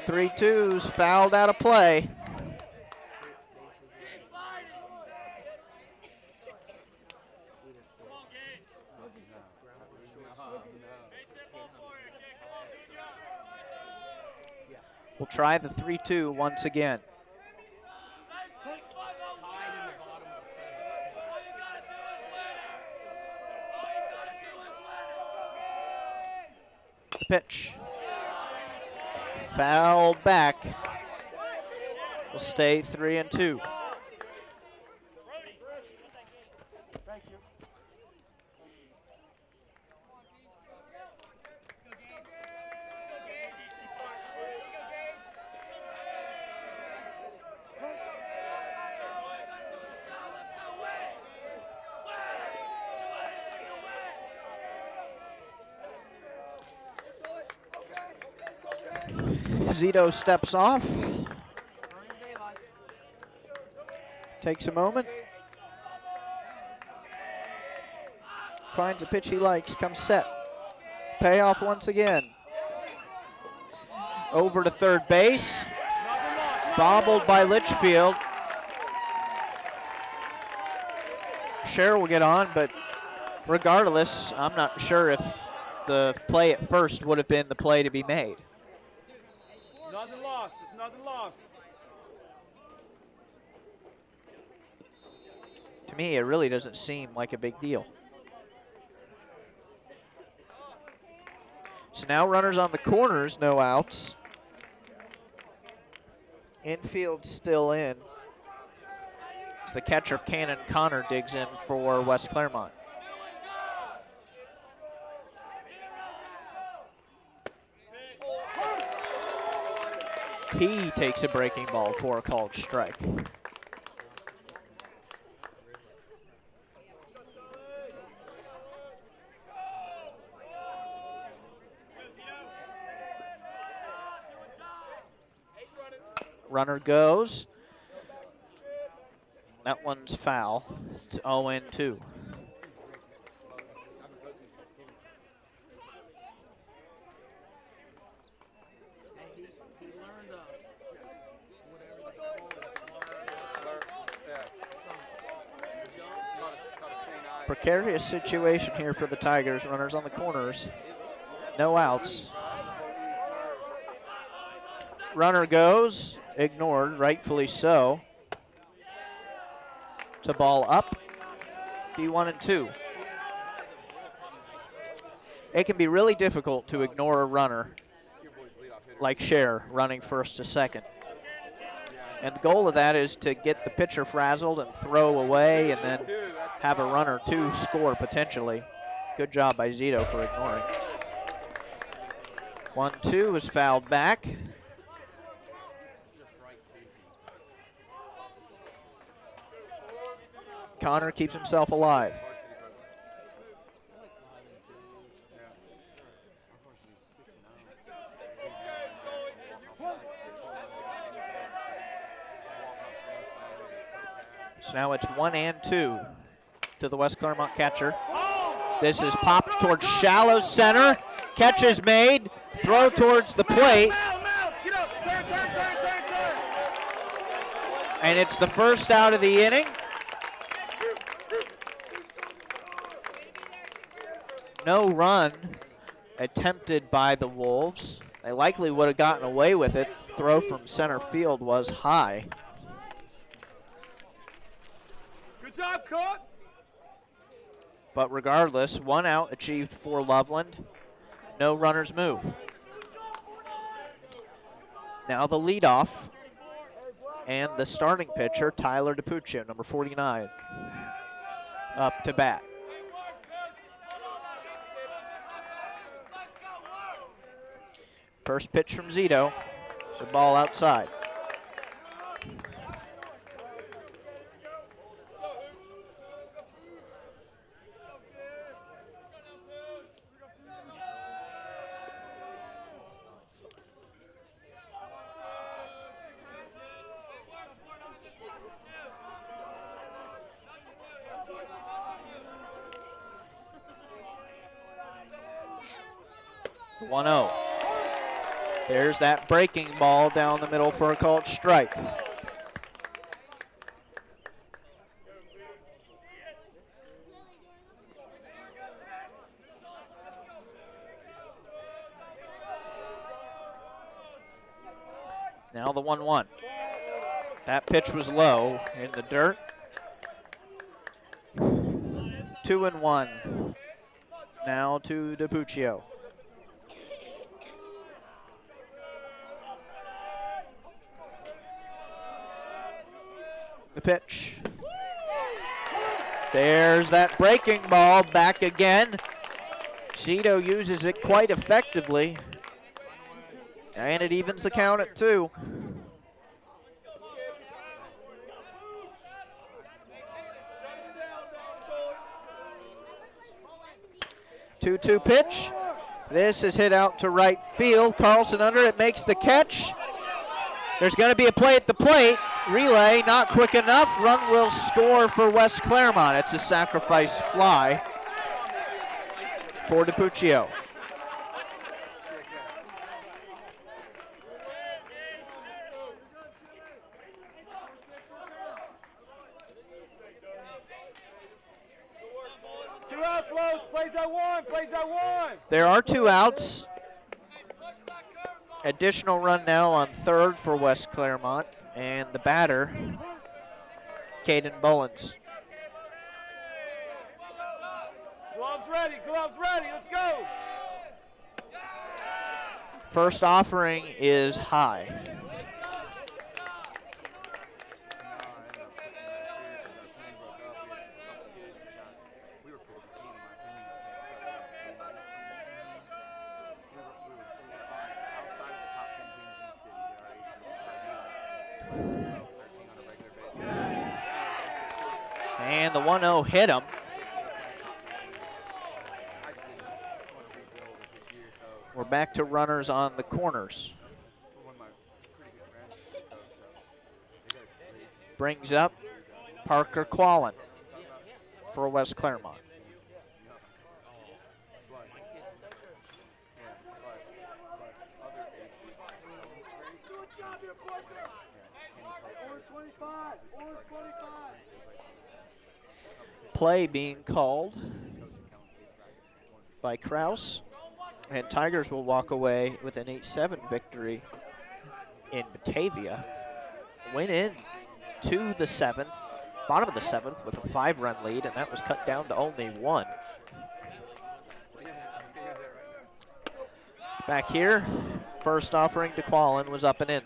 Three twos fouled out of play. We'll try the 3-2 once again. The pitch. Fouled back. Will stay 3-2. Zito steps off. Takes a moment. Finds a pitch he likes, comes set. Payoff once again. Over to third base. Bobbled by Litchfield. Scher will get on, but regardless, I'm not sure if the play at first would have been the play to be made. Nothing lost. It's nothing lost. To me, it really doesn't seem like a big deal. So now runners on the corners, no outs. Infield still in. It's the catcher, Cannon Connor, digs in for West Clermont. He takes a breaking ball for a called strike. Runner goes. That one's foul. It's 0-2. Precarious situation here for the Tigers. Runners on the corners. No outs. Runner goes. Ignored, rightfully so. To ball up. Be 1-2. It can be really difficult to ignore a runner like Scher running first to second. And the goal of that is to get the pitcher frazzled and throw away and then have a run or two score potentially. Good job by Zito for ignoring. 1-2 is fouled back. Connor keeps himself alive. So now it's 1-2. to the West Clermont catcher. This is popped towards shallow center. Catch is made. Throw towards the plate. And it's the first out of the inning. No run attempted by the Wolves. They likely would have gotten away with it. Throw from center field was high. Good job, coach. But regardless, 1 out achieved for Loveland. No runners move. Now the leadoff and the starting pitcher, Tyler DiPuccio, number 49, up to bat. First pitch from Zito. The ball outside. The 1-0. There's that breaking ball down the middle for a called strike. Now the 1-1. That pitch was low in the dirt. 2-1. Now to DiPuccio. The pitch. There's that breaking ball back again. Zito uses it quite effectively. And it evens the count at 2. Two-two pitch. This is hit out to right field. Carlson under it, makes the catch. There's going to be a play at the plate. Relay not quick enough. Run will score for West Clermont. It's a sacrifice fly for DiPuccio. Two outs, Los. Plays at 1. Plays at 1. There are 2 outs. Additional run now on third for West Clermont. And the batter, Caden Bullens. Gloves ready. Gloves ready. Let's go. First offering is high. And the 1-0 hit him. We're back to runners on the corners. Brings up Parker Quallen for West Clermont. Play being called by Kraus, and Tigers will walk away with an 8-7 victory in Batavia. Went in to the 7th, bottom of the 7th, with a 5-run lead, and that was cut down to only 1. Back here, first offering to Quallen was up and in.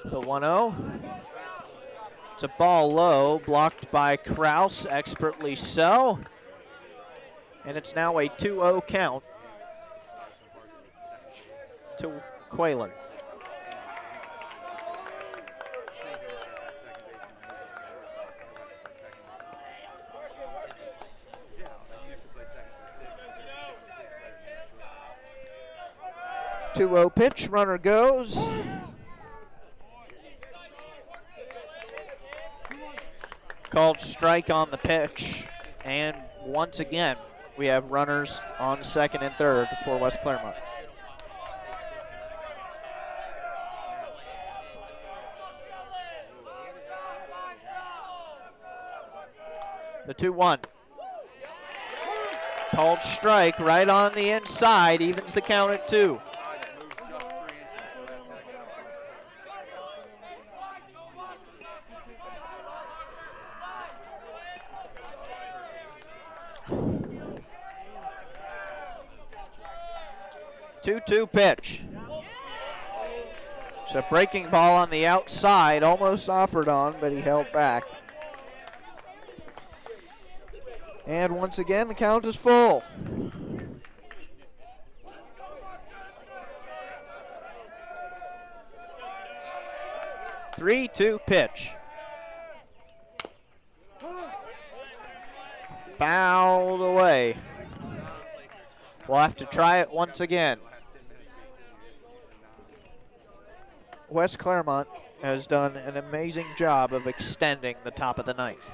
The 1-0. It's a ball low, blocked by Kraus, expertly so. And it's now a 2-0 count to Quayler. 2-0 pitch, runner goes. Called strike on the pitch, and once again, we have runners on second and third for West Clermont. The 2-1. Called strike right on the inside, evens the count at 2. Two-two pitch. It's a breaking ball on the outside, almost offered on, but he held back. And once again, the count is full. Three-two pitch. Fouled away. We'll have to try it once again. West Clermont has done an amazing job of extending the top of the ninth.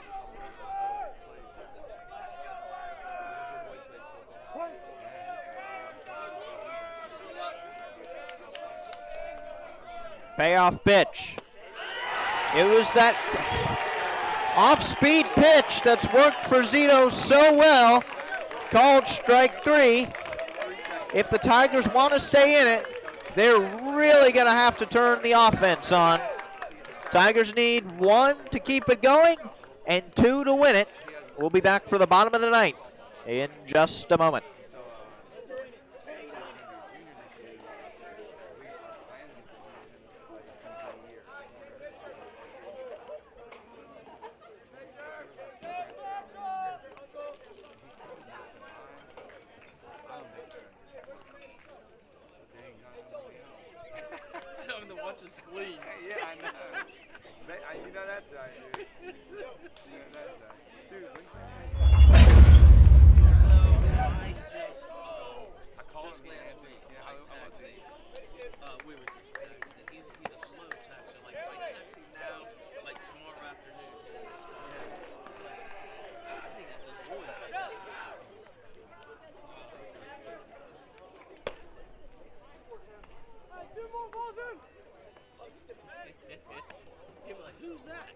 Payoff pitch. It was that off-speed pitch that's worked for Zito so well. Called strike 3. If the Tigers want to stay in it, they're really going to have to turn the offense on. Tigers need 1 to keep it going and 2 to win it. We'll be back for the bottom of the ninth in just a moment. Yeah, I know. You know that's right, dude. You know that's right. Dude, when's that? I called him last week. Yeah, I taxi. We were just texting. He's a slow texter. Like, if I text him now, like tomorrow afternoon. I think that's his voice. Two more balls in. He'll be like, who's that?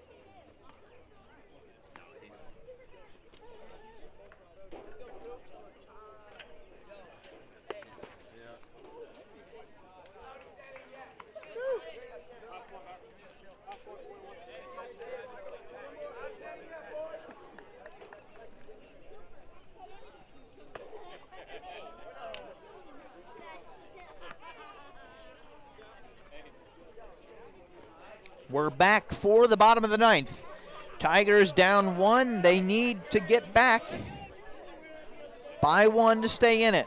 We're back for the bottom of the ninth. Tigers down 1. They need to get back by 1 to stay in it.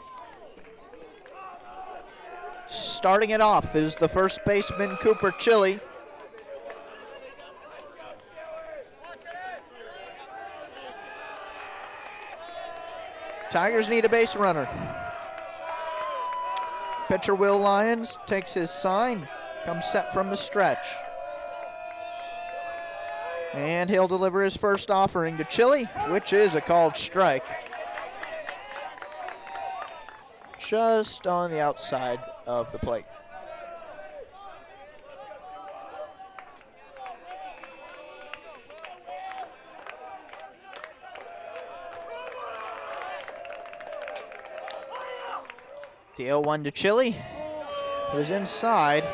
Starting it off is the first baseman, Cooper Chili. Tigers need a base runner. Pitcher Will Lyons takes his sign, comes set from the stretch. And he'll deliver his first offering to Chili, which is a called strike. Just on the outside of the plate. The 0-1 to Chili, who's inside,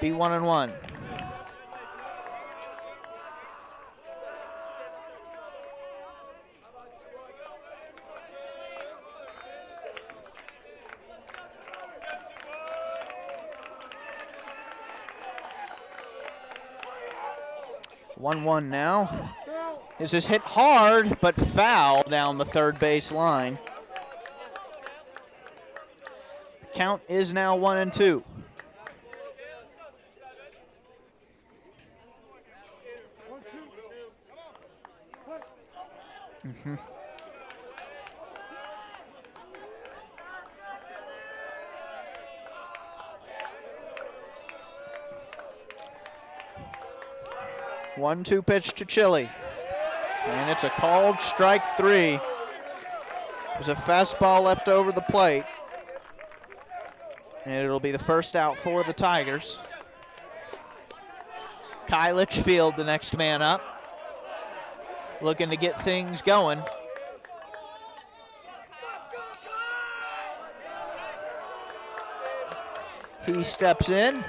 be 1-1. One now. This is hit hard, but foul down the third base line. Count is now 1-2. 1-2 pitch to Chili. And it's a called strike 3. There's a fastball left over the plate. And it'll be the first out for the Tigers. Kai Litchfield, the next man up, looking to get things going. He steps in.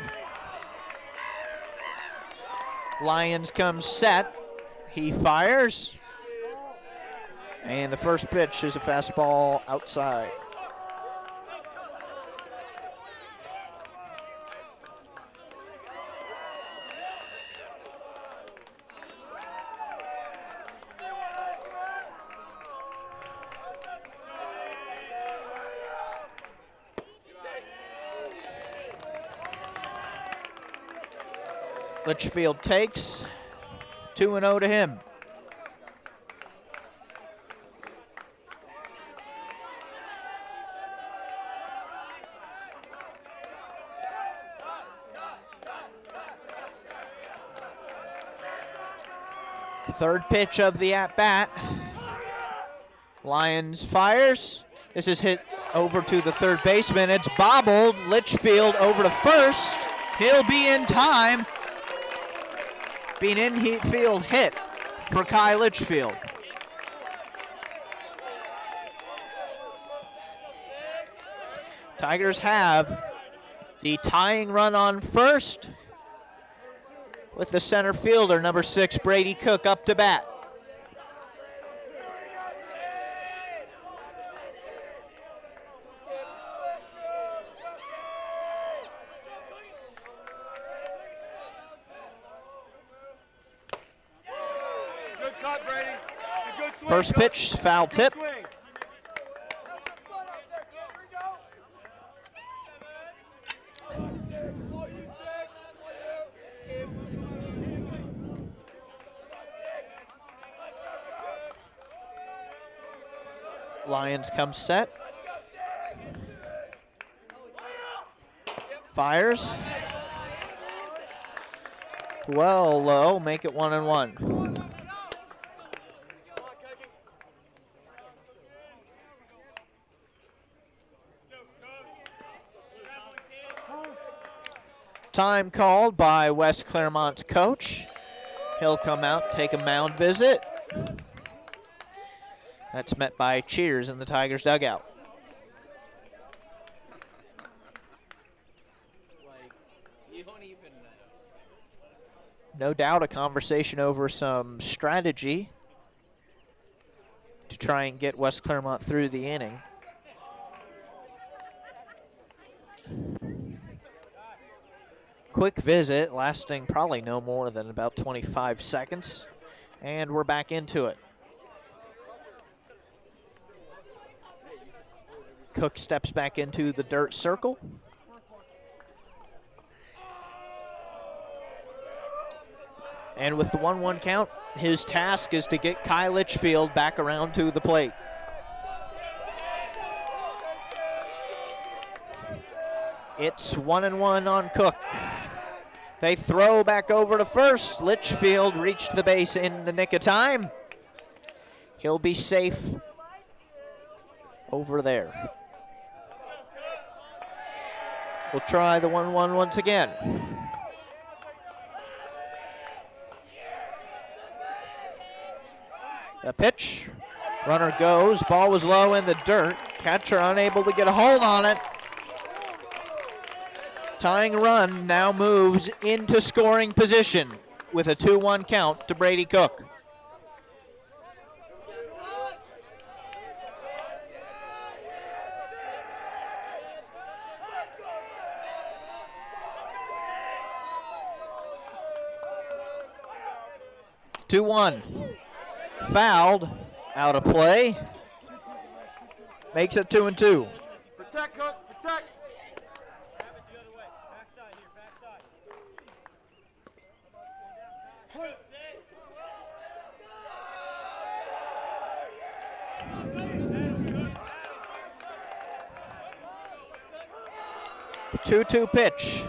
Lyons comes set. He fires. And the first pitch is a fastball outside. Litchfield takes. 2-0 to him. Third pitch of the at-bat. Lyons fires. This is hit over to the third baseman. It's bobbled. Litchfield over to first. He'll be in time. Being in-field hit for Kai Litchfield. Tigers have the tying run on first with the center fielder, number 6, Brady Cook, up to bat. First pitch, foul tip. Lyons comes set. Fires. Well low, make it 1-1. Time called by West Clermont's coach. He'll come out, take a mound visit. That's met by cheers in the Tigers dugout. No doubt a conversation over some strategy to try and get West Clermont through the inning. Quick visit, lasting probably no more than about 25 seconds. And we're back into it. Cook steps back into the dirt circle. And with the 1-1 count, his task is to get Kai Litchfield back around to the plate. It's 1-1 on Cook. They throw back over to first. Litchfield reached the base in the nick of time. He'll be safe over there. We'll try the 1-1 once again. A pitch. Runner goes. Ball was low in the dirt. Catcher unable to get a hold on it. Tying run now moves into scoring position with a 2-1 count to Brady Cook. Two-1. Fouled. Out of play. Makes it 2-2. Protect, Cook. Protect. 2-2 pitch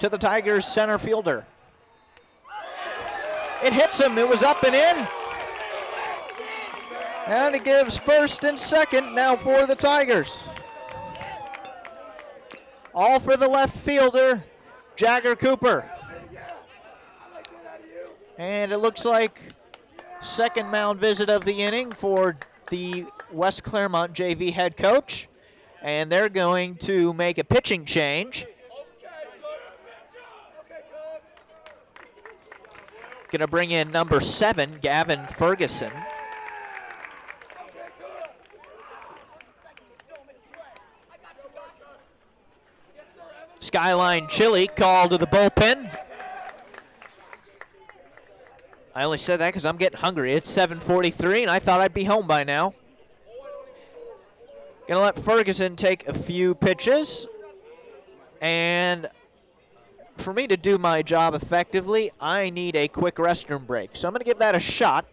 to the Tigers center fielder. It hits him. It was up and in. And it gives first and second now for the Tigers. All for the left fielder, Jagger Cooper. And it looks like second mound visit of the inning for the West Clermont JV head coach. And they're going to make a pitching change. Going to bring in number 7, Gavin Ferguson. Skyline Chili called to the bullpen. I only said that because I'm getting hungry. It's 7:43, and I thought I'd be home by now. Gonna let Ferguson take a few pitches. And for me to do my job effectively, I need a quick restroom break. So I'm gonna give that a shot.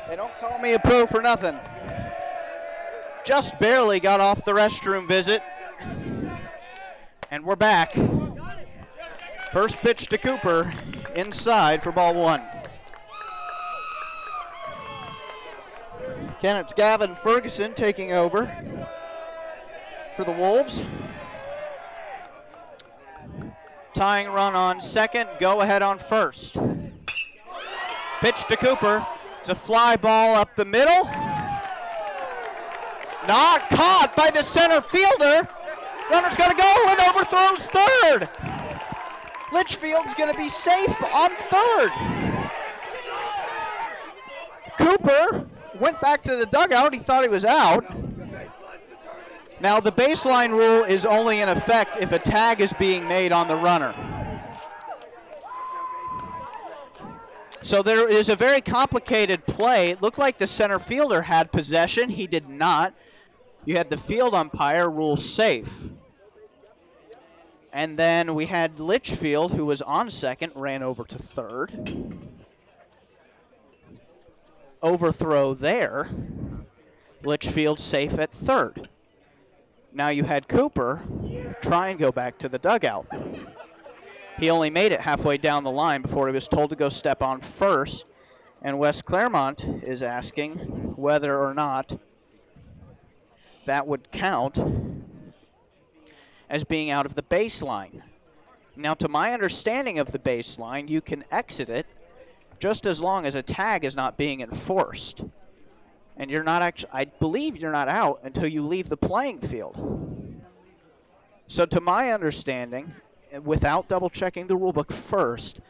They don't call me a pro for nothing. Just barely got off the restroom visit. And we're back. First pitch to Cooper, inside for ball 1. Again, it's Gavin Ferguson taking over for the Wolves. Tying run on second, go ahead on first. Pitch to Cooper. It's a fly ball up the middle. Not caught by the center fielder. Runner's going to go and overthrows third. Litchfield's going to be safe on third. Cooper went back to the dugout. He thought he was out. Now, the baseline rule is only in effect if a tag is being made on the runner. So there is a very complicated play. It looked like the center fielder had possession. He did not. You had the field umpire rule safe. And then we had Litchfield, who was on second, ran over to third. Overthrow there. Litchfield safe at third. Now you had Cooper try and go back to the dugout. He only made it halfway down the line before he was told to go step on first. And West Clermont is asking whether or not that would count as being out of the baseline. Now, to my understanding of the baseline, you can exit it just as long as a tag is not being enforced. And you're not actually, I believe you're not out until you leave the playing field. So to my understanding, without double checking the rulebook first,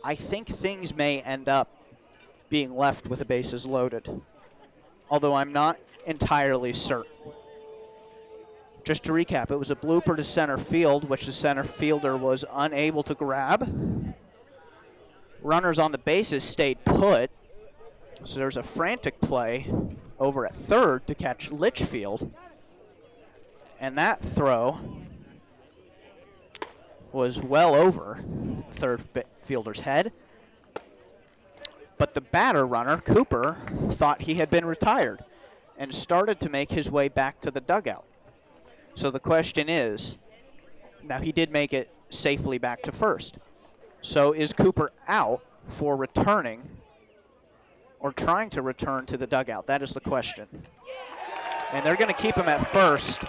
I think things may end up being left with the bases loaded. Although I'm not entirely certain. Just to recap, it was a blooper to center field, which the center fielder was unable to grab. runners on the bases stayed put. So there's a frantic play over at third to catch Litchfield. And that throw was well over the third fielder's head. But the batter runner, Cooper, thought he had been retired and started to make his way back to the dugout. So the question is, now he did make it safely back to first. So is Cooper out for returning or trying to return to the dugout? That is the question. And they're going to keep him at first.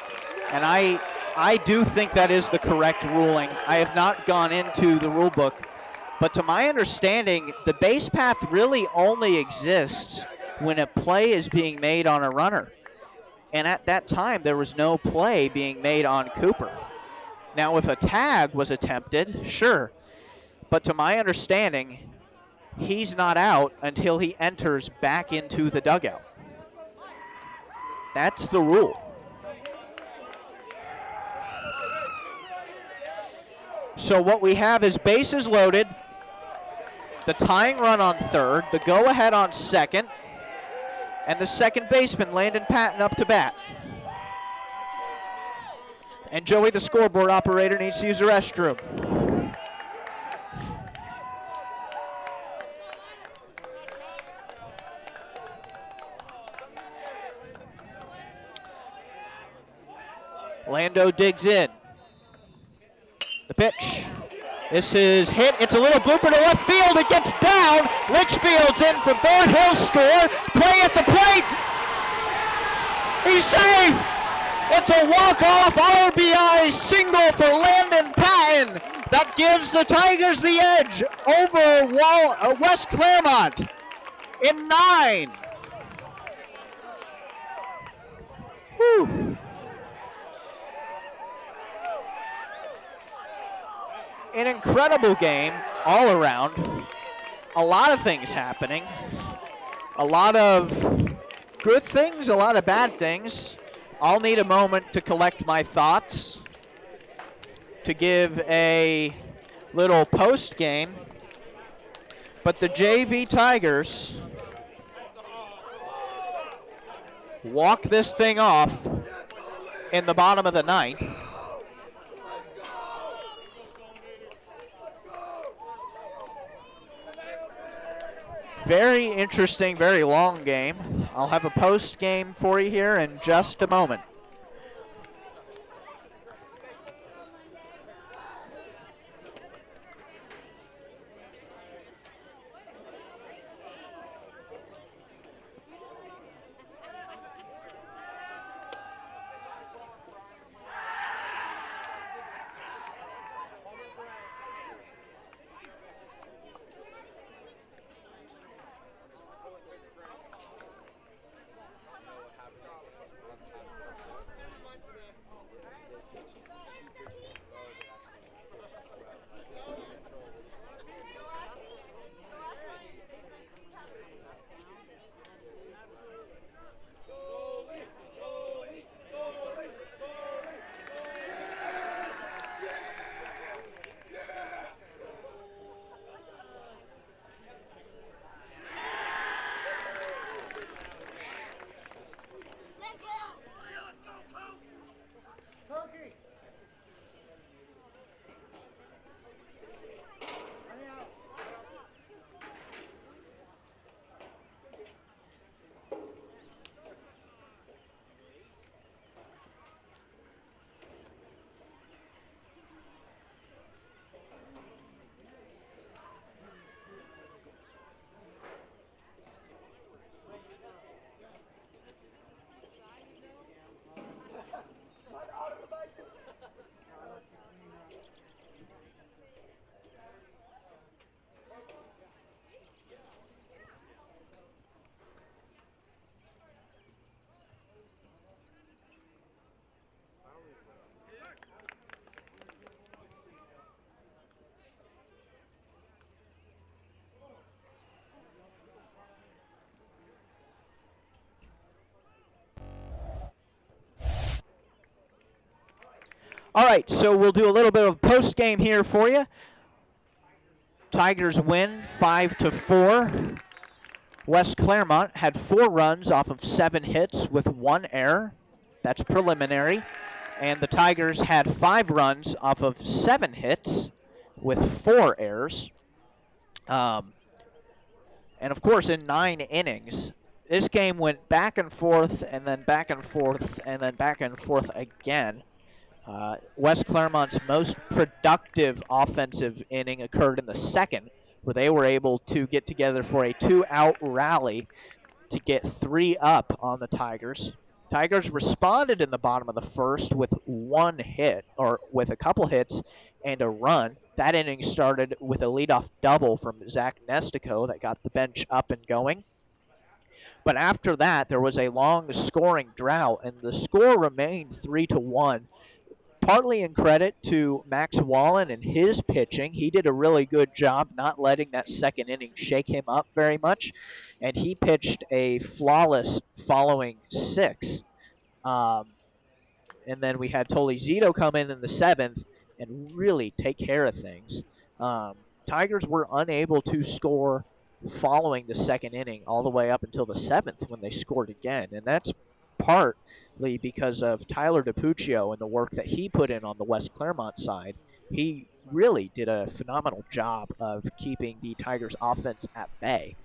And I do think that is the correct ruling. I have not gone into the rule book, but to my understanding, the base path really only exists when a play is being made on a runner. And at that time, there was no play being made on Cooper. Now, if a tag was attempted, sure. But to my understanding, he's not out until he enters back into the dugout. That's the rule. So what we have is bases loaded, the tying run on third, the go-ahead on second, and the second baseman, Landon Patton, up to bat. And Joey, the scoreboard operator, needs to use the restroom. Lando digs in. The pitch. This is hit. It's a little blooper to left field. It gets down. Litchfield's in for third. He'll score. Play at the plate. He's safe. It's a walk-off RBI single for Landon Patton. That gives the Tigers the edge over West Clermont in 9. Whew. An incredible game all around. A lot of things happening. A lot of good things, a lot of bad things. I'll need a moment to collect my thoughts, to give a little post game. But the JV Tigers walk this thing off in the bottom of the 9th. Very interesting, very long game. I'll have a post game for you here in just a moment. All right, so we'll do a little bit of post game here for you. Tigers win 5-4. West Clermont had 4 runs off of 7 hits with 1 error. That's preliminary. And the Tigers had 5 runs off of 7 hits with 4 errors. And of course, in 9 innings, this game went back and forth, and then back and forth, and then back and forth again. West Clermont's most productive offensive inning occurred in the second, where they were able to get together for a 2-out rally to get 3 up on the Tigers. Tigers responded in the bottom of the first with 1 hit, or with a couple hits and a run. That inning started with a leadoff double from Zach Nestico that got the bench up and going. But after that, there was a long scoring drought, and the score remained 3-1. Partly in credit to Max Wallen and his pitching. He did a really good job not letting that second inning shake him up very much, and he pitched a flawless following 6. And then we had Toli Zito come in the 7th and really take care of things. Tigers were unable to score following the second inning all the way up until the 7th when they scored again, and that's partly because of Tyler DiPuccio and the work that he put in on the West Clermont side. He really did a phenomenal job of keeping the Tigers' offense at bay.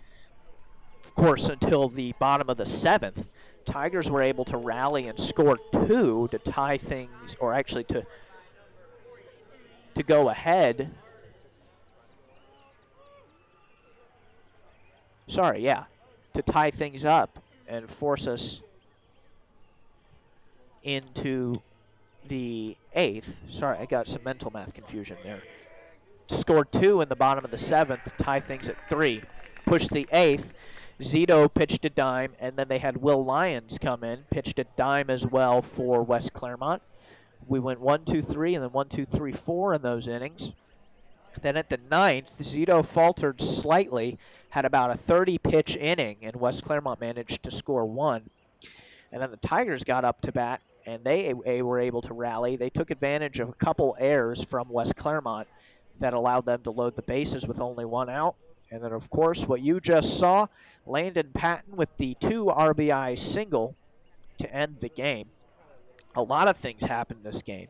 Of course, until the bottom of the 7th, Tigers were able to rally and score 2 to tie things, or actually to go ahead. To tie things up and force us into the 8th. Sorry, I got some mental math confusion there. Scored 2 in the bottom of the 7th, tie things at 3. Pushed the 8th. Zito pitched a dime, and then they had Will Lyons come in, pitched a dime as well for West Clermont. We went 1-2-3 and then 1-2-3-4 in those innings. Then at the 9th, Zito faltered slightly, had about a 30-pitch inning, and West Clermont managed to score 1. And then the Tigers got up to bat, and they were able to rally. They took advantage of a couple errors from West Clermont that allowed them to load the bases with only 1 out. And then, of course, what you just saw, Landon Patton with the 2 RBI single to end the game. A lot of things happened this game.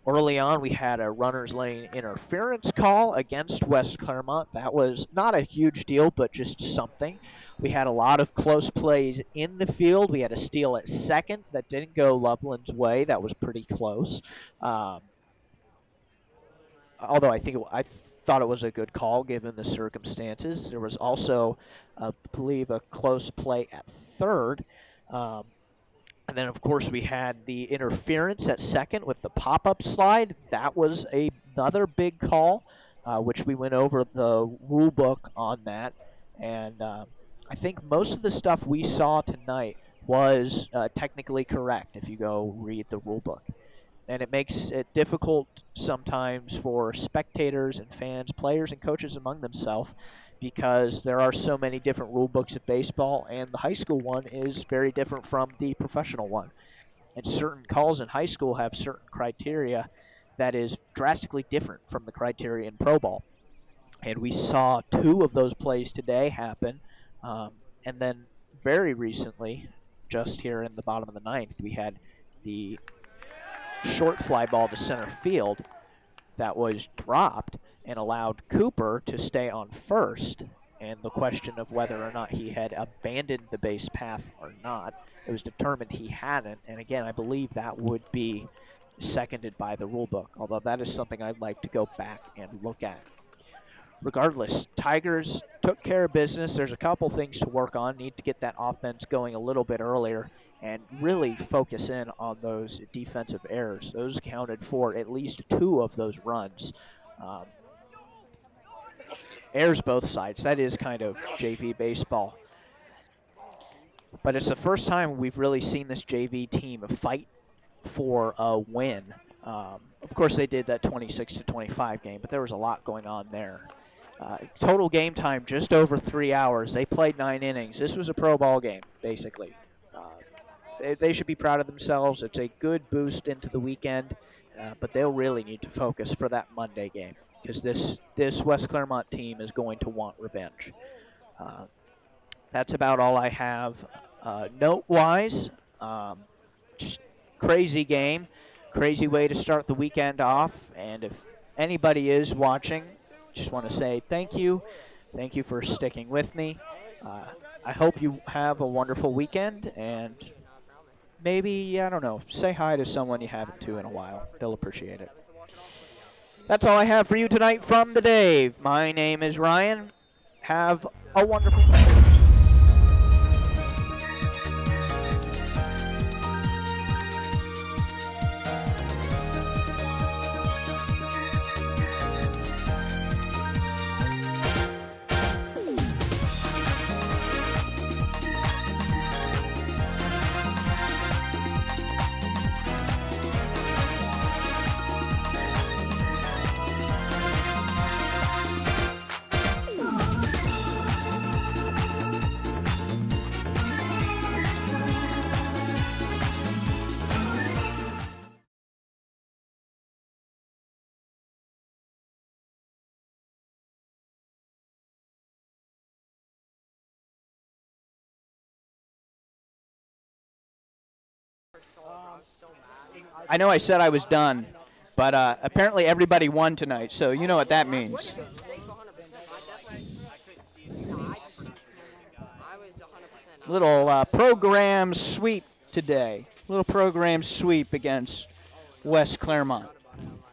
Early on, we had a runner's lane interference call against West Clermont. That was not a huge deal, but just something. We had a lot of close plays in the field. We had a steal at second that didn't go Loveland's way. That was pretty close. Although I thought it was a good call given the circumstances. There was also, I believe, a close play at third. And then, of course, we had the interference at second with the pop-up slide. That was another big call, which we went over the rule book on that. And I think most of the stuff we saw tonight was technically correct if you go read the rule book. And it makes it difficult sometimes for spectators and fans, players and coaches among themselves, because there are so many different rule books of baseball, and the high school one is very different from the professional one. And certain calls in high school have certain criteria that is drastically different from the criteria in pro ball. And we saw 2 of those plays today happen. And then very recently, just here in the bottom of the 9th, we had the short fly ball to center field that was dropped and allowed Cooper to stay on first. And the question of whether or not he had abandoned the base path or not, it was determined he hadn't. And again, I believe that would be seconded by the rule book, although that is something I'd like to go back and look at. Regardless, Tigers took care of business. There's a couple things to work on. Need to get that offense going a little bit earlier and really focus in on those defensive errors. Those accounted for at least 2 of those runs. Errors both sides. That is kind of JV baseball. But it's the first time we've really seen this JV team fight for a win. Of course, they did that 26-25 game, but there was a lot going on there. Total game time, just over 3 hours. They played 9 innings. This was a pro ball game, basically. They should be proud of themselves. It's a good boost into the weekend, but they'll really need to focus for that Monday game. because this West Clermont team is going to want revenge. That's about all I have note-wise. Just crazy game, crazy way to start the weekend off. And if anybody is watching, just want to say thank you. Thank you for sticking with me. I hope you have a wonderful weekend, and maybe, I don't know, say hi to someone you haven't to in a while. They'll appreciate it. That's all I have for you tonight from the Dave. My name is Ryan. Have a wonderful night. I know I said I was done, but apparently everybody won tonight, so you know what that means. Little program sweep today. Little program sweep against West Clermont.